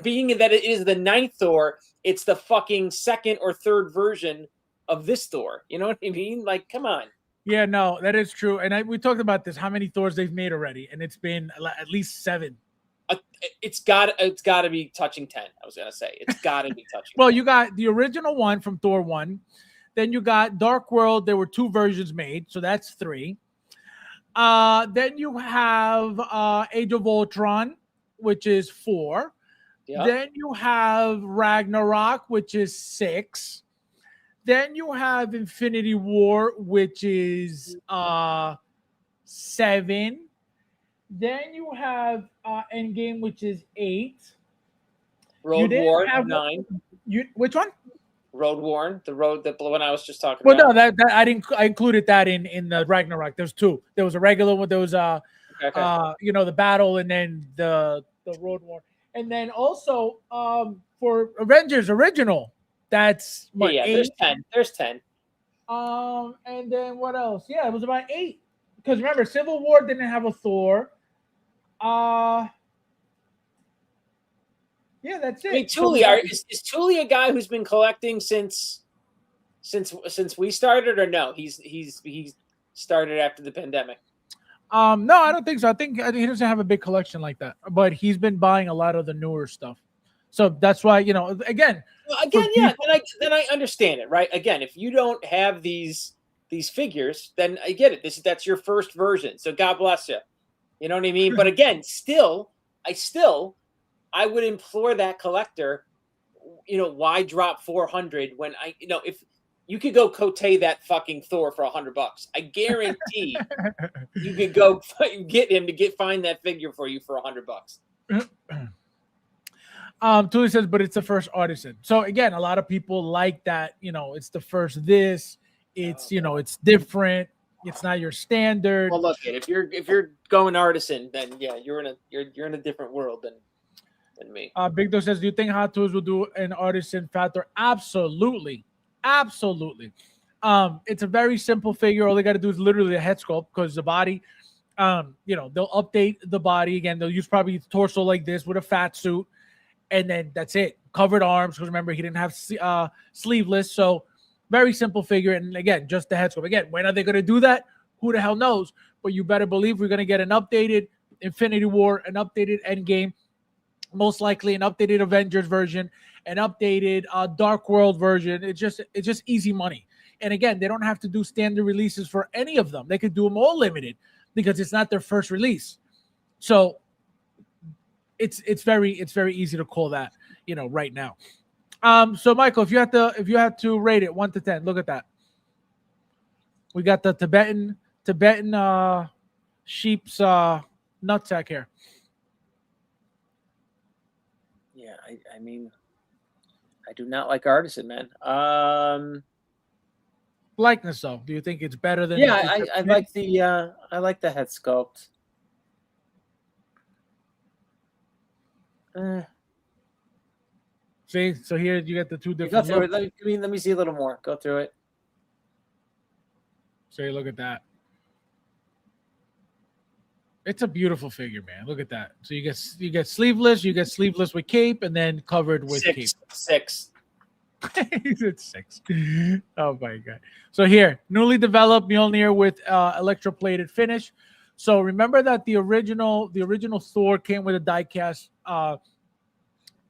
Being that it is the 9th Thor, it's the fucking 2nd or 3rd version of this Thor. You know what I mean? Like, come on. Yeah, no, that is true. And we talked about this, how many Thors they've made already. And it's been at least 7. It's got to be touching 10. I was gonna say it's got to be touching. Well, 10. You got the original one from Thor 1, then you got Dark World. There were 2 versions made, so that's 3. Then you have Age of Ultron, which is 4. Yep. Then you have Ragnarok, which is 6. Then you have Infinity War, which is 7. Then you have Endgame, which is 8. Road War 9. Which one? Road War, the one I was just talking about. Well, no, that I included that in the Ragnarok. There's 2. There was a regular one. There was the battle, and then the Road War, and then also for Avengers original. That's what? Yeah, 8? There's 10. And then what else? Yeah, it was about 8. Because remember, Civil War didn't have a Thor. Yeah, that's it. I mean, Thule, is Thule a guy who's been collecting since we started, or no? He's started after the pandemic. No, I don't think so. I think he doesn't have a big collection like that, but he's been buying a lot of the newer stuff. So that's why, again. Yeah. Then I understand it, right? Again, if you don't have these figures, then I get it. That's your first version. So God bless you. You know what I mean? But again, I would implore that collector, why drop 400 when if you could go cote that fucking Thor for $100, I guarantee you could go get him to find that figure for you for $100. Tuli says, but it's the first artisan. So again, a lot of people like that. It's the first this. It's it's different. It's not your standard. Well, look, if you're going artisan, then yeah, you're in a different world than me. Big Dog says, do you think Hot Toys will do an artisan factor? Absolutely. It's a very simple figure. All they got to do is literally the head sculpt, because the body, they'll update the body again. They'll use probably torso like this with a fat suit, and then that's it. Covered arms, because remember, he didn't have sleeveless. So very simple figure. And again, just the head sculpt. Again, when are they going to do that? Who the hell knows? But you better believe we're going to get an updated Infinity War, an updated Endgame, most likely an updated Avengers version, an updated Dark World version. It's just easy money. And again, they don't have to do standard releases for any of them. They could do them all limited, because it's not their first release. So it's very easy to call that, right now. So Michael, if you had to rate it 1 to 10, look at that. We got the Tibetan sheep's nutsack here. Yeah, I mean, I do not like artisan, man. Likeness, though. Do you think it's better than? Yeah, I like the head sculpt. See, so here you get the 2 different. Go through it. Let me see a little more. Go through it. So you look at that. It's a beautiful figure, man. Look at that. So you get sleeveless, you get sleeveless with cape, and then covered with cape. Six. It's 6. Oh my god. So here, newly developed Mjolnir with electroplated finish. So remember that the original Thor came with a diecast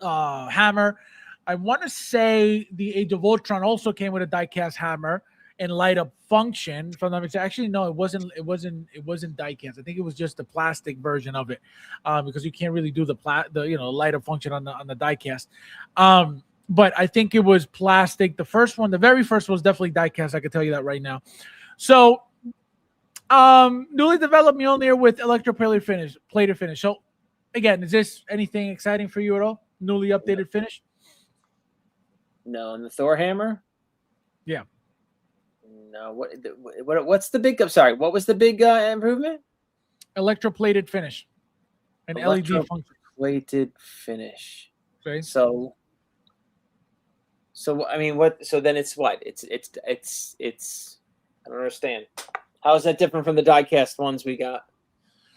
hammer. I want to say the Age of Ultron also came with a diecast hammer and light up function. If I'm not mistaken, actually no, it wasn't diecast. I think it was just the plastic version of it, because you can't really do the light up function on the diecast. But I think it was plastic. The first one, the very first was definitely diecast. I can tell you that right now. So, newly developed Mjolnir with plated finish. So, again, is this anything exciting for you at all? Newly updated finish? No, and the Thor hammer. Yeah. No, what's the big? I'm sorry. What was the big improvement? Electroplated finish, an LED function. Electroplated finish. Okay. So I mean, what? So then it's what? It's. I don't understand. How is that different from the diecast ones we got?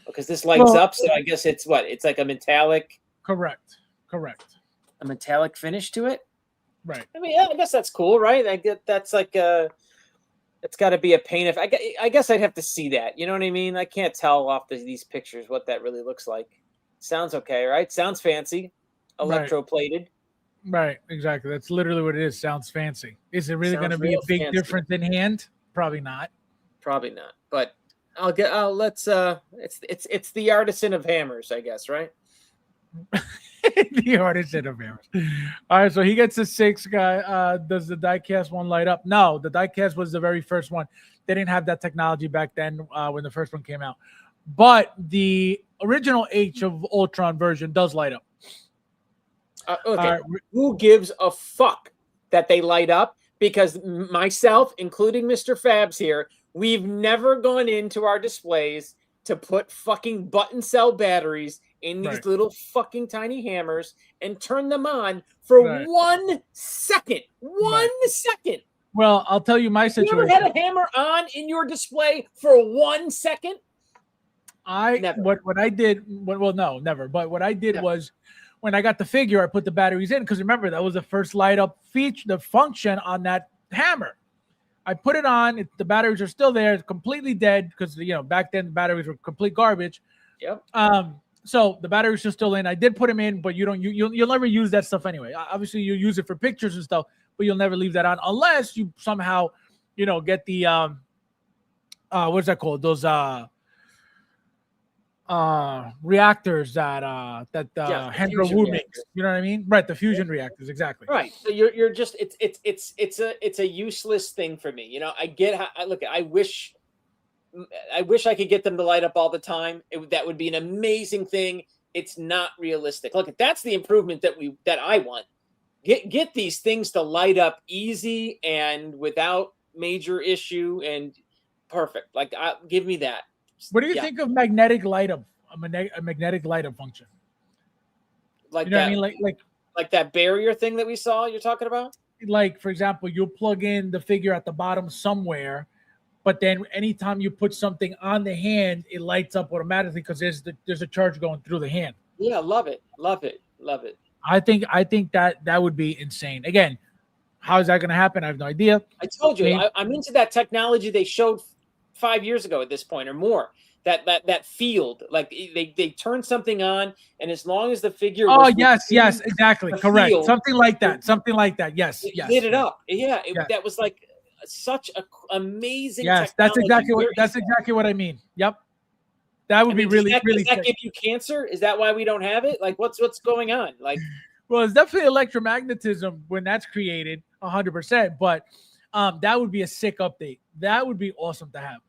Because this lights up, so I guess it's what? It's like a metallic. Correct. A metallic finish to it. Right. I mean, I guess that's cool, right? I get that's like a. It's got to be a pain. If I guess I'd have to see that. You know what I mean? I can't tell off these pictures what that really looks like. Sounds okay, right? Sounds fancy. Electroplated. Right, exactly. That's literally what it is. Sounds fancy. Is it really going to be a big difference in hand? Probably not. But let's it's the artisan of hammers, I guess, right? The artisan of hammers. All right, so he gets a 6 guy. Does the diecast one light up? No, the diecast was the very first one. They didn't have that technology back then when the first one came out. But the original Age of Ultron version does light up. Okay. Who gives a fuck that they light up? Because myself, including Mr. Fabs here, we've never gone into our displays to put fucking button cell batteries in these little fucking tiny hammers and turn them on for 1 second. One second. Well, I'll tell you my situation. You ever had a hammer on in your display for 1 second? Never. What I did, no, never. But what I did was, when I got the figure, I put the batteries in, because remember, that was the first light up feature, the function on that hammer. I put it on. The batteries are still there, completely dead, because back then the batteries were complete garbage. Yep. So the batteries are still in. I did put them in, but you'll never use that stuff anyway. Obviously, you use it for pictures and stuff, but you'll never leave that on unless you somehow, get the what's that called? Those reactors that Hendra Wu makes. You know what I mean? Right, the fusion reactors, exactly. Right. So you're just it's a useless thing for me. I get how I wish I could get them to light up all the time. That would be an amazing thing. It's not realistic. Look, that's the improvement that I want. Get these things to light up easy and without major issue and perfect. Like, give me that. What do you think of magnetic light up? A magnetic light up function. Like, you know that, what I mean? Like that barrier thing that we saw. You're talking about? Like, for example, you'll plug in the figure at the bottom somewhere, but then anytime you put something on the hand, it lights up automatically because there's a charge going through the hand. Yeah, love it. I think that would be insane. Again, how is that going to happen? I have no idea. I told you, I'm into that technology they showed 5 years ago at this point or more. That field, like they turn something on, and as long as the figure. Oh yes, exactly, correct. Field, something like that. Yes. Lit it up. Yeah, that was like such a amazing. Yes, that's exactly what I mean. Yep, that would be really. Does that give you cancer? Is that why we don't have it? Like, what's going on? Like, well, it's definitely electromagnetism when that's created, 100%. But that would be a sick update. That would be awesome to have.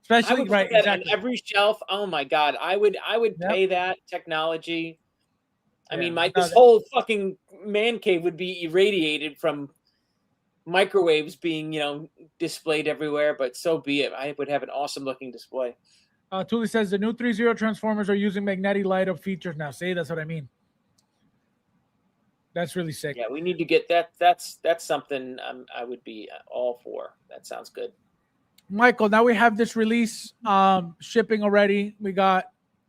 Especially right, exactly. On every shelf. Oh my god, I would pay that technology. I mean, this whole fucking man cave would be irradiated from microwaves being, displayed everywhere. But so be it. I would have an awesome looking display. Tuli says the new 3.0 Transformers are using magnetic light up features now. See, that's what I mean. That's really sick. Yeah, we need to get that. That's something I would be all for. That sounds good. Michael, now we have this release shipping already. We got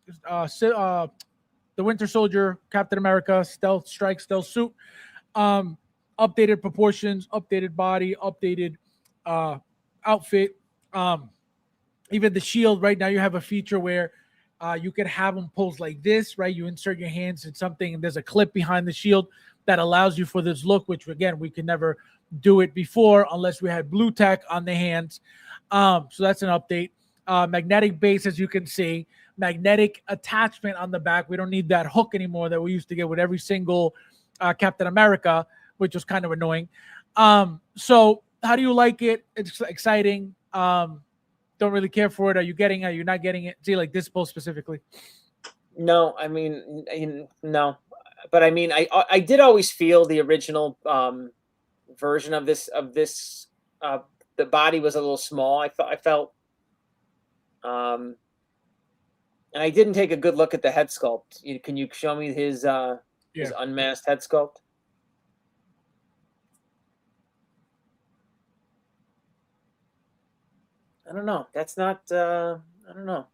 the Winter Soldier, Captain America, stealth suit. Updated proportions, updated body, updated outfit. Even the shield. Right now, you have a feature where you could have them pose like this. Right, you insert your hands in something, and there's a clip behind the shield that allows you for this look. Which again, we could never do it before unless we had blue tech on the hands. So that's an update. Magnetic base, as you can see, magnetic attachment on the back. We don't need that hook anymore that we used to get with every single Captain America, which was kind of annoying. So how do you like it? It's exciting. Don't really care for it. Are you getting it? Are you not getting it? See, like this post specifically. No, I mean, no. But I mean, I did always feel the original version of this the body was a little small. I felt and I didn't take a good look at the head sculpt. Can you show me his unmasked head sculpt? I don't know. That's not I don't know.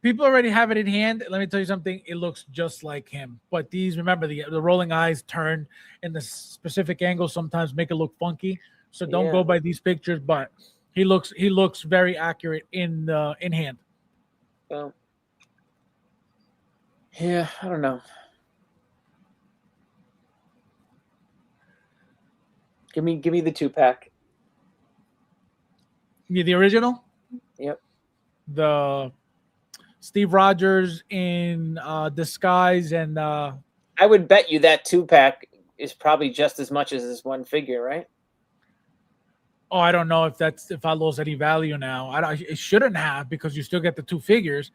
People already have it in hand. Let me tell you something. It looks just like him. But these, remember, the rolling eyes turn in the specific angle sometimes make it look funky. So don't go by these pictures. But he looks very accurate in hand. Well, yeah, I don't know. Give me the 2-pack. The original? Yep. The Steve Rogers in disguise, and I would bet you that 2-pack is probably just as much as this one figure, right? Oh, I don't know if I lost any value now. It shouldn't have, because you still get the 2 figures.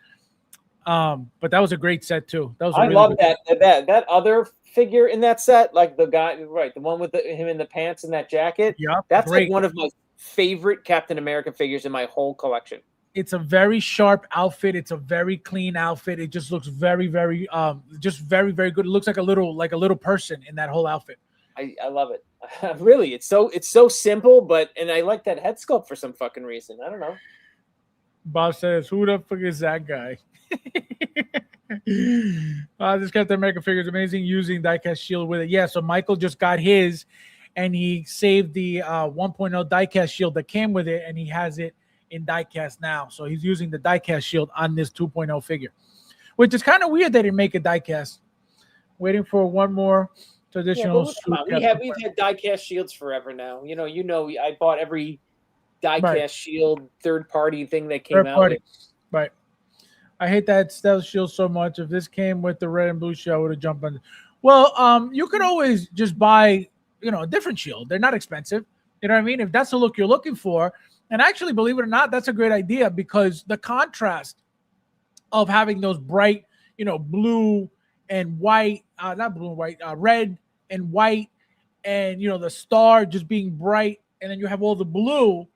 But that was a great set too. That was I love that other figure in that set, like the guy, right, the one with him in the pants and that jacket. Yeah, that's like one of my favorite Captain America figures in my whole collection. It's a very sharp outfit. It's a very clean outfit. It just looks very, very, just very, very good. It looks like a little person in that whole outfit. I love it. Really, it's so simple, and I like that head sculpt for some fucking reason. I don't know. Bob says, "Who the fuck is that guy?" This Captain America figure is amazing, using diecast shield with it. Yeah, so Michael just got his, and he saved the 1.0 diecast shield that came with it, and he has it in diecast now. So he's using the diecast shield on this 2.0 figure, which is kind of weird they didn't make a diecast. Waiting for one more traditional. Yeah, we've had diecast shields forever now. You know, I bought every diecast shield third-party thing that came out. Right. I hate that stealth shield so much. If this came with the red and blue shield, I would have jumped on. Well, you could always just buy, a different shield. They're not expensive. You know what I mean? If that's the look you're looking for, and actually, believe it or not, that's a great idea, because the contrast of having those bright, blue and white, not blue and white, red and white, and the star just being bright, and then you have all the blue,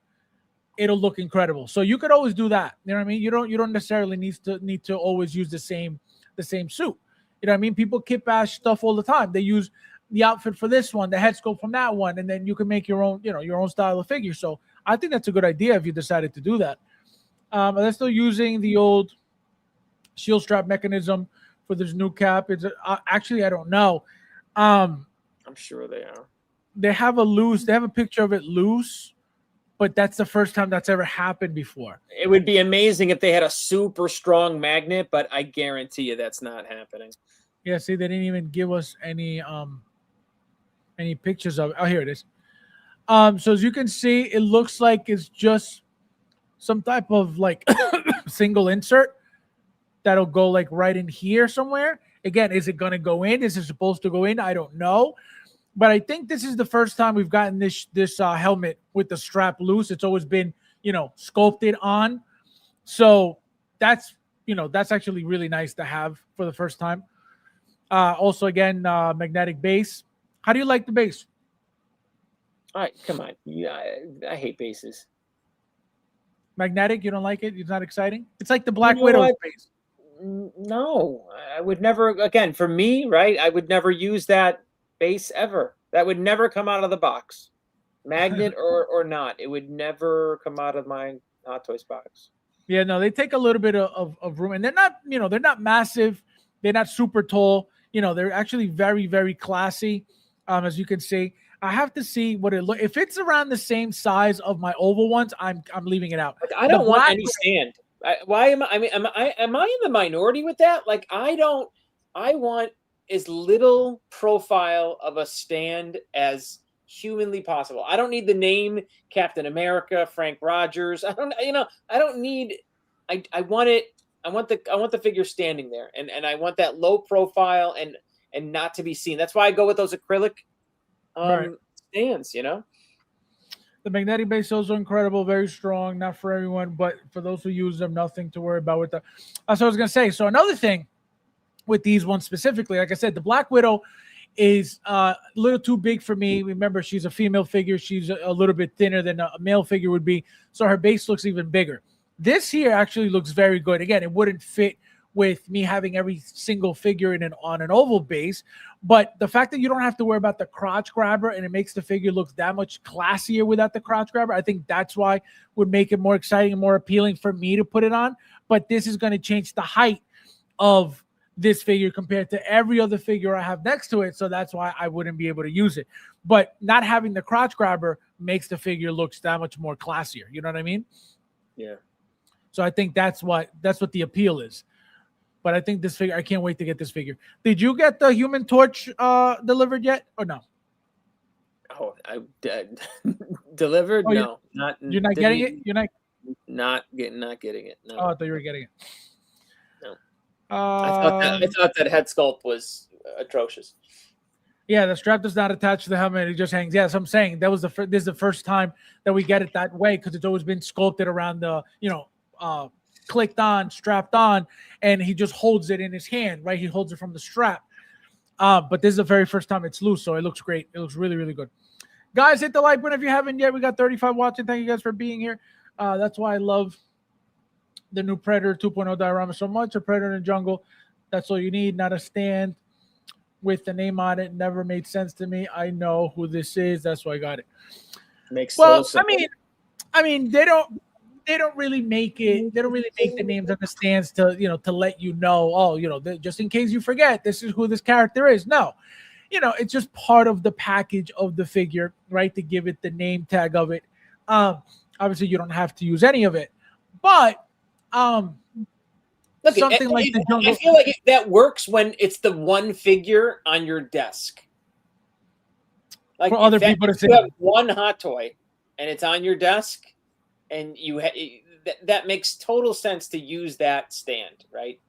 it'll look incredible. So you could always do that. You know what I mean? You don't necessarily need to always use the same suit. You know what I mean? People kit bash stuff all the time. They use the outfit for this one, the head sculpt from that one, and then you can make your own, your own style of figure. So I think that's a good idea if you decided to do that. They're still using the old shield strap mechanism for this new cap. It's actually, I don't know. I'm sure they are. They have a picture of it loose, but that's the first time that's ever happened before. It would be amazing if they had a super strong magnet, but I guarantee you that's not happening. Yeah, see, they didn't even give us any pictures of it. Oh, here it is. So as you can see, it looks like it's just some type of like single insert that'll go like right in here somewhere. Again, is it going to go in? Is it supposed to go in? I don't know. But I think this is the first time we've gotten this helmet with the strap loose. It's always been, sculpted on. So that's actually really nice to have for the first time. Also, again, magnetic base. How do you like the base? All right, come on. Yeah, I hate bases. Magnetic, you don't like it? It's not exciting? It's like the Black Widow base. No, I would never, again, for me, right, I would never use that base ever. That would never come out of the box. Magnet or not, it would never come out of my Hot Toys box. Yeah, no, they take a little bit of room, and they're not, they're not massive. They're not super tall. They're actually very, very classy. As you can see, I have to see what it look. If it's around the same size of my oval ones, I'm leaving it out. Like, I don't want any stand. Why am I? I mean, am I in the minority with that? Like, I don't. I want as little profile of a stand as humanly possible. I don't need the name Captain America, Frank Rogers. I don't. I don't need. I want it. I want the figure standing there, and I want that low profile and not to be seen. That's why I go with those acrylic stands. The magnetic base is also incredible, very strong. Not for everyone, but for those who use them, nothing to worry about with that. That's what I was gonna say. So another thing with these ones specifically, like I said, the Black Widow is a little too big for me. Remember, she's a female figure. She's a little bit thinner than a male figure would be, so her base looks even bigger. This here actually looks very good. Again, it wouldn't fit with me having every single figure on an oval base, but the fact that you don't have to worry about the crotch grabber and it makes the figure look that much classier without the crotch grabber, I think that's why would make it more exciting and more appealing for me to put it on. But this is going to change the height of this figure compared to every other figure I have next to it, so that's why I wouldn't be able to use it. But not having the crotch grabber makes the figure looks that much more classier. You know what I mean? Yeah. So I think that's what the appeal is. But I think this figure, I can't wait to get this figure. Did you get the Human Torch delivered yet, or no? Oh, I delivered? Oh, no, not. You're not getting it. You're not getting it. No. Oh, I thought you were getting it. No. I thought that head sculpt was atrocious. Yeah, the strap does not attach to the helmet; it just hangs. Yeah, so I'm saying that was this is the first time that we get it that way because it's always been sculpted around the clicked on, strapped on, and he just holds it in his hand, right? He holds it from the strap. But this is the very first time it's loose, so it looks great. It looks really, really good. Guys, hit the like button if you haven't yet. We got 35 watching. Thank you guys for being here. That's why I love the new Predator 2.0 diorama so much. A Predator in the jungle. That's all you need, not a stand with the name on it. Never made sense to me. I know who this is. That's why I got it. Makes sense. I mean, they don't really make it. They don't really make the names on the stands to let you know. Just in case you forget, this is who this character is. No, it's just part of the package of the figure, right? To give it the name tag of it. Obviously, you don't have to use any of it, but look, something like the jungle. I feel like that works when it's the one figure on your desk. Like for other people to see. You have one hot toy, and it's on your desk. And that makes total sense to use that stand, right?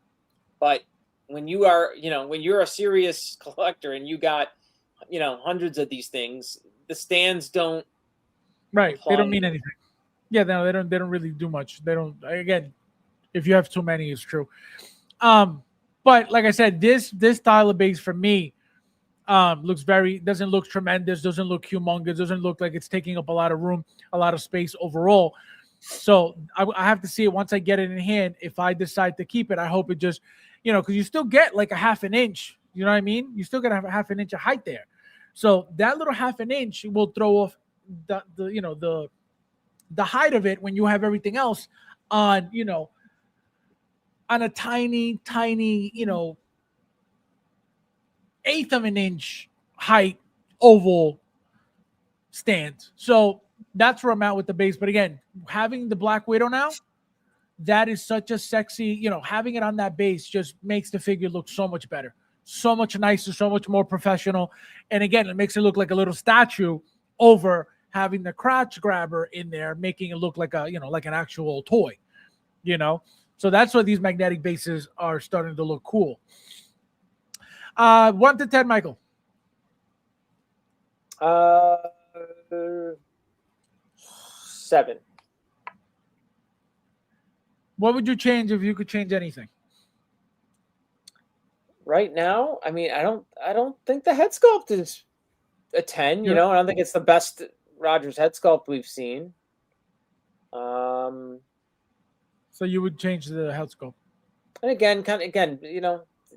But when you are, when you're a serious collector and you got, hundreds of these things, the stands don't. Right. They don't mean anything. Yeah, no, they don't really do much. They don't. Again, if you have too many, it's true. But like I said, this style of base for me doesn't look tremendous, doesn't look humongous, doesn't look like it's taking up a lot of room, a lot of space overall. So I have to see it once I get it in hand. If I decide to keep it, I hope it just, because you still get like a half an inch. You know what I mean? You still got to have a half an inch of height there. So that little half an inch will throw off the height of it when you have everything else on, on a tiny, eighth of an inch height oval stand. So that's where I'm at with the base. But again, having the Black Widow now, that is such a sexy, having it on that base just makes the figure look so much better, so much nicer, so much more professional. And again, it makes it look like a little statue over having the crotch grabber in there, making it look like like an actual toy, So that's why these magnetic bases are starting to look cool. 1 to 10, Michael. 7. What would you change if you could change anything? Right now, I mean, I don't think the head sculpt is a 10. I don't think it's the best Rogers head sculpt we've seen. So you would change the head sculpt. And again,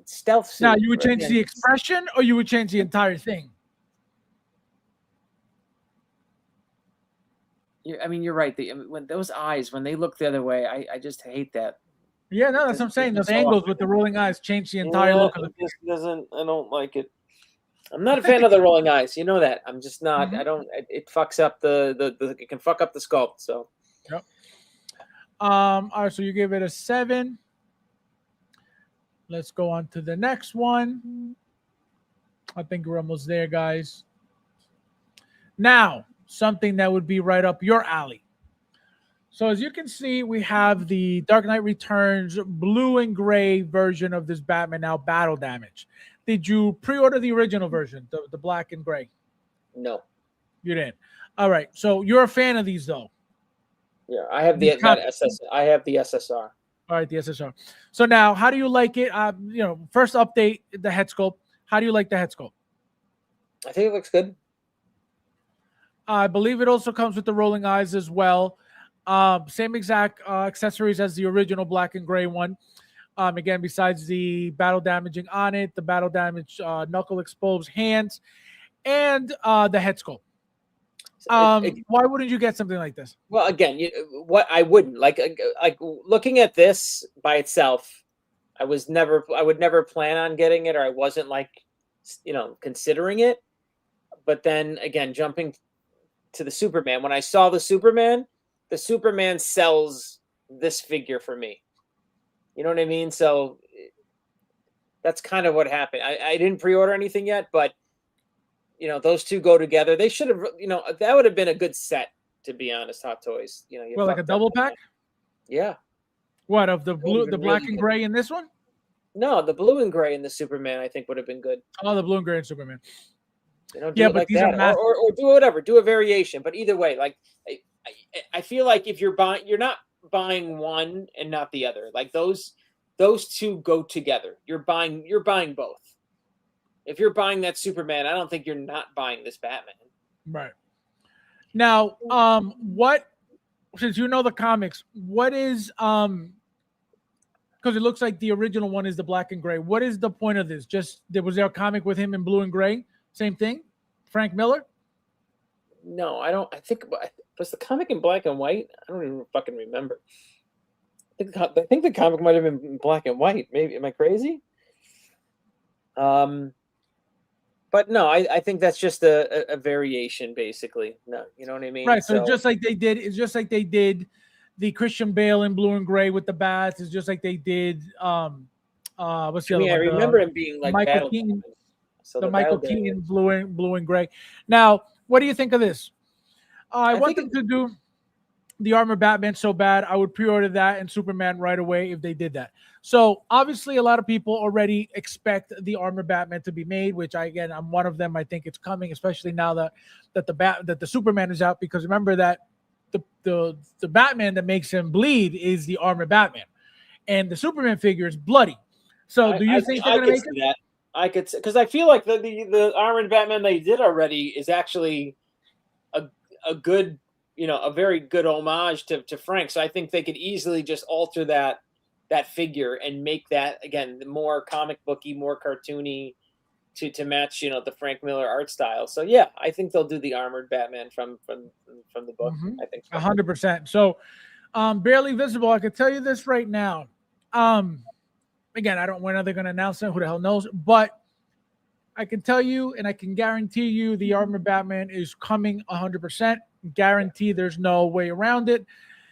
stealth suit. Now you would change the expression, or you would change the entire thing. I mean, you're right. When those eyes, when they look the other way, I just hate that. Yeah, no, that's what I'm saying. Those angles with the rolling eyes change the entire look of the. It just doesn't. I don't like it. I'm not a fan of the rolling eyes. You know that. I'm just not. I don't. It fucks up the. It can fuck up the sculpt. So. Yep. All right, so you give it a 7. Let's go on to the next one. I think we're almost there, guys. Now, something that would be right up your alley. So as you can see, we have the Dark Knight Returns blue and gray version of this Batman now, Battle Damage. Did you pre-order the original version, the black and gray? No. You didn't. All right. So you're a fan of these, though. Yeah, I have the I have the SSR. All right, the SSR. So now, how do you like it? First update the head sculpt. How do you like the head sculpt? I think it looks good. I believe it also comes with the rolling eyes as well. Same exact accessories as the original black and gray one. Again, besides the battle damaging on it, the battle damage knuckle exposed hands, and the head sculpt. Why wouldn't you get something like this? Well, again, what I wouldn't like looking at this by itself. I would never plan on getting it, or I wasn't considering it. But then again, jumping to the Superman, when I saw the Superman sells this figure for me. You know what I mean? So that's kind of what happened. I didn't pre-order anything yet, but those two go together. They should have, that would have been a good set, to be honest. Hot Toys, well, like a double pack. Yeah. What of the blue, the black and gray in this one? No, the blue and gray in the Superman, I think would have been good. Oh, the blue and gray in Superman. Do it like that, or do whatever, do a variation. But either way, like I feel like if you're not buying one and not the other. Like those two go together. You're buying both. If you're buying that Superman, I don't think you're not buying this Batman. Right. Now, since you know the comics, what is because it looks like the original one is the black and gray. What is the point of this? Was there a comic with him in blue and gray? Same thing? Frank Miller? No, I don't. I think was the comic in black and white? I don't even fucking remember. I think the comic might have been in black and white. Maybe am I crazy? But no, I think that's just a variation, basically. No, you know what I mean? Right. So it's just like they did the Christian Bale in blue and gray with the bats. It's just like they did. What's the other one? I remember him being like Michael Keaton. So the Michael Keaton blue and gray. Now, what do you think of this? I want them to do the Armor Batman so bad. I would pre-order that and Superman right away if they did that. So obviously, a lot of people already expect the Armor Batman to be made, which I'm one of them. I think it's coming, especially now that the Superman is out. Because remember that the Batman that makes him bleed is the Armor Batman, and the Superman figure is bloody. So do you think they're going to make it? That. I could, because I feel like the Armored Batman they did already is actually a good, a very good homage to Frank. So I think they could easily just alter that figure and make that again more comic booky, more cartoony to match the Frank Miller art style. So yeah, I think they'll do the Armored Batman from the book. Mm-hmm. I think 100%. So Barely Visible. I can tell you this right now. Again, I don't know when they're going to announce it. Who the hell knows? But I can tell you, and I can guarantee you, the Armor Batman is coming 100%. Guarantee. There's no way around it.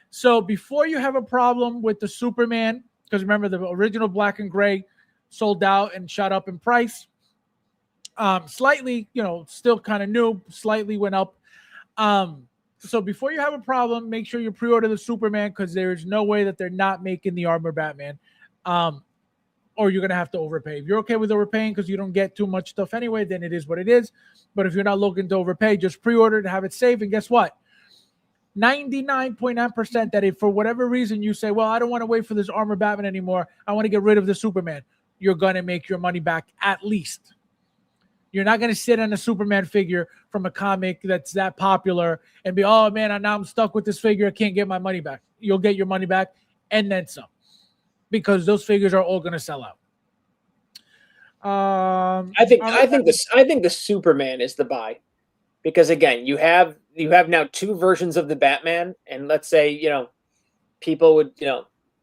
So before you have a problem with the Superman, because remember the original black and gray sold out and shot up in price. Slightly, still kind of new. Slightly went up. So before you have a problem, make sure you pre-order the Superman because there is no way that they're not making the Armor Batman. Or you're going to have to overpay. If you're okay with overpaying because you don't get too much stuff anyway, then it is what it is. But if you're not looking to overpay, just pre-order to have it saved. And guess what? 99.9% that if for whatever reason you say, well, I don't want to wait for this Armor Batman anymore. I want to get rid of the Superman. You're going to make your money back at least. You're not going to sit on a Superman figure from a comic that's that popular and be, oh, man, now I'm stuck with this figure. I can't get my money back. You'll get your money back and then some. Because those figures are all going to sell out. I think the Superman is the buy. because again, you have now two versions of the Batman, and let's say people would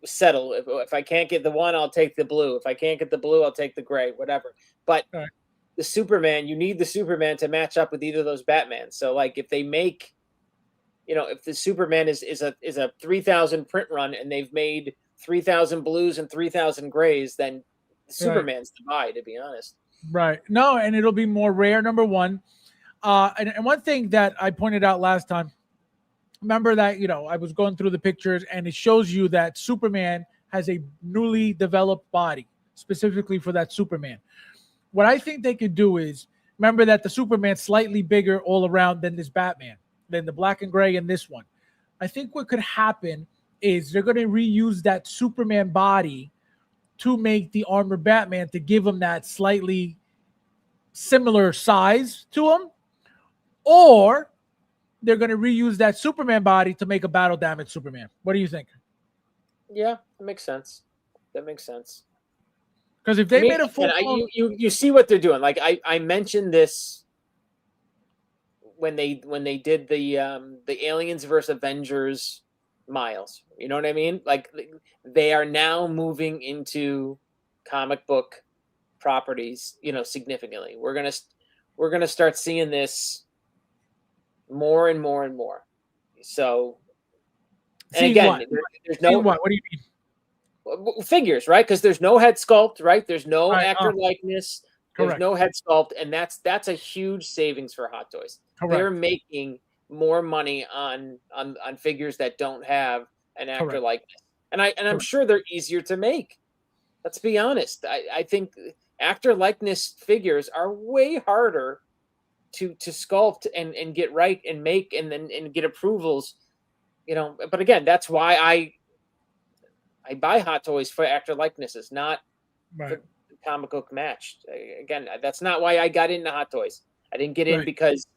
settle if I can't get the one, I'll take the blue. If I can't get the blue, I'll take the gray, whatever. But Right. the Superman, you need the Superman to match up with either of those Batmans. So like if they make, if the Superman is a 3,000 print run and they've made 3,000 blues and 3,000 grays, then Superman's the buy, to be honest. Right. No, and it'll be more rare, number one. And one thing that I pointed out last time, remember that, I was going through the pictures and it shows you that Superman has a newly developed body specifically for that Superman. What I think they could do is, remember that the Superman's slightly bigger all around than this Batman, than the black and gray in this one. I think what could happen is they're going to reuse that Superman body to make the armored Batman, to give him that slightly similar size to him, or they're going to reuse that Superman body to make a battle damage Superman. What do you think? Yeah, that makes sense. Because if they made a full, you see what they're doing. Like I mentioned this when they did the Aliens versus Avengers Miles. You know what I mean? Like they are now moving into comic book properties, significantly. We're gonna start seeing this more and more and more. So, and again, there's no what? What do you mean? Figures, right? Because there's no head sculpt, right? There's no actor likeness. Correct. There's no head sculpt, and that's a huge savings for Hot Toys. Correct. They're making more money on figures that don't have an actor likeness, and I'm sure they're easier to make. Let's be honest. I think actor likeness figures are way harder to sculpt and get right and make and get approvals. But again, that's why I buy Hot Toys for actor likenesses, not for comic book match. Again, that's not why I got into Hot Toys. I didn't get in because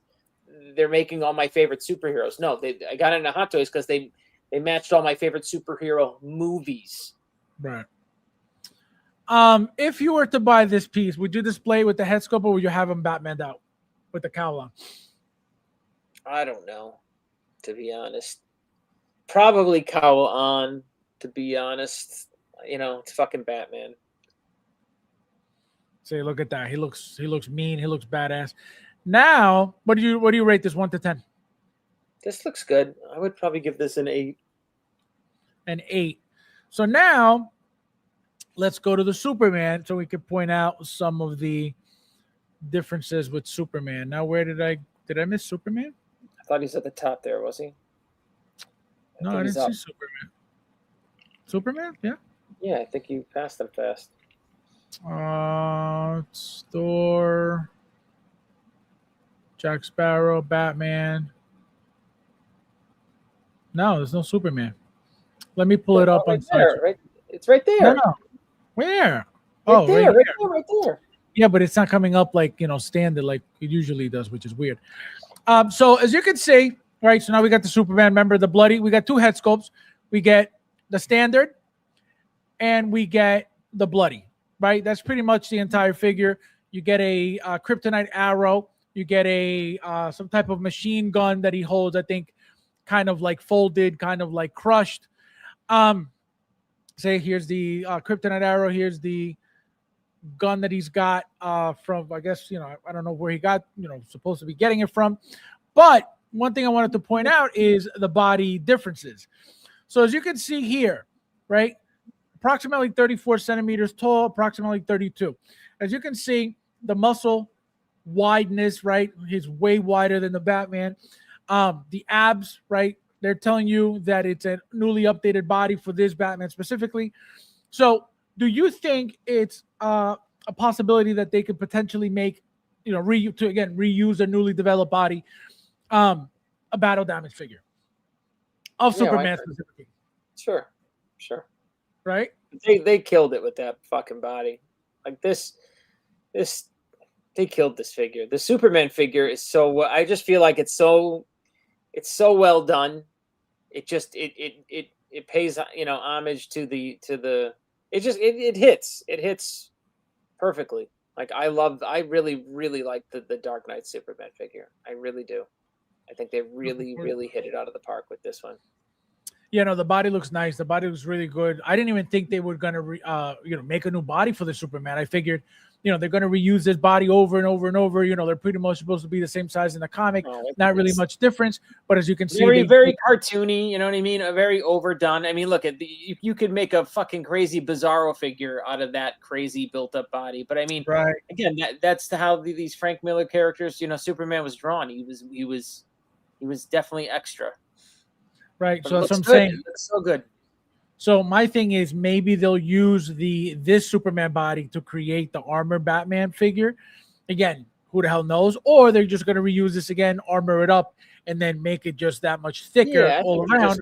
they're making all my favorite superheroes. No, I got into Hot Toys because they matched all my favorite superhero movies. Right. If you were to buy this piece, would you display with the head sculpt or would you have him Batmaned out with the cowl on? I don't know, to be honest. Probably cowl on, to be honest. It's fucking Batman. Say, look at that. He looks mean. He looks badass. Now, what do you rate this 1 to 10? This looks good. I would probably give this an 8. An 8. So now, let's go to the Superman so we can point out some of the differences with Superman. Now, where did I miss Superman? I thought he's at the top there, was he? No, I didn't see Superman. Superman? Yeah. Yeah, I think you passed them fast. Thor, Jack Sparrow, Batman. No, there's no Superman. Let me pull it up on there, right? It's right there. No. Where? Right there. Yeah, but it's not coming up like standard like it usually does, which is weird. So as you can see, right. So now we got the Superman. Remember the bloody? We got two head sculpts. We get the standard, and we get the bloody. Right. That's pretty much the entire figure. You get a kryptonite arrow. You get a some type of machine gun that he holds. I think, kind of like folded, kind of like crushed. Say here's the kryptonite arrow. Here's the gun that he's got from, I guess, I don't know where he got, supposed to be getting it from. But one thing I wanted to point out is the body differences. So as you can see here, right, approximately 34 centimeters tall, approximately 32. As you can see, the muscle wideness, right, he's way wider than the Batman. The abs, right, they're telling you that it's a newly updated body for this Batman specifically. So do you think it's a possibility that they could potentially make, reuse a newly developed body, a battle damage figure of Superman specifically? Sure. Right? They killed it with that fucking body. Like this, they killed this figure. The Superman figure is so. I just feel like it's so well done. It just it pays homage to the. It hits perfectly. Like I really, really like the Dark Knight Superman figure. I really do. I think they really, really hit it out of the park with this one. Yeah, no, the body looks nice. The body looks really good. I didn't even think they were gonna, make a new body for the Superman. I figured, they're gonna reuse this body over and over and over. They're pretty much supposed to be the same size in the comic. Not really much difference, but as you can see, very cartoony. You know what I mean? Very overdone. I mean, look at you could make a fucking crazy Bizarro figure out of that crazy built up body. But I mean, right again, that's how these Frank Miller characters. Superman was drawn. He was definitely extra. Right. But So that's what I'm good. saying. It looks so good. So my thing is maybe they'll use this Superman body to create the armor Batman figure. Again, who the hell knows? Or they're just going to reuse this again, armor it up, and then make it just that much thicker all around.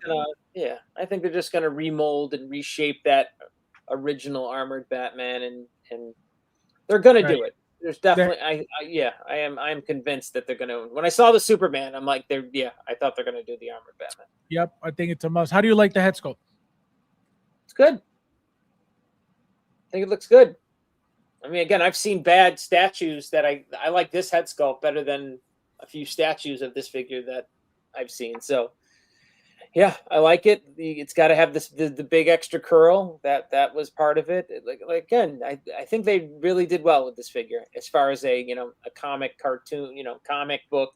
I think they're just going to remold and reshape that original armored Batman, and they're going to do it. There's definitely, I am convinced that they're going to. When I saw the Superman, I'm like, I thought they're going to do the armored Batman. Yep, I think it's a must. How do you like the head sculpt? It's good. I think it looks good. I mean, again, I've seen bad statues that I like this head sculpt better than a few statues of this figure that I've seen. So, yeah, I like it. It's got to have the big extra curl. That was part of it. Like again, I think they really did well with this figure as far as a comic cartoon, comic book.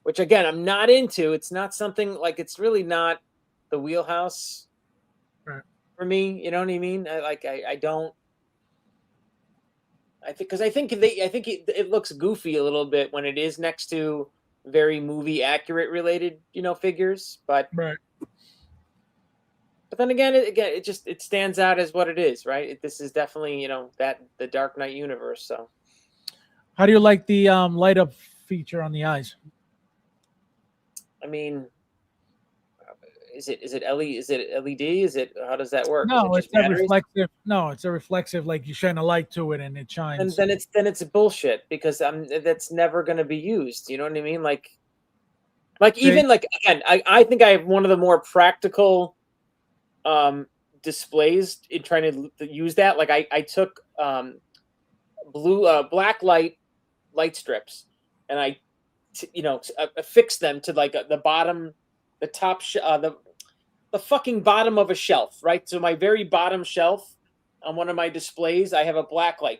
Which again, I'm not into. It's not something like it's really not the wheelhouse for me. You know what I mean? I don't. I think it looks goofy a little bit when it is next to very movie accurate related figures, but then again it stands out as what it is, right? This is definitely that the Dark Knight universe. So how do you like the light up feature on the eyes? I mean, is it LED? Is it, how does that work? No, it's a reflective. No, it's a reflexive. Like you shine a light to it and it shines. And then it's bullshit because that's never going to be used. You know what I mean? Like even like again, I think I have one of the more practical displays in trying to use that. Like I took black light strips and I affixed them to like the bottom. The top, the fucking bottom of a shelf, right? So my very bottom shelf on one of my displays, I have a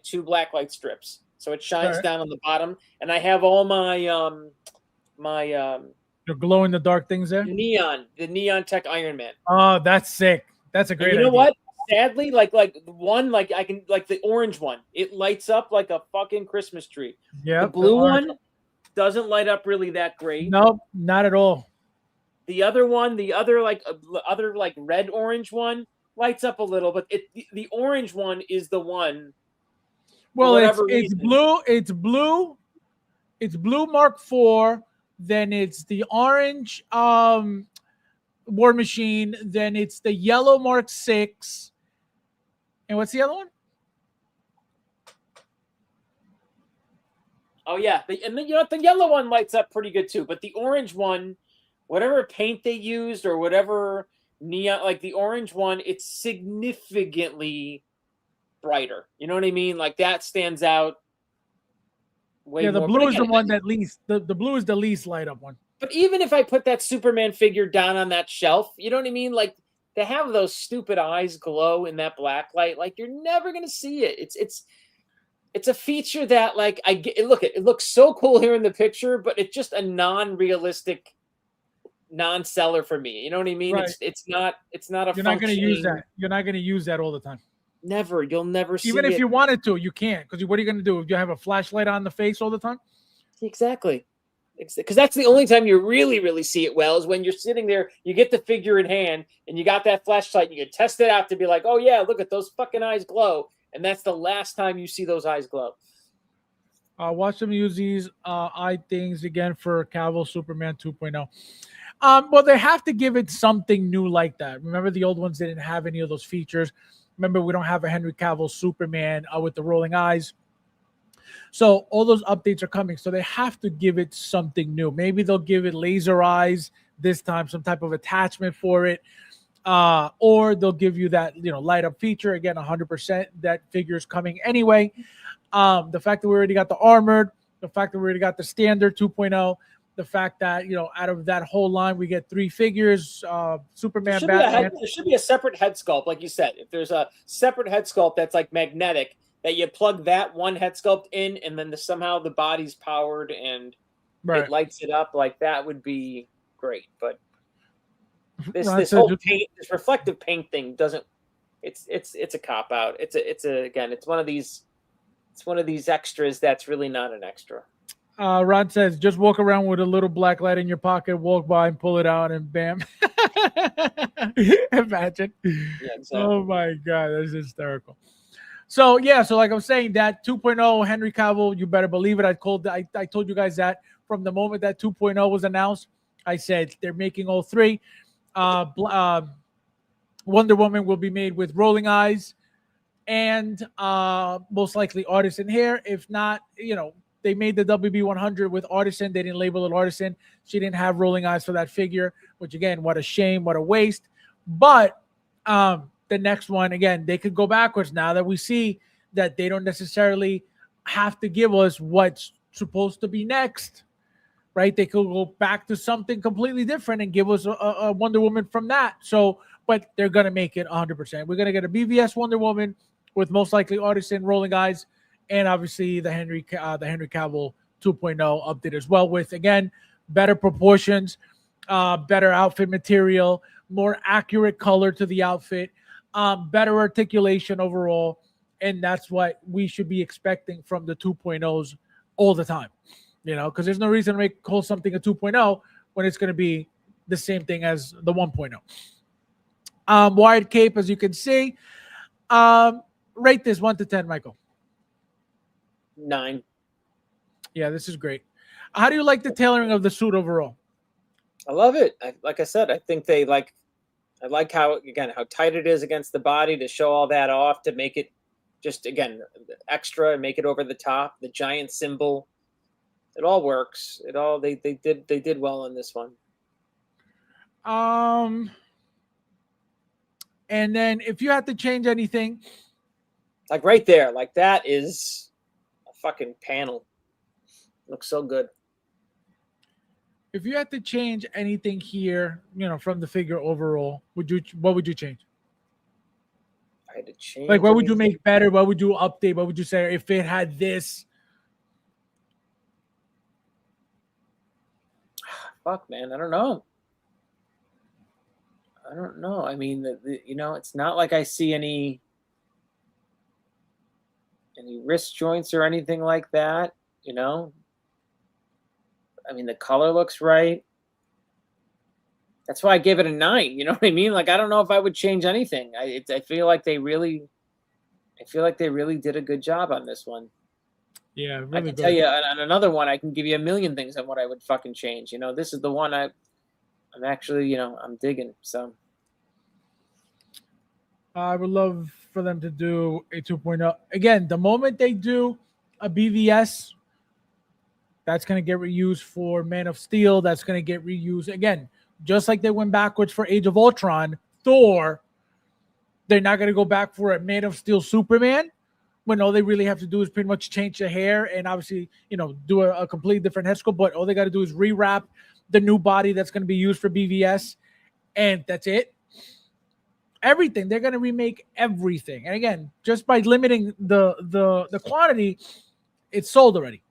two black light strips, so it shines down on the bottom, and I have all my your glow in the dark things there. The neon tech Iron Man. Oh, that's sick. That's a great. You know what? Sadly, like one, like I can like the orange one, it lights up like a fucking Christmas tree. Yeah. The blue one doesn't light up really that great. Nope, not at all. The other one, the other red orange one lights up a little, but the orange one is the one. Well, it's blue. It's blue. It's blue Mark IV. Then it's the orange War Machine. Then it's the yellow Mark VI. And what's the other one? Oh yeah, and then the yellow one lights up pretty good too, but the orange one. Whatever paint they used or whatever neon, like the orange one, it's significantly brighter. You know what I mean? Like that stands out way more. Yeah, the blue is the one that least. The blue is the least light up one. But even if I put that Superman figure down on that shelf, you know what I mean? Like to have those stupid eyes glow in that black light, like you're never gonna see it. It's a feature that like it looks so cool here in the picture, but it's just a non-realistic non-seller for me. You know what I mean? Right. It's not a You're not going to use that. You're not going to use that all the time. Never. You'll never see it. Even if you wanted to, you can't. Because what are you going to do? You have a flashlight on the face all the time? Exactly. Because that's the only time you really, really see it well is when you're sitting there, you get the figure in hand, and you got that flashlight, you can test it out to be like, oh yeah, look at those fucking eyes glow. And that's the last time you see those eyes glow. Watch them use these eye things again for Cavill Superman 2.0. Well, they have to give it something new like that. Remember, the old ones didn't have any of those features. Remember, we don't have a Henry Cavill Superman with the rolling eyes. So all those updates are coming. So they have to give it something new. Maybe they'll give it laser eyes this time, some type of attachment for it. or they'll give you that light up feature again. 100% that figure is coming anyway. The fact that we already got the armored, the fact that we already got the standard 2.0, the fact that out of that whole line we get 3 figures, Superman, Batman. There should be a separate head sculpt, like you said. If there's a separate head sculpt that's like magnetic, that you plug that one head sculpt in, and then somehow the body's powered and it lights it up, like that would be great. But this whole paint, this reflective paint thing doesn't. It's a cop out. It's one of these extras that's really not an extra. Ron says, just walk around with a little black light in your pocket, walk by and pull it out, and bam. Imagine. Yeah, exactly. Oh my God, that's hysterical. So like I'm saying, that 2.0 Henry Cavill, you better believe it. I told you guys that from the moment that 2.0 was announced. I said they're making all 3. Wonder Woman will be made with rolling eyes and most likely artisan hair. If not, they made the WB100 with artisan. They didn't label it artisan. She didn't have rolling eyes for that figure, which again, what a shame, what a waste. But the next one, again, they could go backwards now that we see that they don't necessarily have to give us what's supposed to be next, right? They could go back to something completely different and give us a Wonder Woman from that. So, but they're going to make it 100%. We're going to get a BVS Wonder Woman with most likely artisan rolling eyes, and obviously the Henry Cavill 2.0 update as well, with, again, better proportions, better outfit material, more accurate color to the outfit, better articulation overall, and that's what we should be expecting from the 2.0s all the time, because there's no reason to call something a 2.0 when it's going to be the same thing as the 1.0. Wired cape, as you can see. Rate this 1 to 10, Michael. 9. Yeah, this is great. How do you like the tailoring of the suit overall? I love it. Like I said, I think I like how tight it is against the body to show all that off, to make it just, again, extra and make it over the top. The giant symbol, it all works. They did well on this one. And then if you had to change anything, like right there, like that is a fucking panel. Looks so good. If you had to change anything here, from the figure overall, what would you change? I had to change. Like, what would you make better? What would you update? What would you say if it had this? Fuck, man, I don't know. I mean, it's not like I see any wrist joints or anything like that. I mean, the color looks right. That's why I gave it a 9. You know what I mean? Like, I don't know if I would change anything. I feel like they really did a good job on this one. Yeah, really I can tell you on another one, I can give you a million things on what I would fucking change. This is the one I'm actually, I'm digging. So I would love for them to do a 2.0. Again, the moment they do a BVS, that's going to get reused for Man of Steel. That's going to get reused again, just like they went backwards for Age of Ultron, Thor. They're not going to go back for a Man of Steel Superman when all they really have to do is pretty much change the hair and obviously, do a completely different head sculpt. But all they got to do is rewrap the new body that's going to be used for BVS, and that's it. Everything. They're going to remake everything. And again, just by limiting the quantity, it's sold already.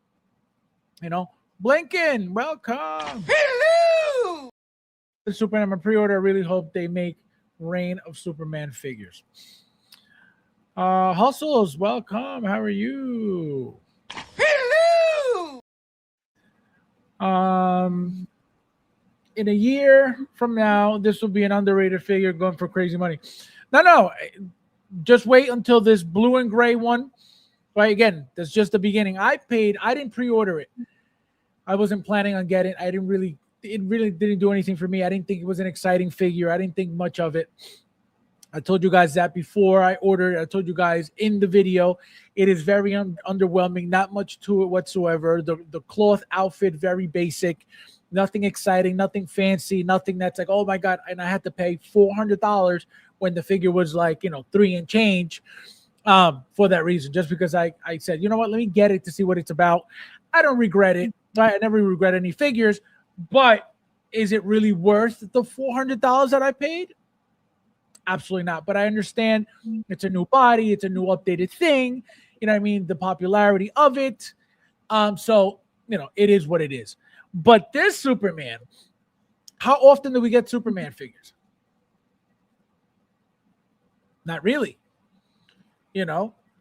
Blinken, welcome. Hello. The Superman pre-order. I really hope they make Reign of Superman figures. Hustles, welcome. How are you? Hello. In a year from now, this will be an underrated figure going for crazy money. No. Just wait until this blue and gray one. Right, again, that's just the beginning. I didn't pre-order it. I wasn't planning on getting it. It really didn't do anything for me. I didn't think it was an exciting figure. I didn't think much of it. I told you guys that before I ordered it. I told you guys in the video, it is very underwhelming. Not much to it whatsoever. The cloth outfit, very basic. Nothing exciting, nothing fancy, nothing that's like, oh my God. And I had to pay $400 when the figure was like, $3 and change for that reason, just because I said, you know what, let me get it to see what it's about. I don't regret it. I never regret any figures, but is it really worth the $400 that I paid? Absolutely not. But I understand it's a new body, it's a new updated thing. You know what I mean? The popularity of it. So it is what it is. But this Superman, how often do we get Superman figures? Not really.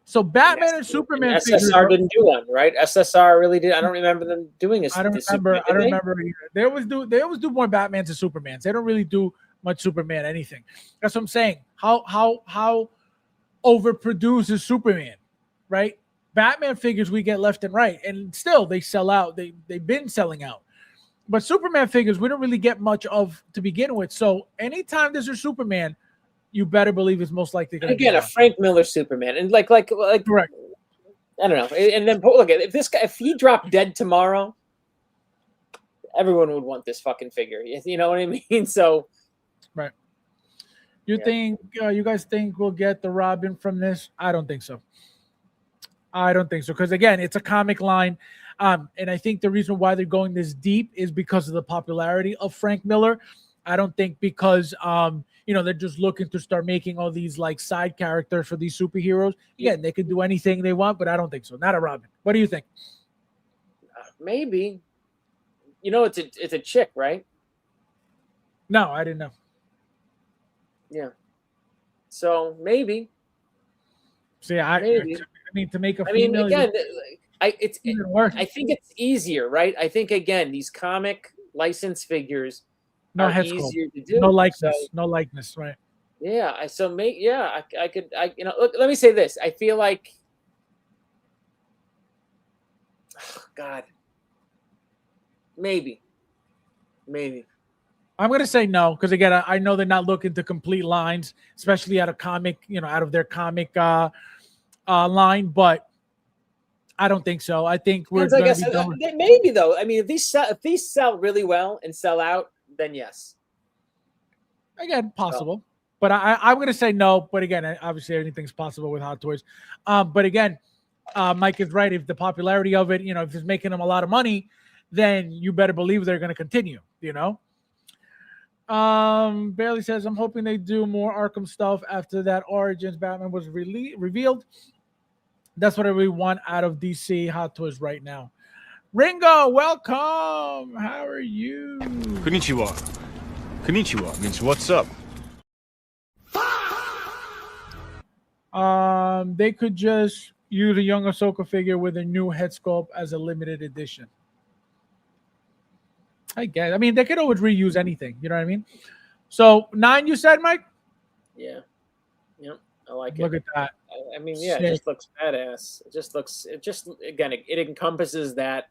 So Batman and Superman and figures. SSR didn't do one, right? SSR really did. I don't remember them doing a. I don't remember. I don't remember. They always do more Batmans and Supermans. They don't really do much Superman anything. That's what I'm saying. How overproduced is Superman, right? Batman figures we get left and right, and still they sell out. They've been selling out. But Superman figures we don't really get much of to begin with. So anytime there's a Superman, you better believe it's most likely going to again a Frank Miller Superman, and like correct. I don't know. And then look at if he dropped dead tomorrow, everyone would want this fucking figure. You know what I mean? So, right. You guys think we'll get the Robin from this? I don't think so. Because again, it's a comic line. And I think the reason why they're going this deep is because of the popularity of Frank Miller. I don't think because they're just looking to start making all these like side characters for these superheroes. Again, they can do anything they want, but I don't think so. Not a Robin. What do you think? Maybe. It's a chick, right? No, I didn't know. Yeah. So maybe. See, I mean, to make a female. Again, I think it's easier, right? I think again, these comic license figures are easier to do. No likeness, right? Yeah. I could. Look. Let me say this. I feel like, God, maybe. I'm going to say no, because again, I know they're not looking to complete lines, especially out of their comic line, but I don't think so. I think we're going to be maybe though. I mean, if these sell really well and sell out, then yes. Again, possible, but I'm going to say no. But again, obviously anything's possible with Hot Toys. But again, Mike is right. If the popularity of it, if it's making them a lot of money, then you better believe they're going to continue. Barely says, I'm hoping they do more Arkham stuff after that Origins Batman was revealed. That's what I really want out of DC Hot Toys right now. Ringo, welcome. How are you? Konnichiwa. Means what's up? They could just use a young Ahsoka figure with a new head sculpt as a limited edition. I guess. I mean, they could always reuse anything. You know what I mean? So 9, you said, Mike? Yeah. Yep. I like it. Look at that. I mean, yeah, it just looks badass. It encompasses that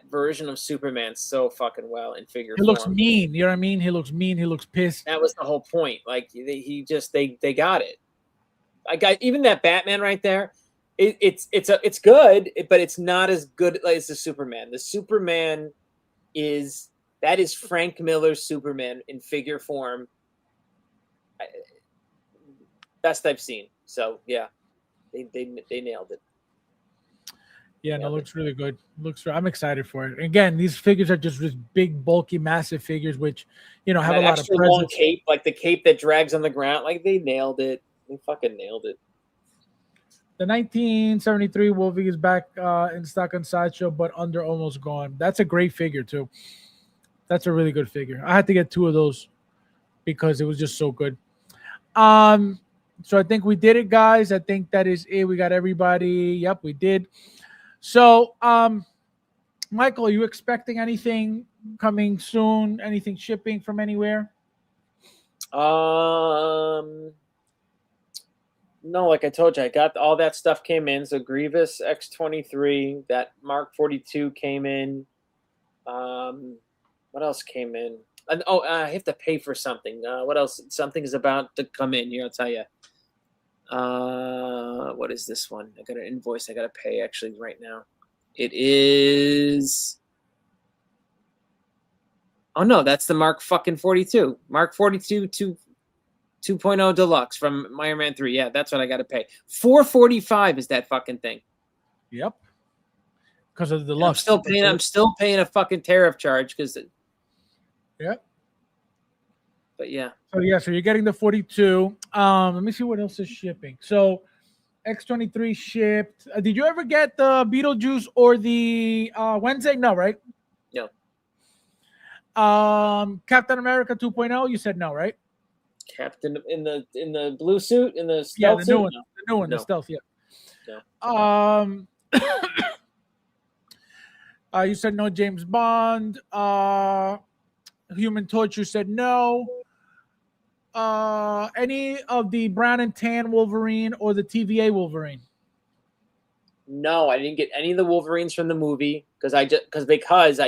version of Superman so fucking well in figure form. He looks mean. You know what I mean? He looks mean. He looks pissed. That was the whole point. Like they got it. I got even that Batman right there. It's good, but it's not as good as the Superman. The Superman is Frank Miller's Superman in figure form. Best I've seen. So yeah, they nailed it. Yeah, no, looks really good. I'm excited for it. Again, these figures are just big, bulky, massive figures, which have a lot of presence. Long cape, like the cape that drags on the ground. Like they nailed it. They fucking nailed it. The 1973 Wolfie is back in stock on Sideshow, but under almost gone. That's a great figure too. That's a really good figure. I had to get 2 of those because it was just so good. So I think we did it, guys. I think that is it. We got everybody. Yep, we did. So, Michael, are you expecting anything coming soon? Anything shipping from anywhere? No, like I told you, I got all that stuff came in. So Grievous X-23, that Mark 42 came in. What else came in? And, I have to pay for something. What else? Something is about to come in here. I'll tell you. What is this one? I got an invoice I got to pay actually right now. It is Oh no, that's the Mark fucking 42. Mark 42 2.0 Deluxe from Iron Man 3. Yeah, that's what I got to pay. $445 is that fucking thing. Yep. Because of the And deluxe. I'm still paying a fucking tariff charge because. Yep. But yeah. So yeah, so you're getting the 42. Let me see what else is shipping. So X23 shipped. Did you ever get the Beetlejuice or the Wednesday? No, right? No. Captain America 2.0. You said no, right? Captain in the blue suit, in the Yeah, stealth the suit? new one. No. The new one, No. the stealth. Yeah. No. You said no James Bond. Human Torch, you said no. Any of the brown and tan Wolverine or the TVA Wolverine? No, I didn't get any of the Wolverines from the movie because I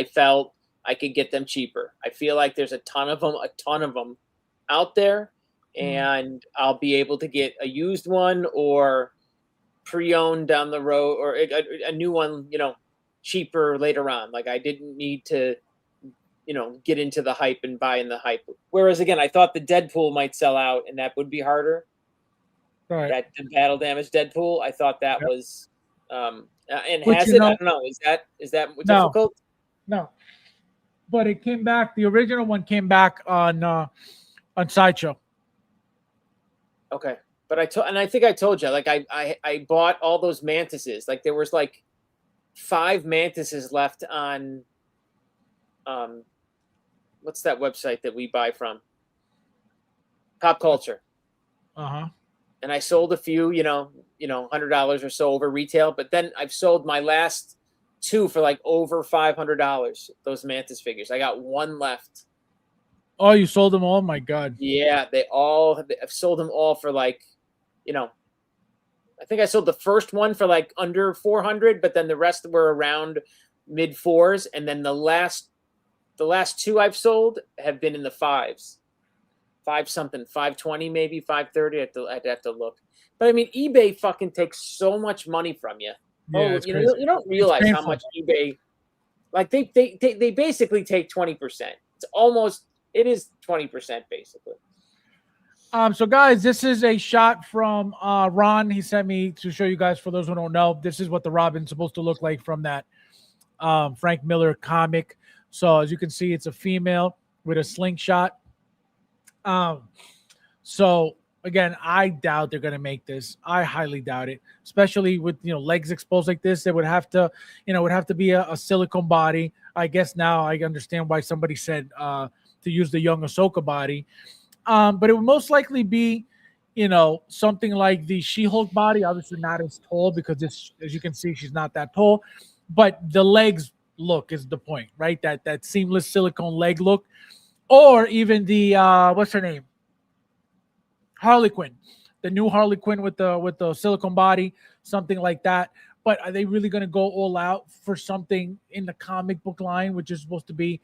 felt I could get them cheaper. I feel like there's a ton of them out there, and I'll be able to get a used one or pre-owned down the road, or a new one, cheaper later on. Like I didn't need to, get into the hype and buy in the hype. Whereas again, I thought the Deadpool might sell out, and that would be harder. Right. That the battle damage Deadpool, I thought that was, and But has it? I don't know. Is that difficult? No. But it came back. The original one came back on Sideshow. Okay, but I think I told you, like I bought all those mantises. Like there was like 5 mantises left on, what's that website that we buy from? Pop Culture. And I sold a few, $100 or so over retail. But then I've sold my last 2 for like over $500. Those mantis figures. I got 1 left. Oh, you sold them all? My God. Yeah, I've sold them all for like, I think I sold the first one for like under 400, but then the rest were around mid 4s, and then the last 2 I've sold have been in the 5s. 5 something, 520 maybe, 530. I'd have to look. But I mean, eBay fucking takes so much money from you. Yeah, you don't realize how much eBay, like they basically take 20%. It is 20% basically. So guys, this is a shot from Ron. He sent me to show you guys. For those who don't know, this is what the Robin's supposed to look like from that Frank Miller comic. So as you can see, it's a female with a slingshot. So again, I doubt they're gonna make this. I highly doubt it, especially with legs exposed like this. It would have to, be a silicone body. I guess now I understand why somebody said to use the young Ahsoka body. But it would most likely be, something like the She-Hulk body. Obviously not as tall because this, as you can see, she's not that tall. But the legs look is the point, right? That seamless silicone leg look, or even the what's her name, Harley Quinn, the new Harley Quinn with the silicone body, something like that. But are they really going to go all out for something in the comic book line, which is supposed to be,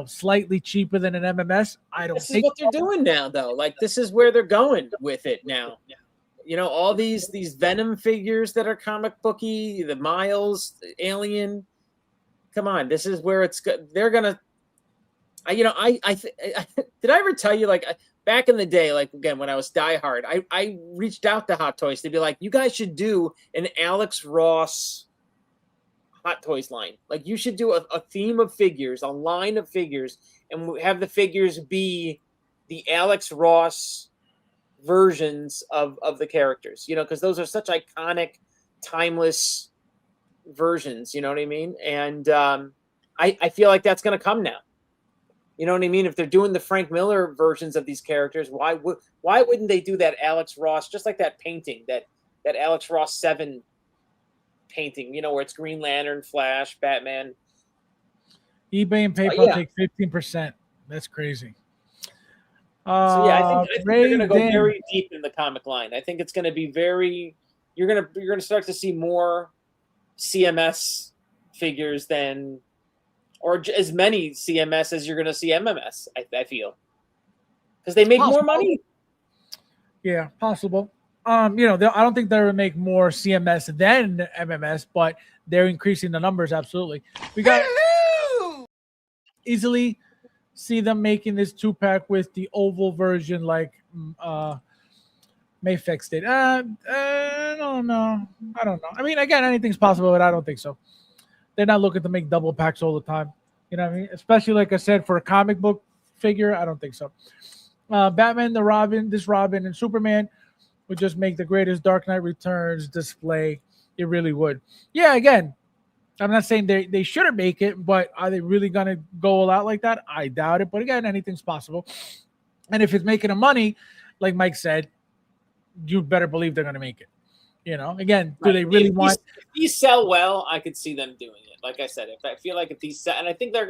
slightly cheaper than an MMS? I don't think this is what they're doing now, though. Like this is where they're going with it now. All these Venom figures that are comic booky, the Miles, the Alien. Come on, this is where it's good. They're gonna. Did I ever tell you, like back in the day, like again when I was diehard, I reached out to Hot Toys to be like, you guys should do an Alex Ross Hot Toys line. Like you should do a theme of figures, a line of figures, and have the figures be the Alex Ross versions of the characters, because those are such iconic, timeless versions, you know what I mean? And I feel like that's going to come now. You know what I mean? If they're doing the Frank Miller versions of these characters, why wouldn't they do that Alex Ross, just like that painting, that Alex Ross 7 painting, where it's Green Lantern, Flash, Batman. eBay and PayPal take 15%. That's crazy. So yeah, I think they're going to go very deep in the comic line. I think it's going to be you're going to start to see more CMS figures than, or as many CMS as you're going to see MMS. I feel, because they make more money. Yeah, possible. I don't think they're going to make more CMS than MMS, but they're increasing the numbers. Absolutely. We got easily see them making this 2-pack with the oval version like Mayfix did. I don't know. I don't know. I mean, again, anything's possible, but I don't think so. They're not looking to make double packs all the time. You know what I mean? Especially, like I said, for a comic book figure, I don't think so. Batman, the Robin, this Robin, and Superman would just make the greatest Dark Knight Returns display. It really would. Yeah, again, I'm not saying they shouldn't make it, but are they really going to go all out like that? I doubt it. But again, anything's possible. And if it's making them money, like Mike said, you better believe they're going to make it. You know, again, do they really want? If these sell well, I could see them doing it. Like I said, if I feel like if these sell, and I think they're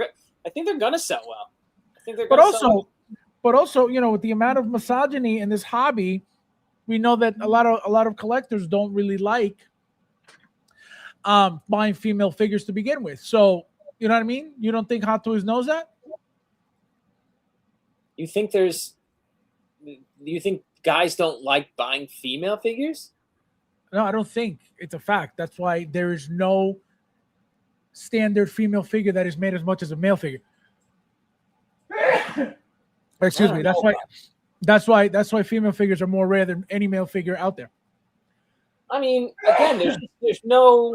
going to sell well. I think they're. But also, you know, with the amount of misogyny in this hobby, we know that a lot of collectors don't really like buying female figures to begin with. So, you know what I mean? You don't think Hot Toys knows that? You think guys don't like buying female figures? No, I don't think. It's a fact. That's why there is no standard female figure that is made as much as a male figure. Excuse me. That's why female figures are more rare than any male figure out there. I mean, again, there's no.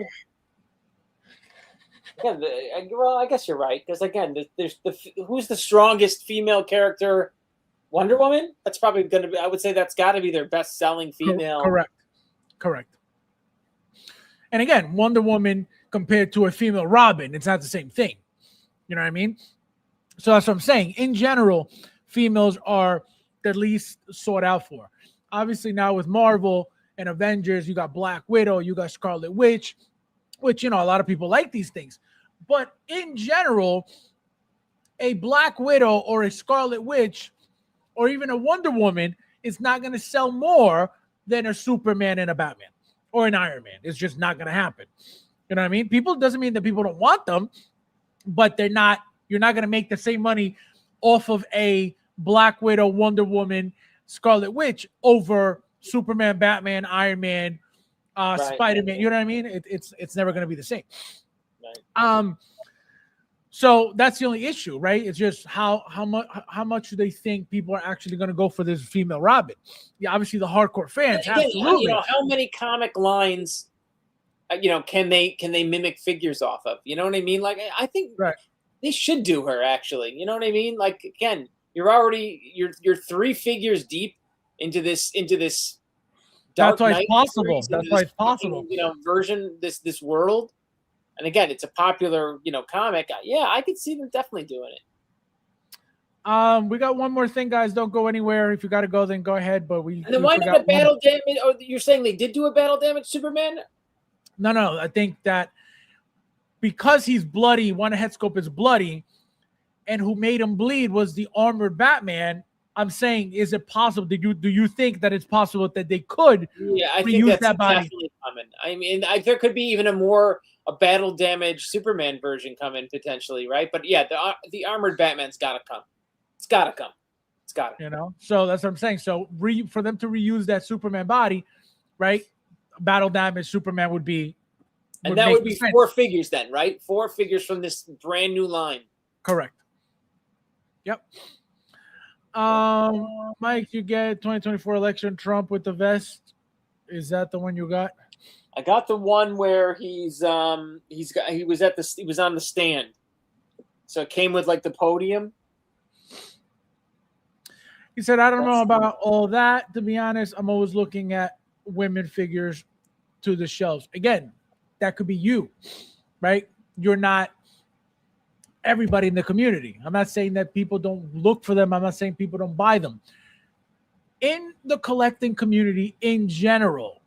Again, well, I guess you're right, because again, there's who's the strongest female character? Wonder Woman. That's probably going to be. I would say that's got to be their best-selling female. Correct. And again, Wonder Woman compared to a female Robin, it's not the same thing. You know what I mean? So that's what I'm saying. In general, females are the least sought out for. Obviously, now with Marvel and Avengers, you got Black Widow, you got Scarlet Witch, which, you know, a lot of people like these things. But in general, a Black Widow or a Scarlet Witch or even a Wonder Woman is not going to sell more than a Superman and a Batman or an Iron Man. It's just not going to happen. You know what I mean? People doesn't mean that people don't want them, but you're not going to make the same money off of a Black Widow, Wonder Woman, Scarlet Witch over Superman, Batman, Iron Man, Right. Spider-Man. You know what I mean? It's never going to be the same. Right. So that's the only issue, right? It's just how much do they think people are actually going to go for this female Robin? Yeah, obviously the hardcore fans, Again, absolutely. you know, how many comic lines, you know, can they mimic figures off of? You know what I mean? Like, I think they should do her, actually. You know what I mean? Like, again, you're 3 figures deep into this Dark That's why Knight it's possible. series, That's why it's possible. You know, version this world. And again, it's a popular, you know, comic. Yeah, I could see them definitely doing it. We got one more thing, guys. Don't go anywhere. If you got to go, then go ahead. But And then why not a battle damage? Oh, you're saying they did do a battle damage Superman? No. I think that because he's bloody, one head scope is bloody, and who made him bleed was the armored Batman. I'm saying, is it possible? Do you think that it's possible that they could? Yeah, I think that's definitely coming. I mean, there could be even a battle damage Superman version coming potentially, right? But yeah, the armored Batman's got to come. It's got to come. It's got to. You know, so that's what I'm saying. So for them to reuse that Superman body, right? Battle damage Superman would be, and that would be sense. 4 figures then, right? 4 figures from this brand new line. Correct. Yep. Mike, you get 2024 election Trump with the vest. Is that the one you got? I got the one where he was on the stand. So it came with like the podium. He said, I don't know about all that. To be honest, I'm always looking at women figures to the shelves. Again, that could be you, right? You're not everybody in the community. I'm not saying that people don't look for them. I'm not saying people don't buy them. In the collecting community in general,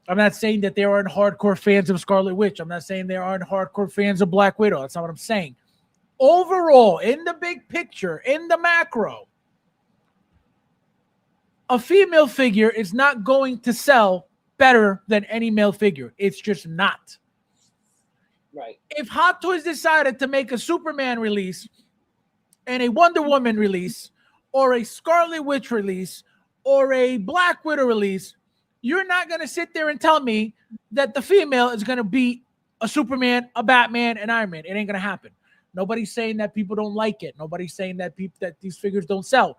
I'm not saying that there aren't hardcore fans of Scarlet Witch. I'm not saying there aren't hardcore fans of Black Widow. That's not what I'm saying. Overall, in the big picture, in the macro, a female figure is not going to sell better than any male figure. It's just not. Right. If Hot Toys decided to make a Superman release and a Wonder Woman release or a Scarlet Witch release or a Black Widow release, you're not going to sit there and tell me that the female is going to beat a Superman, a Batman, and Iron Man. It ain't going to happen. Nobody's saying that people don't like it. Nobody's saying that these figures don't sell.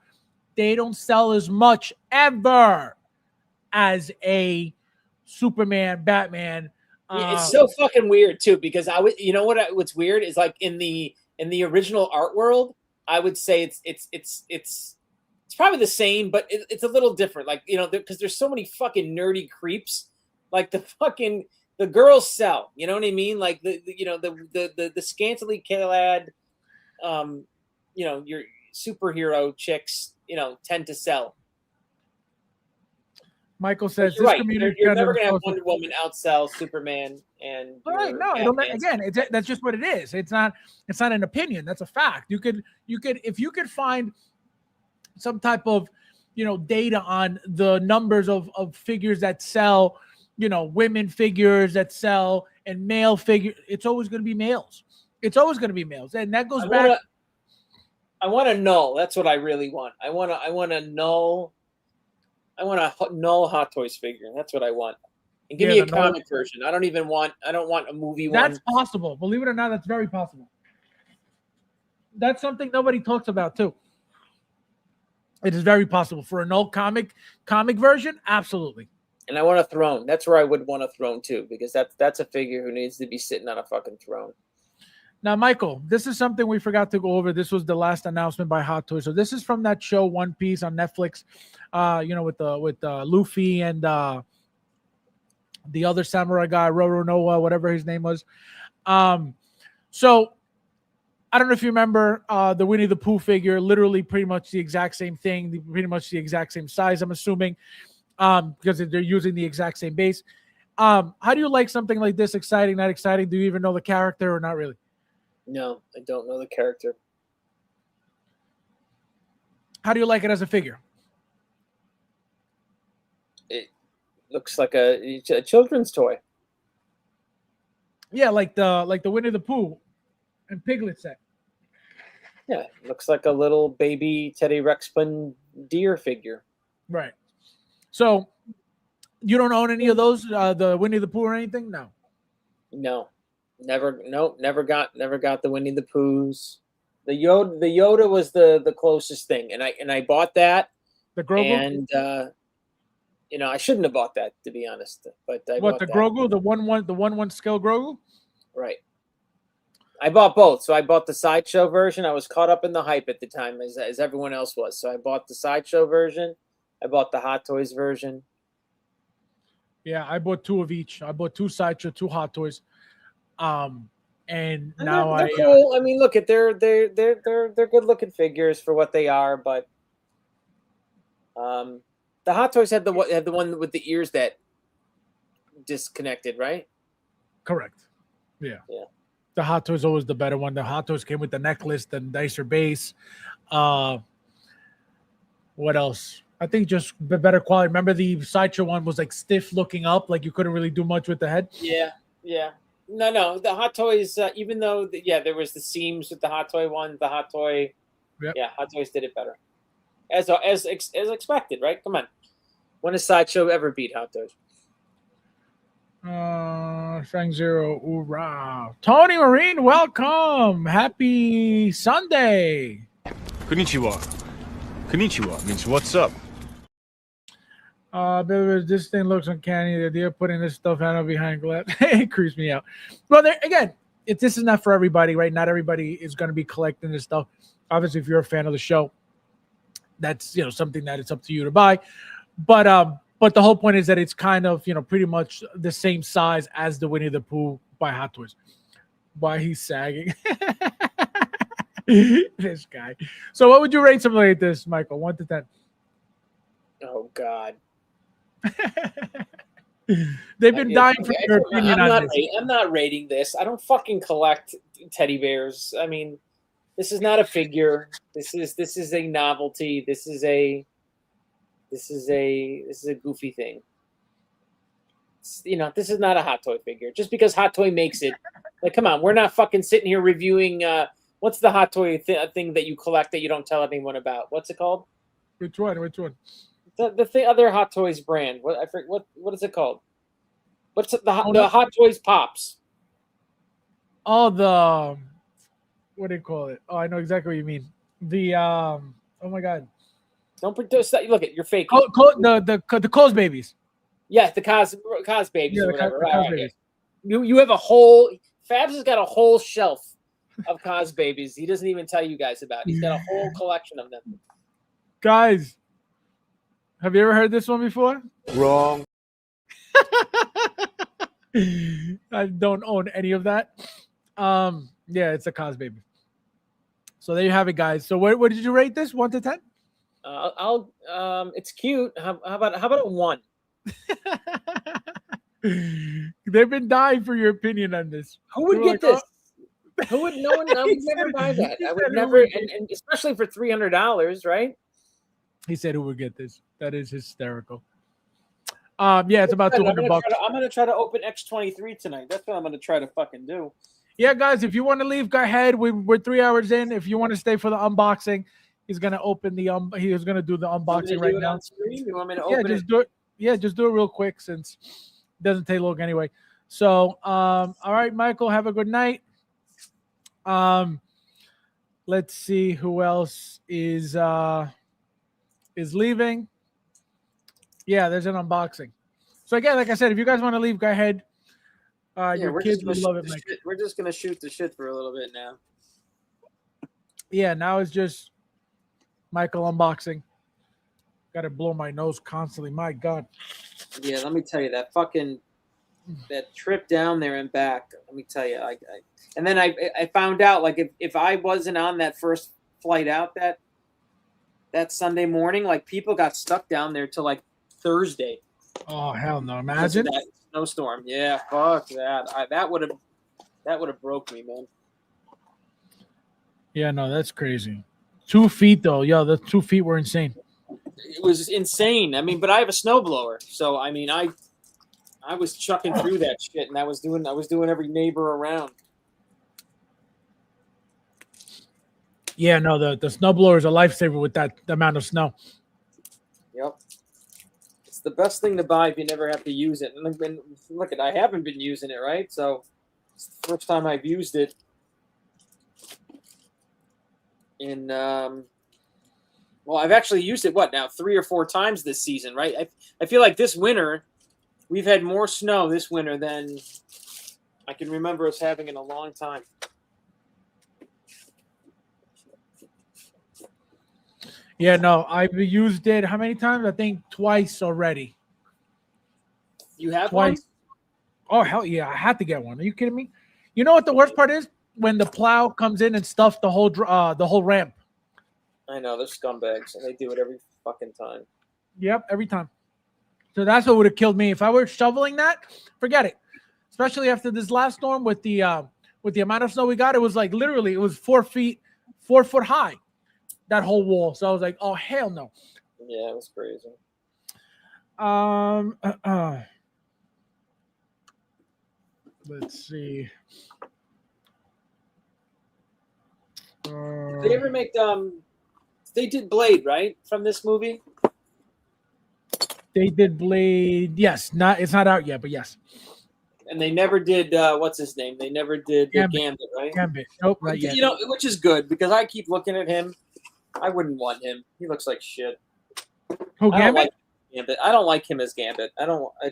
They don't sell as much ever as a Superman, Batman. Yeah, it's so fucking weird too, because you know what's weird is like in the original art world, I would say it's probably the same, but it's a little different. Like, you know, because there's so many fucking nerdy creeps. Like the girls sell. You know what I mean? Like the scantily clad, you know, your superhero chicks, you know, tend to sell. Michael says you're right. You're never gonna have Wonder Woman outsell Superman and right. No, again, that's just what it is. It's not an opinion. That's a fact. You could if you could find some type of, you know, data on the numbers of figures that sell, you know, women figures that sell and male figure, it's always going to be males. It's always going to be males, and that goes back. I want to null. That's what I really want. I want a null Hot Toys figure. That's what I want. And give me a comic version. I don't want a movie one. That's possible. Believe it or not, that's very possible. That's something nobody talks about too. It is very possible for a null comic version. Absolutely. And I want a throne. That's where I would want a throne too, because that's a figure who needs to be sitting on a fucking throne. Now, Michael, this is something we forgot to go over. This was the last announcement by Hot Toys. So this is from that show One Piece on Netflix. You know, with Luffy and the other samurai guy, Roro Noah, whatever his name was. So I don't know if you remember the Winnie the Pooh figure. Literally, pretty much the exact same thing. Pretty much the exact same size. I'm assuming, because they're using the exact same base. How do you like something like this? Exciting, not exciting? Do you even know the character or not really? No, I don't know the character. How do you like it as a figure? It looks like a children's toy. Yeah, like the Winnie the Pooh and Piglet set. Yeah, it looks like a little baby Teddy Ruxpin deer figure. Right. So you don't own any of those, the Winnie the Pooh or anything? No. No. Never got the Winnie the Poohs. The Yoda was the closest thing, and I bought that. The Grogu, and you know, I shouldn't have bought that, to be honest. But I bought the that. Grogu, the 1/1 scale Grogu. Right. I bought both. So I bought the sideshow version. I was caught up in the hype at the time, as everyone else was. So I bought the sideshow version. I bought the Hot Toys version. Yeah, I bought two of each. I bought two sideshow, two Hot Toys. And now they're cool. I mean, look at they're good looking figures for what they are, but the Hot Toys had the one with the ears that disconnected, right? Correct. Yeah. Yeah. The Hot Toys always the better one. The Hot Toys came with the necklace, the nicer base. What else? I think just the better quality. Remember the sideshow one was like stiff looking up, like you couldn't really do much with the head. Yeah. No, the Hot Toys, even though there was the seams with the Hot Toy one, the Hot Toy, Hot Toys did it better, as expected, right? Come on, when has Sideshow ever beat Hot Toys? Frank Zero, hoorah! Tony Marine, welcome, happy Sunday. Konnichiwa means what's up. This thing looks uncanny. The idea of putting this stuff out behind glass, it creeps me out. Well, again, this is not for everybody, right? Not everybody is going to be collecting this stuff. Obviously, if you're a fan of the show, that's something that it's up to you to buy. But the whole point is that it's kind of pretty much the same size as the Winnie the Pooh by Hot Toys. Why he's sagging? This guy. So, what would you rate something like this, Michael? 1 to 10. Oh God. They've been dying for your opinion on this. I'm not rating this. I don't fucking collect teddy bears. I mean, this is not a figure. This is a novelty. This is a goofy thing. This is not a Hot Toy figure. Just because Hot Toy makes it, like, come on, we're not fucking sitting here reviewing. What's the Hot Toy thing that you collect that you don't tell anyone about? What's it called? Which one? The other Hot Toys brand. What I forget. What is it called? What's the Hot Toys Pops? Oh, what do you call it? Oh, I know exactly what you mean. The oh my god. Don't pretend. Look at you're faking. The Coles babies. Yeah, the Cos babies Yeah, or the whatever. Cos Right, babies. You have a whole Fabs has got a whole shelf of Cos babies. He doesn't even tell you guys about. He's got a whole collection of them. Guys, have you ever heard this one before? Wrong. I don't own any of that. Yeah, it's a Cos baby. So there you have it, guys. So what did you rate this? 1 to 10? I'll it's cute. How about a 1? They've been dying for your opinion on this. Who would They get were like, this? Who would? No one. I would never buy that. I would never, and especially for $300, right? He said who would get this. That is hysterical. Yeah, it's about $200. I'm gonna try to open X23 tonight. That's what I'm gonna try to fucking do. Yeah, guys, if you want to leave, go ahead. We're 3 hours in. If you want to stay for the unboxing, he's gonna open the He's gonna do the unboxing right now. You want me to Yeah, open just do it. Yeah, just do it real quick since it doesn't take long anyway. So, all right, Michael, have a good night. Let's see who else is leaving. Yeah, there's an unboxing. So again, like I said, if you guys want to leave, go ahead. Your kids would love it, Mike. We're just gonna shoot the shit for a little bit now. Yeah, now it's just Michael unboxing. Got to blow my nose constantly. My God. Yeah, let me tell you that trip down there and back. Let me tell you, and then I found out like if I wasn't on that first flight out that Sunday morning, like people got stuck down there till like Thursday. Oh hell no! Imagine that snowstorm. Yeah, fuck that. That would have broke me, man. Yeah, no, that's crazy. 2 feet though, yo, the 2 feet were insane. It was insane. I mean, but I have a snowblower, so I mean, I was chucking through that shit, and I was doing every neighbor around. Yeah, no, the snowblower is a lifesaver with that amount of snow. Yep. It's the best thing to buy if you never have to use it. And look, I haven't been using it, right? So it's the first time I've used it in well, I've actually used it 3 or 4 times this season, right? I feel like this winter we've had more snow this winter than I can remember us having in a long time. Yeah, no, I've used it how many times? I think twice already. You have twice. One? Oh hell yeah, I had to get one. Are you kidding me? You know what the worst part is? When the plow comes in and stuffs the whole ramp. I know, they're scumbags, and they do it every fucking time. Yep, every time. So that's what would have killed me if I were shoveling that. Forget it. Especially after this last storm with the amount of snow we got, it was like literally it was 4 foot high. That whole wall. So I was like, oh hell no. Yeah, it was crazy. Let's see. Did they ever make they did Blade, right? From this movie? They did Blade. Yes, it's not out yet, but yes. And they never did what's his name? They never did Gambit, right? Gambit. Nope, not yet. You know, which is good because I keep looking at him. I wouldn't want him. He looks like shit. Who, Gambit? I don't like him as Gambit. I don't. I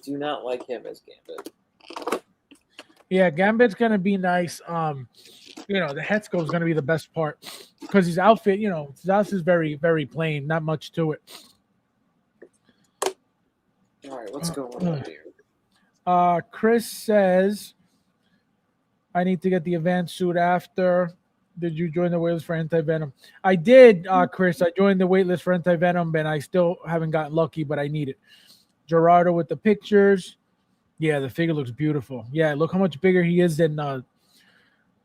do not like him as Gambit. Yeah, Gambit's gonna be nice. The head sculpt is gonna be the best part because his outfit, his outfit is very, very plain. Not much to it. All right, what's going on here? Chris says, I need to get the advanced suit after. Did you join the waitlist for Anti-Venom? I did, Chris. I joined the waitlist for Anti-Venom, and I still haven't gotten lucky, but I need it. Gerardo with the pictures. Yeah, the figure looks beautiful. Yeah, look how much bigger he is than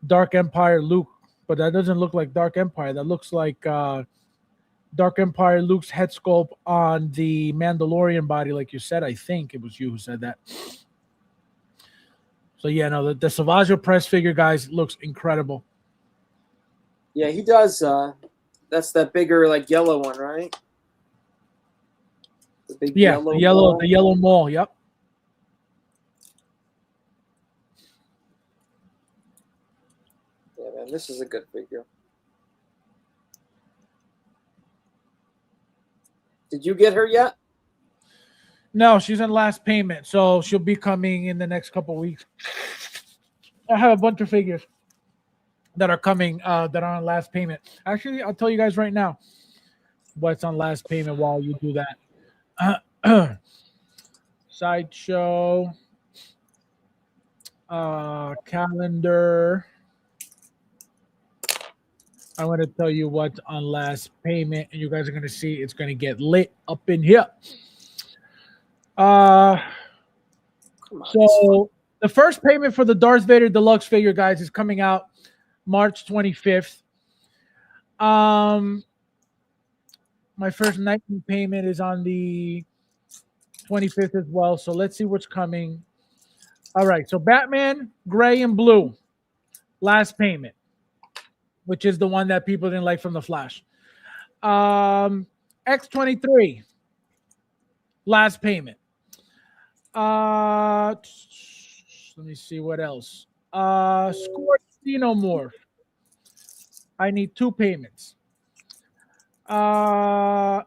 Dark Empire Luke. But that doesn't look like Dark Empire. That looks like Dark Empire Luke's head sculpt on the Mandalorian body, like you said. I think it was you who said that. So yeah, no, the Salvaggio press figure, guys, looks incredible. Yeah, he does. That's that bigger, like yellow one, right? The big the yellow mall. Yep. And this is a good figure. Did you get her yet? No, she's in last payment, so she'll be coming in the next couple weeks. I have a bunch of figures that are coming that are on last payment. Actually, I'll tell you guys right now what's on last payment while you do that. Sideshow, calendar. I'm going to tell you what's on last payment, and you guys are going to see it's going to get lit up in here. So the first payment for the Darth Vader Deluxe figure, guys, is coming out March 25th. My first nightly payment is on the 25th as well. So let's see what's coming. All right. So Batman, gray and blue, last payment, which is the one that people didn't like from the Flash. X-23, last payment. Let me see what else. Score Xenomorph. I need 2 payments. Let's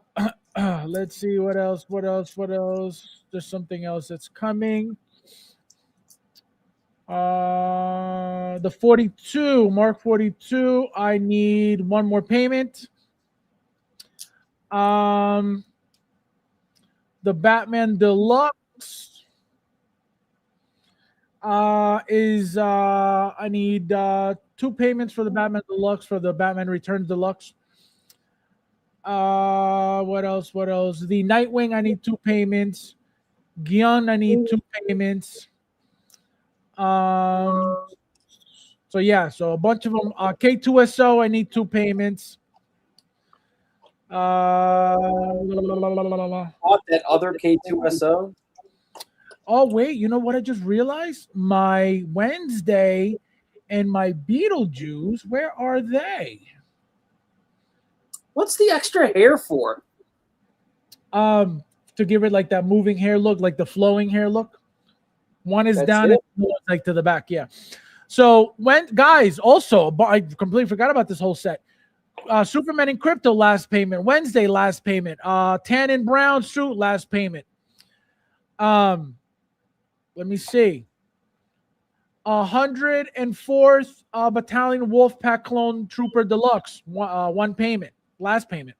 see what else. There's something else that's coming. The 42, Mark 42. I need 1 more payment. The Batman Deluxe is I need 2 payments for the Batman Deluxe for the Batman Returns Deluxe. What else? The Nightwing, I need 2 payments. Gion, I need 2 payments. So yeah, so a bunch of them. K2SO, I need 2 payments. Bought that other K2SO. Oh wait, you know what I just realized? My Wednesday and my Beetlejuice, where are they? What's the extra hair for? To give it like that moving hair look, like the flowing hair look. One is That's down it? and like to the back, yeah. So when guys, also, but I completely forgot about this whole set. Superman and Crypto last payment. Wednesday last payment. Tan and Brown suit last payment. Let me see. 104th Battalion Wolfpack Clone Trooper Deluxe. 1 payment. Last payment.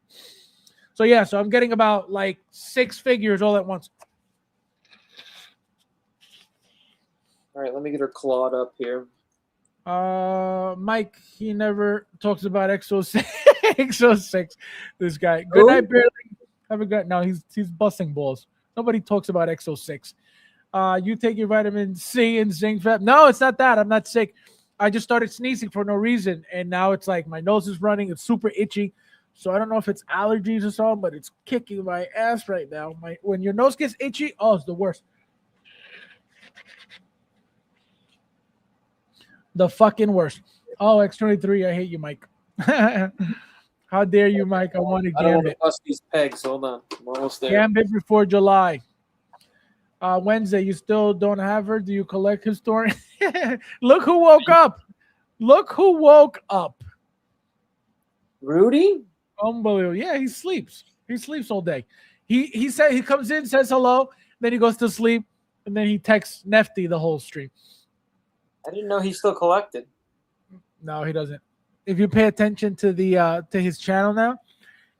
So yeah, so I'm getting about like 6 figures all at once. All right, let me get her clawed up here. Mike, he never talks about XO6. XO6. This guy. Good night, barely. Have a good. No, he's busting balls. Nobody talks about XO6. You take your vitamin C and zinc. No, it's not that. I'm not sick. I just started sneezing for no reason, and now it's like my nose is running. It's super itchy. So I don't know if it's allergies or something, but it's kicking my ass right now. When your nose gets itchy, oh, it's the worst. The fucking worst. Oh, X-23, I hate you, Mike. How dare you, Mike? I want to I don't want to Gambit. bust these pegs. Hold on. I'm almost there. Gambit before July. Wednesday, you still don't have her? Do you collect historian? Look who woke up. Look who woke up. Rudy? Unbelievable. Yeah, he sleeps. He sleeps all day. He said he comes in, says hello, then he goes to sleep, and then he texts Nefty the whole stream. I didn't know he still collected. No, he doesn't. If you pay attention to the to his channel now,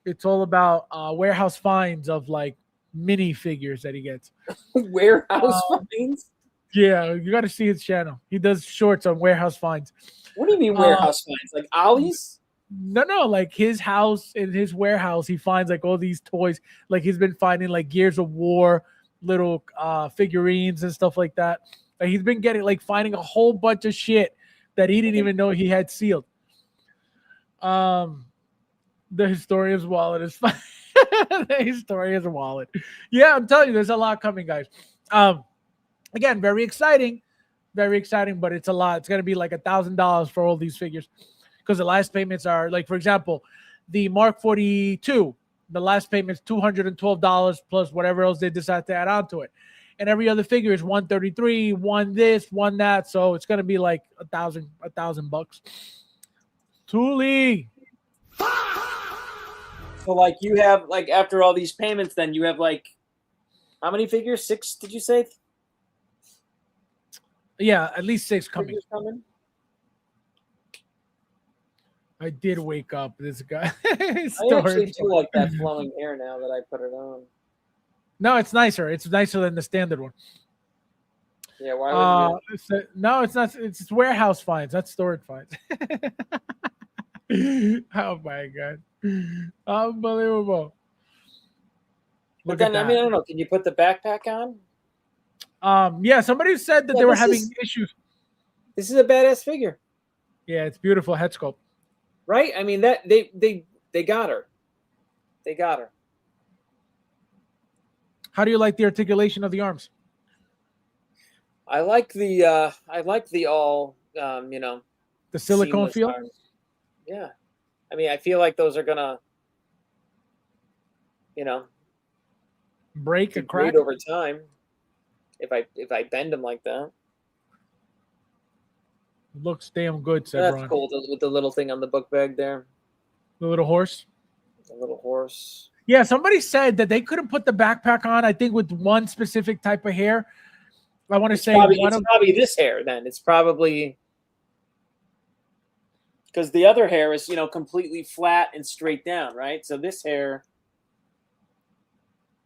it's all about warehouse finds of like mini figures that he gets. Warehouse finds? Yeah, you got to see his channel. He does shorts on warehouse finds. What do you mean warehouse finds? Like Ollie's? No, like his house, in his warehouse, he finds like all these toys. Like he's been finding like Gears of War little figurines and stuff like that. Like he's been getting like finding a whole bunch of shit that he didn't even know he had sealed. The historian's wallet is fine. The historian's wallet. Yeah, I'm telling you, there's a lot coming, guys. Again, very exciting, but it's a lot. It's gonna be like $1,000 for all these figures because the last payments are like, for example, the Mark 42. The last payment is $212 plus whatever else they decide to add on to it. And every other figure is $133, one this, one that. So it's gonna be like $1,000 bucks. Thule. So like you have like after all these payments, then you have like how many figures? 6? Did you say? Yeah, at least 6 coming. Figures coming? I did wake up. This guy. I actually do like that flowing hair now that I put it on. No, it's nicer. It's nicer than the standard one. Yeah, why would you? No, it's not. It's warehouse finds, not storage finds. Oh my god, unbelievable! But Look then at I mean I that. don't know. Can you put the backpack on? Yeah, somebody said that Yeah, they were this having is- issues. This is a badass figure, Yeah, it's beautiful head sculpt. right? I mean that they got her. They got her. How do you like the articulation of the arms? I like the all you know, The silicone seamless feel? arms. Yeah, I mean I feel like those are gonna, you know, Break be and crack? great over time if I bend them like that. Looks damn good, said That's Ron. cool with the little thing on the book bag there, The little horse. the little horse. Yeah, somebody said that they couldn't put the backpack on, I think, with one specific type of hair. I want to It's say probably, one it's of probably this hair then. It's probably because the other hair is, you know, completely flat and straight down, right? So this hair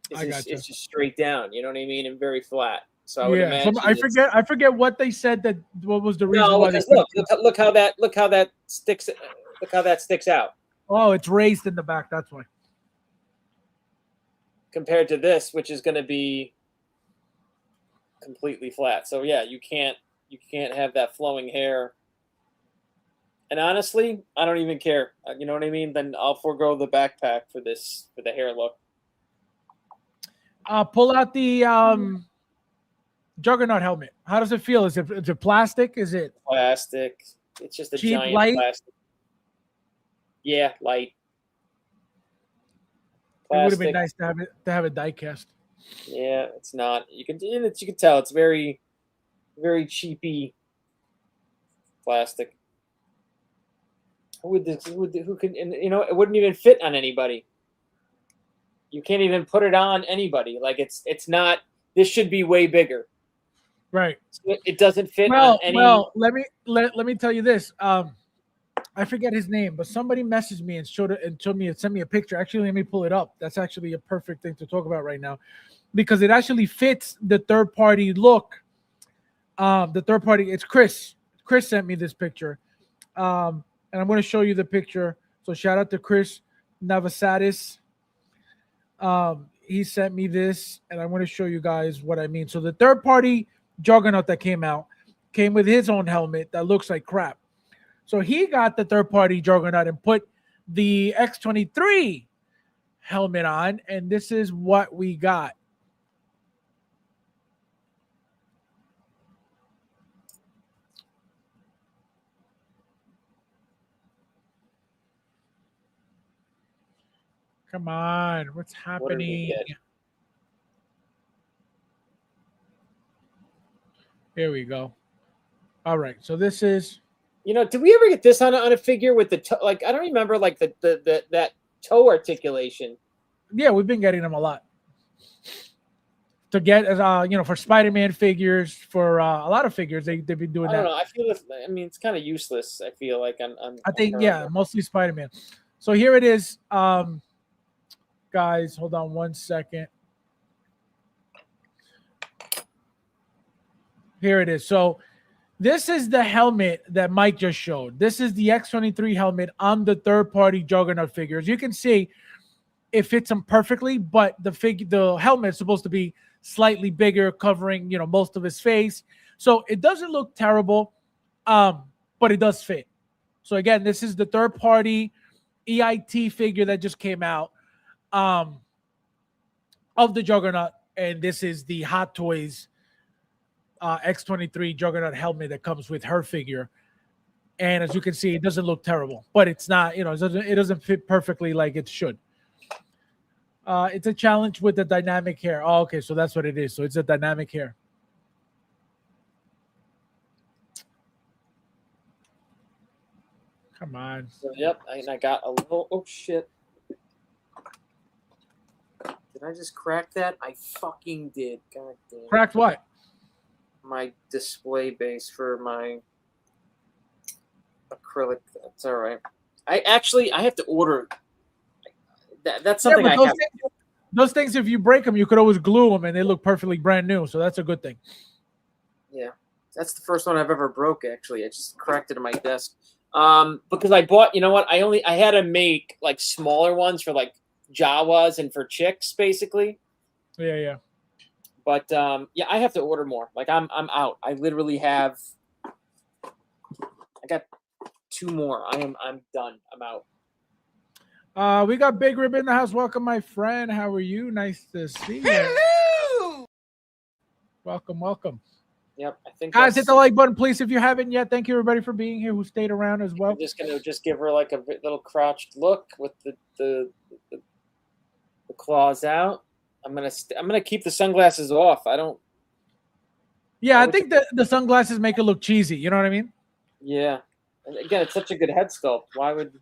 is I just, gotcha. it's just straight down, you know what I mean, and very flat. So I would yeah. imagine I forget what they said that what was the reason No, why they because look how that sticks. Look how that sticks out Oh, it's raised in the back, that's why. compared to this, which is going to be completely flat. So yeah, you can't have that flowing hair. And honestly, I don't even care. You know what I mean? Then I'll forego the backpack for the hair look. Pull out the Juggernaut helmet. How does it feel? Is it plastic? Is it Plastic. It's just a cheap, giant light? plastic. Yeah, light. It would have been Plastic. nice to have it die cast. Yeah, it's not. You can tell it's very, very cheapy plastic. Who can? And you know, it wouldn't even fit on anybody. You can't even put it on anybody. Like it's not. This should be way bigger. Right. It doesn't fit Well, on any. well, let me tell you this. I forget his name, but somebody messaged me and sent me a picture. Actually, let me pull it up. That's actually a perfect thing to talk about right now, because it actually fits the third party look. The third party, it's Chris. Chris sent me this picture, and I'm going to show you the picture. So shout out to Chris Navasadis. He sent me this, and I want to show you guys what I mean. So the third party Juggernaut that came with his own helmet that looks like crap. So he got the third party Juggernaut and put the X-23 helmet on, and this is what we got. Come on, what's What did we happening? get? Here we go. All right, so this is You know, did we ever get this on a figure with the toe? Like I don't remember like the that toe articulation. yeah, we've been getting them a lot. To get for Spider-Man figures, for a lot of figures, they've been doing I don't that. know. I feel I mean, it's kind of useless. I feel like on I think, on yeah, mostly Spider-Man. So here it is. Guys, hold on one second. Here it is. So this is the helmet that Mike just showed. This is the X-23 helmet on the third-party Juggernaut figure. As you can see, it fits him perfectly, but the helmet is supposed to be slightly bigger, covering most of his face. So it doesn't look terrible, but it does fit. So again, this is the third-party EIT figure that just came out of the Juggernaut, and this is the Hot Toys X-23 Juggernaut helmet that comes with her figure. And as you can see, it doesn't look terrible, but it's not, it doesn't fit perfectly like it should. It's a challenge with the dynamic hair. Oh, okay, so that's what it is. So it's a dynamic hair. Come on. So, yep, and I got a little. Oh shit! Did I just crack that? I fucking did. God damn. Cracked what? My display base for my acrylic. That's all right. I have to order. That's something I have. Those things, if you break them, you could always glue them, and they look perfectly brand new. So that's a good thing. Yeah, that's the first one I've ever broke. Actually, I just cracked it on my desk. Because I bought. You know what? I had to make like smaller ones for like Jawas and for chicks, basically. Yeah. But yeah, I have to order more. Like I'm out. I literally have. I got 2 more. I'm done. I'm out. We got Big Rib in the house. Welcome, my friend. How are you? Nice to see you. Hello! Welcome. Yep, I think guys, hit the like button, please, if you haven't yet. Thank you, everybody, for being here who stayed around as well. I'm just gonna give her like a little crouched look with the claws out. I'm gonna keep the sunglasses off. I don't. Yeah, I think that the sunglasses make it look cheesy. You know what I mean? Yeah, and again, it's such a good head sculpt. Why would?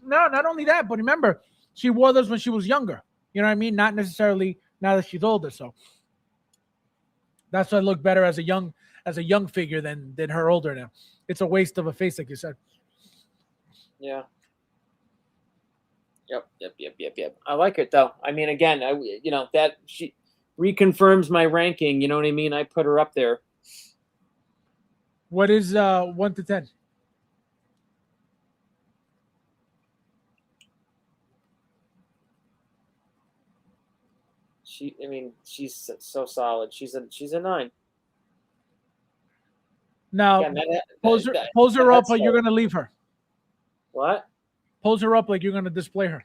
No, not only that, but remember, she wore those when she was younger. You know what I mean? Not necessarily now that she's older. So that's why I look better as a young figure than her older now. It's a waste of a face, like you said. Yeah. Yep. I like it though. I mean, again, that she reconfirms my ranking. You know what I mean? I put her up there. What is 1 to 10? She's so solid. She's a 9. Now, pose her up, but you're gonna leave her. What? Pose her up like you're gonna display her.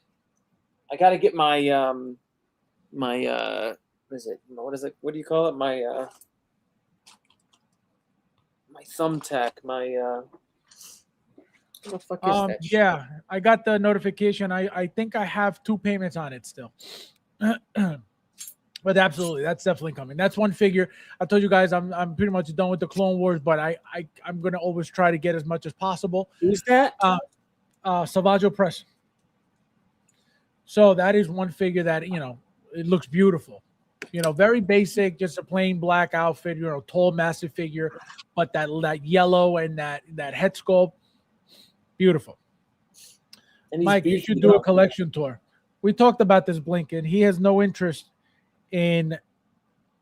I got to get my what is it? What do you call it? My thumbtack. What the fuck is that? Yeah, I got the notification. I think I have 2 payments on it still. But absolutely, that's definitely coming. That's one figure. I told you guys I'm pretty much done with the Clone Wars, but I'm gonna always try to get as much as possible. Who's that? Salvaggio Press. So that is one figure that it looks beautiful. Very basic, just a plain black outfit. Tall, massive figure, but that yellow and that head sculpt, beautiful. And Mike, you should do a collection tour. We talked about this, Blinken. He has no interest in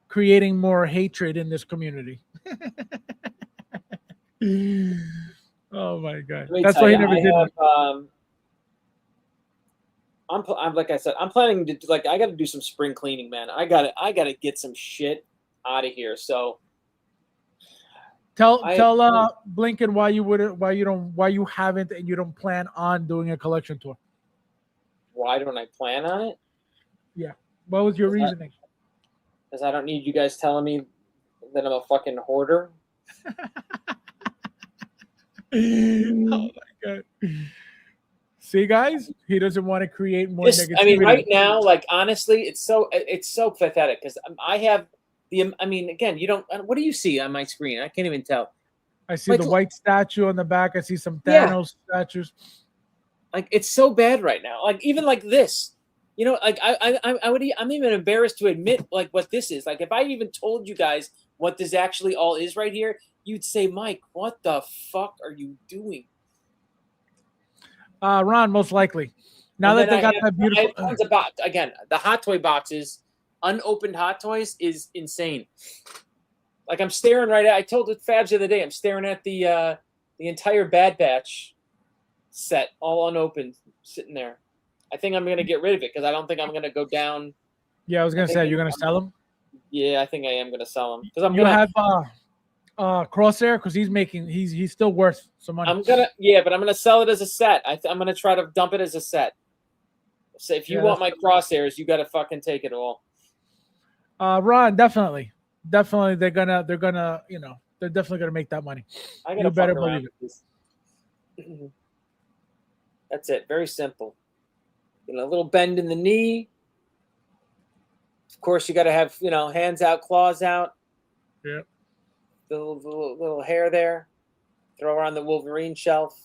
creating more hatred in this community. Oh my God! That's why he never did it. I'm like I said, I'm planning to I got to do some spring cleaning, man. I got to get some shit out of here. So tell Blinken why you haven't and you don't plan on doing a collection tour. Why don't I plan on it? Yeah. What was your reasoning? Because I don't need you guys telling me that I'm a fucking hoarder. Oh my God. See, guys, he doesn't want to create more negativity. I mean, right now, like honestly, it's so pathetic because I have the. I mean, again, you don't. What do you see on my screen? I can't even tell. I see the white statue on the back. I see some Thanos statues. Like it's so bad right now. Like even like this. Like I'm even embarrassed to admit like what this is. Like if I even told you guys what this actually all is right here, you'd say, Mike, what the fuck are you doing? Ron, most likely. Now that they got that beautiful. Tons of again, the Hot Toy boxes, unopened Hot Toys is insane. Like I'm staring right at. I told Fabs the other day, I'm staring at the entire Bad Batch set, all unopened, sitting there. I think I'm gonna get rid of it because I don't think I'm gonna go down. Yeah, I was gonna say you're gonna sell them. Yeah, I think I am gonna sell them because you have Crosshair because he's still worth some money. But I'm gonna sell it as a set. I'm gonna try to dump it as a set. So if you want my Crosshairs, you gotta fucking take it all. Ron, definitely, they're gonna they're definitely gonna make that money. You better believe it. That's it. Very simple. A little bend in the knee. Of course, you got to have hands out, claws out. Yeah. The little hair there. Throw her on the Wolverine shelf.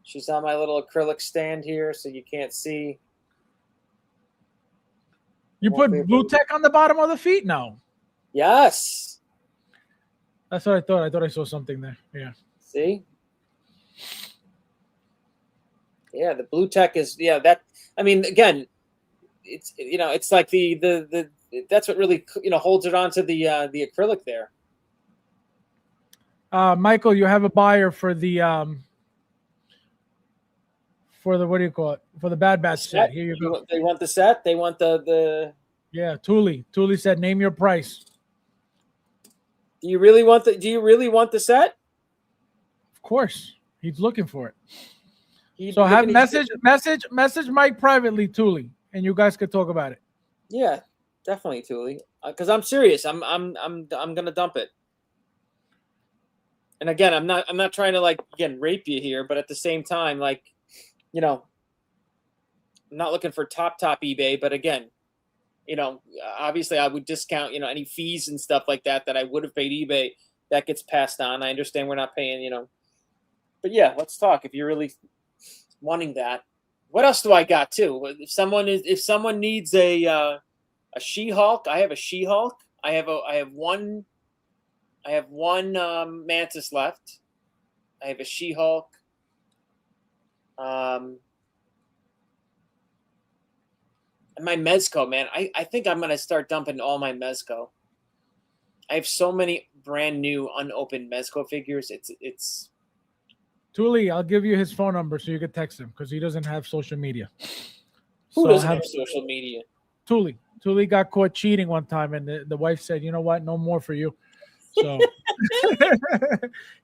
She's on my little acrylic stand here, so you can't see. You put blue tech on the bottom of the feet? No. Yes. That's what I thought. I thought I saw something there. Yeah. See? Yeah, the blue tech is that. I mean, again, it's it's like the that's what really holds it onto the acrylic there. Michael, you have a buyer for the what do you call it? For the Bad Batch set. Here you go. They want the set. They want the. Yeah, Thule. Thule said, "Name your price." Do you really want the set? Of course, he's looking for it. So have message Mike privately, Thule, and you guys could talk about it. Yeah, definitely, Thule. Because I'm serious. I'm gonna dump it. And again, I'm not trying to rape you here, but at the same time, I'm not looking for top eBay. But again, obviously I would discount any fees and stuff like that I would have paid eBay. That gets passed on. I understand we're not paying, But yeah, let's talk. If you're really wanting that, what else do I got too? If someone needs a She-Hulk, I have a She-Hulk. I have one Mantis left. I have a She-Hulk. And my Mezco, man, I think I'm gonna start dumping all my Mezco. I have so many brand new unopened Mezco figures. It's. Thule, I'll give you his phone number so you can text him because he doesn't have social media. Who doesn't have social media? Thule got caught cheating one time, and the wife said, "You know what? No more for you." So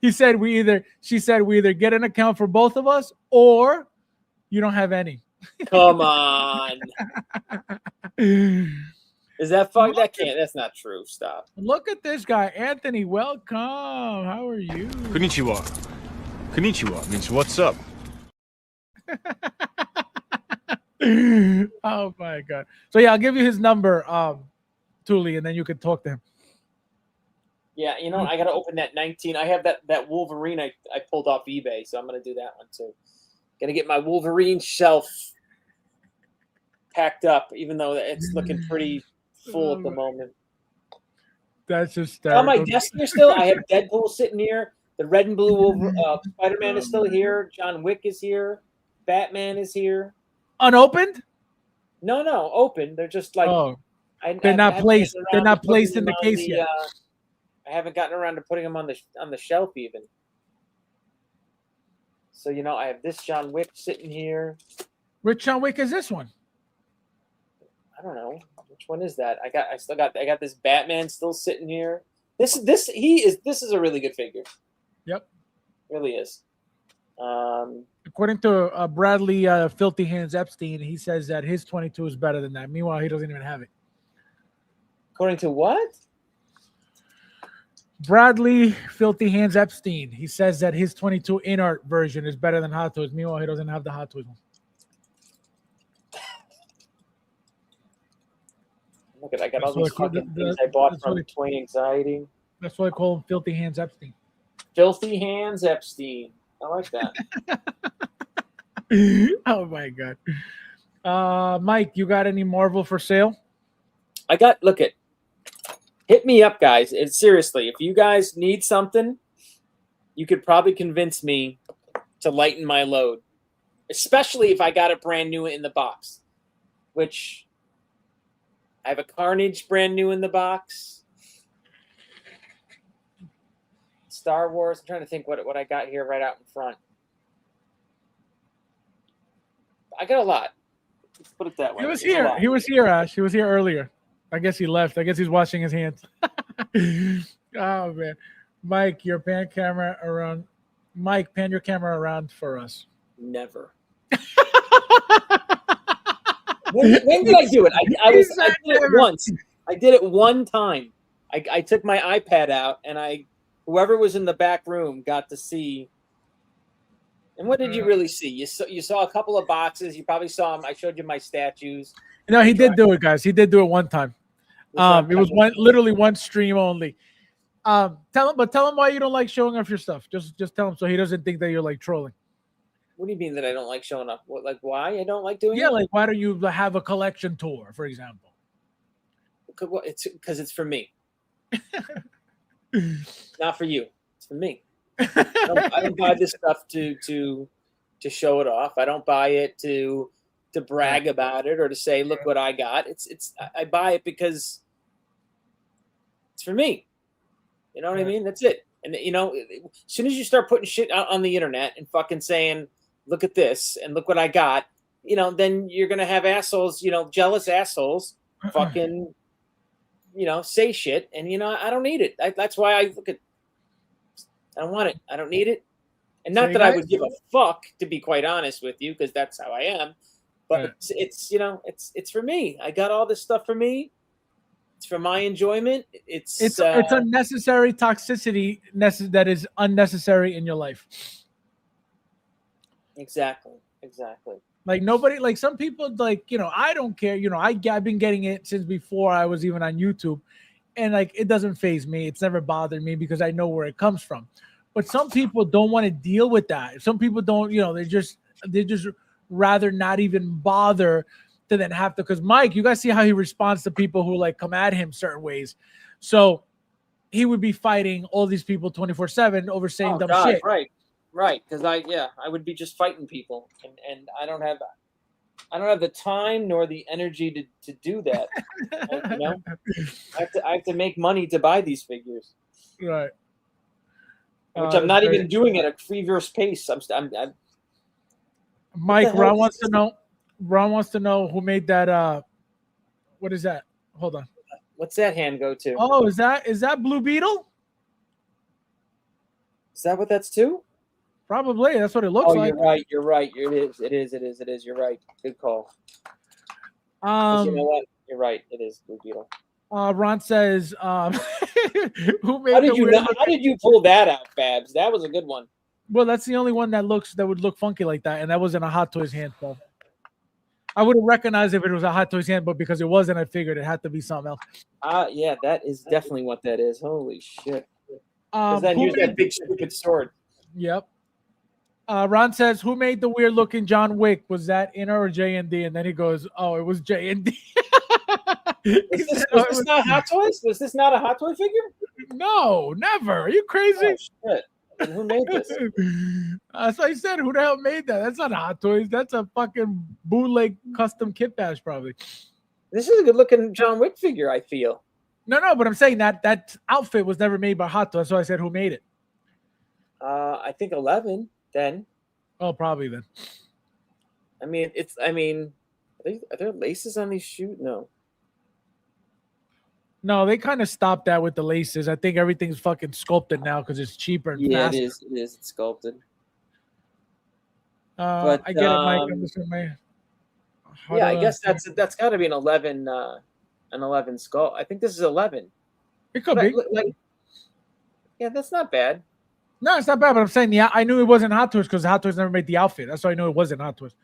she said we either get an account for both of us or you don't have any. Come on. Is that fuck? That's not true. Stop. Look at this guy, Anthony. Welcome. How are you? Konnichiwa. Konnichiwa means what's up. Oh my god. So yeah, I'll give you his number, Thule, and then you can talk to him. Yeah, I gotta open that 19. I have that Wolverine I pulled off eBay, so I'm gonna do that one too. Gonna get my Wolverine shelf packed up, even though it's looking pretty full at the moment. That's just on my desk here still. I have Deadpool sitting here. The red and blue Spider-Man is still here. John Wick is here. Batman is here. Unopened? No, open. They're just they're not placed. They're not placed in the case yet. I haven't gotten around to putting them on the shelf even. So I have this John Wick sitting here. Which John Wick is this one? I don't know. Which one is that? I got this Batman still sitting here. This is a really good figure. Yep. Really is. According to Bradley Filthy Hands Epstein, he says that his 22 is better than that. Meanwhile, he doesn't even have it. According to what? Bradley Filthy Hands Epstein. He says that his 22 in-art version is better than Hot Toys. Meanwhile, he doesn't have the Hot Toys one. Look at I got all these fucking things I bought from Twain Anxiety. That's why I call him Filthy Hands Epstein. Filthy Hands Epstein. I like that. Oh my god. Mike, you got any Marvel for sale? Hit me up, guys. Seriously, if you guys need something, you could probably convince me to lighten my load. Especially if I got it brand new in the box. Which I have a Carnage brand new in the box. Star Wars. I'm trying to think what I got here right out in front. I got a lot. Let's put it that way. He was here. He was here, Ash. He was here earlier. I guess he left. I guess he's washing his hands. Oh man, Mike, your pan camera around. Mike, pan your camera around for us. Never. When did I do it? I did it once. I did it one time. I took my iPad out and whoever was in the back room got to see. And what did you really see? You saw a couple of boxes. You probably saw them. I showed you my statues. No, he did do it, guys. He did do it one time. It was literally one stream only. Tell him why you don't like showing off your stuff. Just tell him so he doesn't think that you're like trolling. What do you mean that I don't like showing up? What, like, why I don't like doing Yeah, it? like why don't you have a collection tour, for example? It's because it's for me, not for you. It's for me. I don't buy this stuff to show it off. I don't buy it to brag about it or to say, look what I got. I buy it because it's for me. You know what I mean? That's it. And as soon as you start putting shit out on the internet and fucking saying, look at this and look what I got, then you're gonna have assholes, jealous assholes, fucking, say shit. And I don't need it. That's why I look at. I don't want it. I don't need it. And not that I would give a fuck, to be quite honest with you, because that's how I am. But it's for me. I got all this stuff for me. It's for my enjoyment. It's unnecessary toxicity that is unnecessary in your life. Exactly. Like nobody, like some people, like I don't care. I've been getting it since before I was even on YouTube, and like it doesn't faze me. It's never bothered me because I know where it comes from. But some people don't want to deal with that. Some people don't. They just rather not even bother to then have to. Because Mike, you guys see how he responds to people who like come at him certain ways. So he would be fighting all these people 24/7 over saying dumb shit. Right. Because I would be just fighting people, and I don't have the time nor the energy to do that. I have to make money to buy these figures. Right. Which I'm not even doing at a previous pace. Mike, Ron wants to know who made that. What is that? Hold on. What's that hand go to? Oh, is that Blue Beetle? Is that what that's to? Probably. That's what it looks like. You're right. It is. You're right. Good call. You know what? You're right. It is Blue Beetle. Ron says, who made how did you pull that out, Fabs? That was a good one. Well, that's the only one that would look funky like that, and that wasn't a Hot Toys hand, so I would have recognized if it was a Hot Toys hand, but because it wasn't, I figured it had to be something else. Yeah, that is definitely what that is. Holy shit. Then here's that big stupid sword. Yep. Ron says, who made the weird looking John Wick? Was that Inner or J&D? And then he goes, oh, it was J&D. Was this not Hot Toys? Was this not a Hot Toy figure? No, never. Are you crazy? Oh, shit. And who made this? That's what I said. Who the hell made that? That's not Hot Toys. That's a fucking bootleg custom kit bash, probably. This is a good looking John Wick figure, I feel. No, but I'm saying that outfit was never made by Hot Toys. So I said, who made it? I think 11 then. Oh, probably then. I mean, are there laces on these shoes? No, they kind of stopped that with the laces. I think everything's fucking sculpted now because it's cheaper and faster. It is. It's sculpted. But I get it, Mike. I'm just I guess that's got to be an 11 skull. I think this is 11. It could be. Yeah, that's not bad. No, it's not bad. But I'm saying, I knew it wasn't Hot Toys because Hot Toys never made the outfit. That's why I knew it wasn't Hot Toys.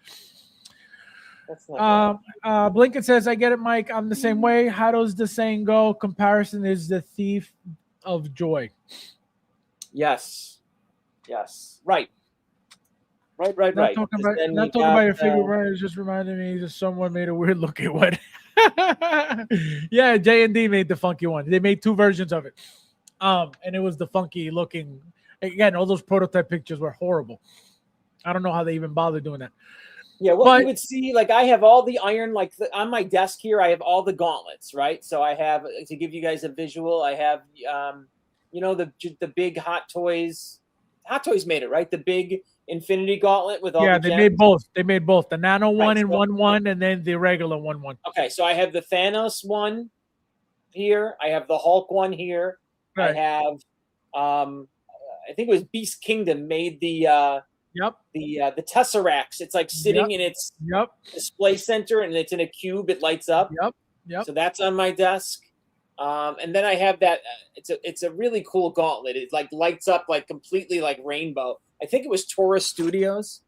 That's not bad. Blinken says, I get it, Mike. I'm the same way. How does the saying go? Comparison is the thief of joy. Yes. Right. Not talking about your figure, right? It just reminded me that someone made a weird looking one. Yeah, J&D made the funky one. They made two versions of it. And it was the funky looking. Again, all those prototype pictures were horrible. I don't know how they even bothered doing that. Yeah, you would see, like, I have all the iron, like, on my desk here, I have all the gauntlets, right? So I have, to give you guys a visual, I have, the big Hot Toys. Hot Toys made it, right? The big Infinity Gauntlet with all the gems. They made both. The Nano one in 1/1 and then the regular 1/1. Okay, so I have the Thanos one here. I have the Hulk one here. Right. I have, I think it was Beast Kingdom made the Tesseracts. It's like sitting in its display center, and it's in a cube. It lights up. Yep. So that's on my desk. And then I have that. It's a really cool gauntlet. It like lights up like completely like rainbow. I think it was Taurus Studios.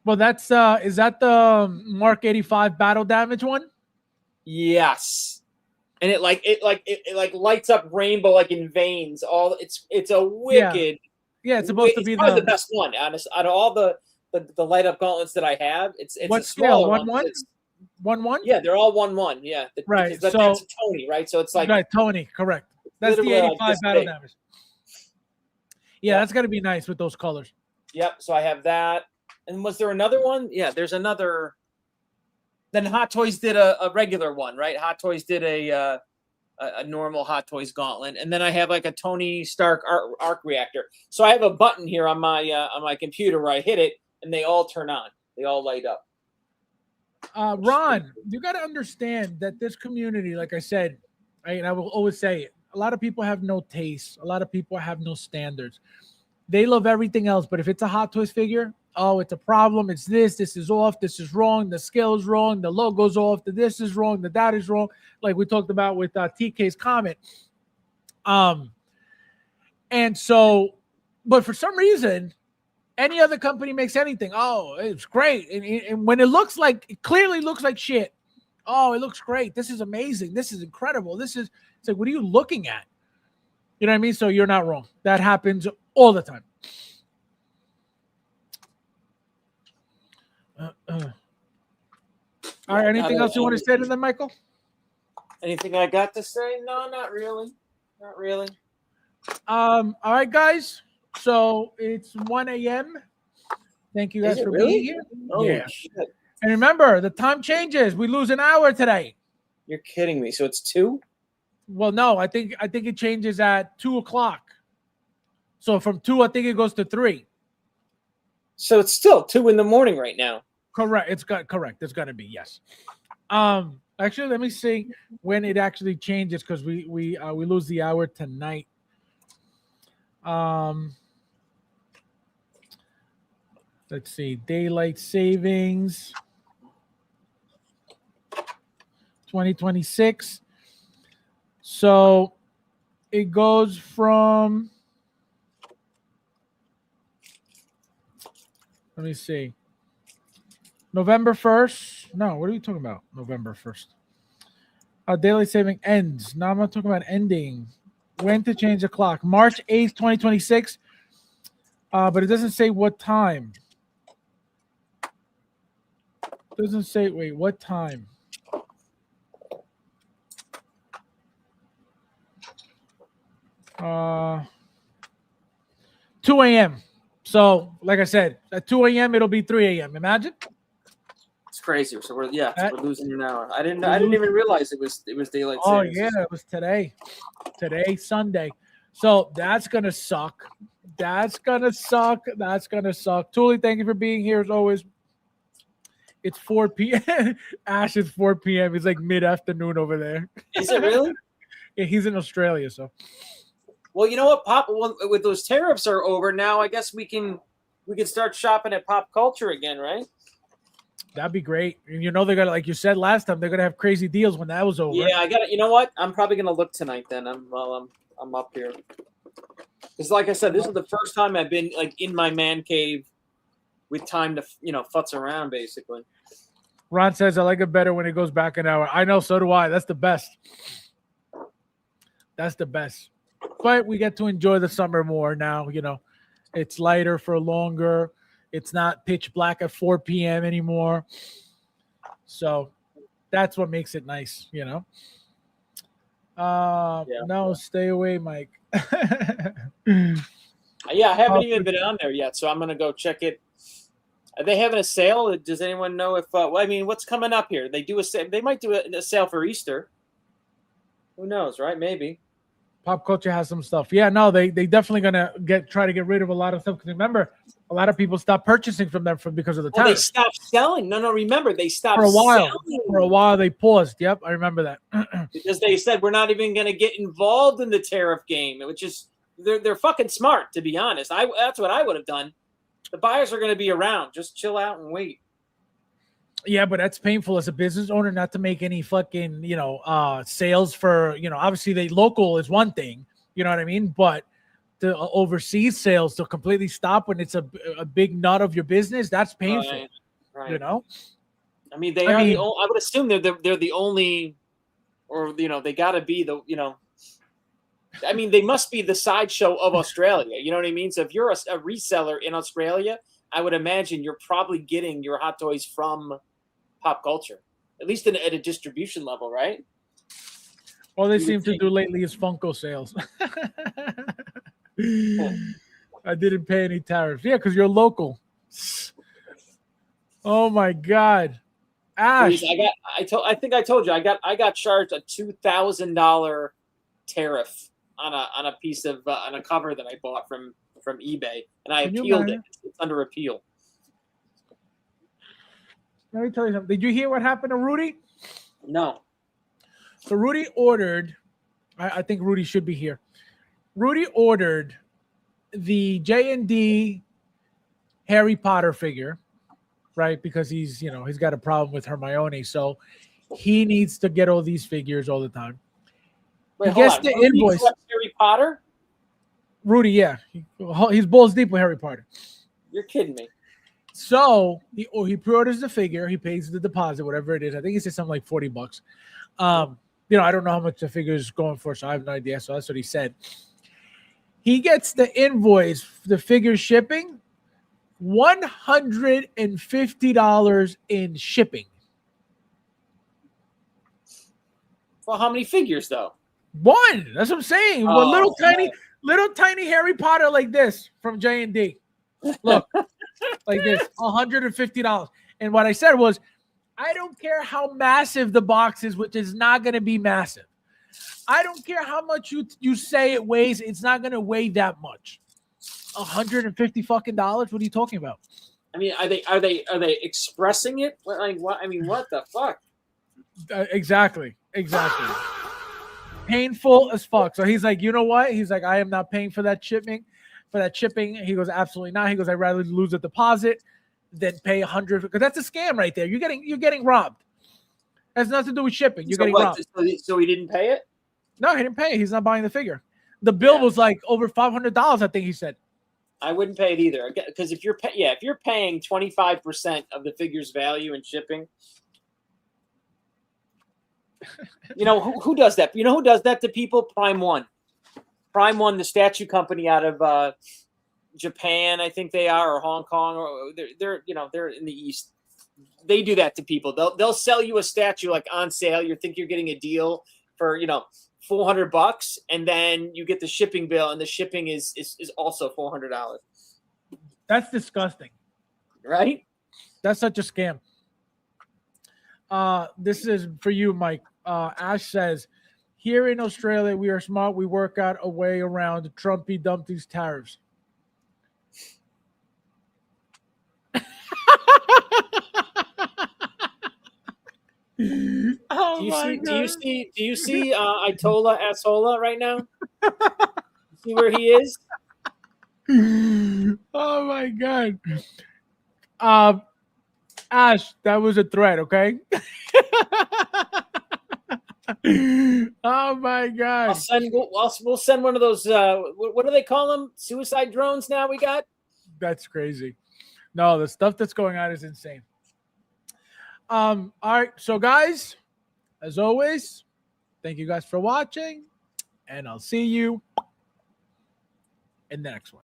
Well, that's is that the Mark 85 battle damage one? Yes. And it lights up rainbow like in veins. It's a wicked. Yeah, it's supposed to be probably the best one. Honest, out of all the the light up gauntlets that I have. It's What a scale? smaller 1-1? 1-1? Yeah, they're all 1-1. Yeah, Right, because so- that's a Tony, right? So it's like Right, Tony, correct. That's the literally like 85 this battle big. damage. Yeah, that's got to be nice with those colors. Yep. So I have that. And was there another one? Yeah, there's another. Then Hot Toys did a regular one, right? Hot Toys did a normal Hot Toys gauntlet, and then I have like a Tony Stark arc reactor. So I have a button here on my computer where I hit it, and they all turn on. They all light up. Ron, you got to understand that this community, like I said, and I will always say it, a lot of people have no taste. A lot of people have no standards. They love everything else, but if it's a Hot Toys figure, oh, it's a problem. It's this is off. This is wrong. The scale is wrong. The logo's off. The this is wrong. The that is wrong. Like we talked about with TK's comment. And so, but for some reason, any other company makes anything. Oh, it's great. And when it clearly looks like shit. Oh, it looks great. This is amazing. This is incredible. It's like, what are you looking at? You know what I mean? So you're not wrong. That happens all the time. All right. Anything else you want to say to them, Michael? Anything I got to say? No, not really. Not really. All right, guys. So it's 1 a.m. Thank you guys for being here. Oh, yeah. shit. And remember, the time changes. We lose an hour today. You're kidding me. So it's 2? Well, no, I think it changes at 2:00. So from 2, I think it goes to 3. So it's still 2 in the morning right now. Correct. Correct. It's gonna be, yes. Actually, let me see when it actually changes because we lose the hour tonight. Let's see, daylight savings 2026. So it goes from, let me see, November 1st. No, what are we talking about? November 1st. Daylight saving ends. No, I'm not talking about ending. When to change the clock? March 8th, 2026. But it doesn't say what time. It doesn't say, wait, what time? Uh, 2 a.m. So, like I said, at 2 a.m. it'll be 3 a.m. Imagine. It's crazy. So we're losing an hour. I didn't even realize it was daylight savings. Oh yeah, it was today. Today, Sunday. So that's gonna suck. That's gonna suck. Tuli, thank you for being here as always. It's 4 p.m. Ash, it's 4 p.m. It's like mid-afternoon over there. Is it really? Yeah, he's in Australia, so. Well, you know what, Pop? Well, with those tariffs are over now, I guess we can start shopping at Pop Culture again, right? That'd be great. And you know they're gonna, like you said last time, they're gonna have crazy deals when that was over. Yeah, I got it. You know what? I'm probably gonna look tonight then. I'm up here. Because like I said, this is the first time I've been like in my man cave with time to futz around basically. Ron says I like it better when it goes back an hour. I know, so do I. That's the best. That's the best. But we get to enjoy the summer more now. It's lighter for longer. It's not pitch black at 4 p.m. anymore. So that's what makes it nice, Yeah. No, stay away, Mike. Yeah, I haven't even been on there yet, so I'm gonna go check it. Are they having a sale? Does anyone know if? What's coming up here? They do a sale. They might do a sale for Easter. Who knows, right? Maybe. Pop Culture has some stuff. Yeah, no, they definitely gonna try to get rid of a lot of stuff. Because remember, a lot of people stopped purchasing from them because of the Well, tariff. they stopped selling. No, remember they stopped For a while. selling. For a while, they paused. Yep, I remember that. Because they said we're not even going to get involved in the tariff game, which is they're fucking smart, to be honest. That's what I would have done. The buyers are going to be around. Just chill out and wait. Yeah, but that's painful as a business owner not to make any fucking, sales for, obviously local is one thing, you know what I mean? But the overseas sales to completely stop when it's a big nut of your business, that's painful, right. I mean, I would assume they're the only, or, they got to be they must be the sideshow of Australia. You know what I mean? So if you're a reseller in Australia, I would imagine you're probably getting your hot toys from pop culture, at least at a distribution level, right? All they You would seem to think. do lately is Funko sales. I didn't pay any tariffs. Yeah, because you're local. Oh my God, Ash. Please, I think I told you I got charged a $2,000 tariff on a piece of on a cover that I bought from eBay, and I Can you appealed it. imagine? It's under appeal. Let me tell you something. Did you hear what happened to Rudy? No. So Rudy ordered. I think Rudy should be here. Rudy ordered the J&D Harry Potter figure, right? Because he's got a problem with Hermione, so he needs to get all these figures all the time. Wait, He hold gets on. the Rudy invoice. collects Harry Potter? Rudy, yeah, he's balls deep with Harry Potter. You're kidding me. So he pre-orders the figure, he pays the deposit, whatever it is. I think he said something like $40. I don't know how much the figure is going for, so I have no idea. So that's what he said. He gets the invoice, the figure shipping, $150 in shipping. Well, how many figures though? One. That's what I'm saying. Oh, little tiny Harry Potter like this from J&D. Look, like this, $150. And what I said was, I don't care how massive the box is, which is not going to be massive. I don't care how much you say it weighs. It's not going to weigh that much. $150 fucking dollars. What are you talking about? I mean, are they expressing it? Like what? I mean, what the fuck? Exactly. Painful as fuck. So he's like, you know what? He's like, I am not paying for that shipping. He goes, absolutely not. He goes, I'd rather lose a deposit than pay $100 because that's a scam right there. You're getting robbed. It has nothing to do with shipping. You're getting robbed. So he didn't pay it? No, he didn't pay it. He's not buying the figure. The bill was like over $500. I think he said. I wouldn't pay it either because if you're paying 25% of the figure's value in shipping, who does that? You know who does that to people? Prime One, the statue company out of Japan, I think they are, or Hong Kong, or they're in the East. They do that to people. They'll sell you a statue like on sale. You think you're getting a deal for $400, and then you get the shipping bill, and the shipping is also $400. That's disgusting, right? That's such a scam. This is for you, Mike. Ash says, here in Australia, we are smart. We work out a way around Trumpy Dumpty's tariffs. Do you see Itola Ashola right now? See where he is? Oh my God. Ash, that was a threat, okay? Oh my God. We'll send one of those what do they call them? Suicide drones now we got? That's crazy. No, the stuff that's going on is insane. All right, so guys, as always, thank you guys for watching, and I'll see you in the next one.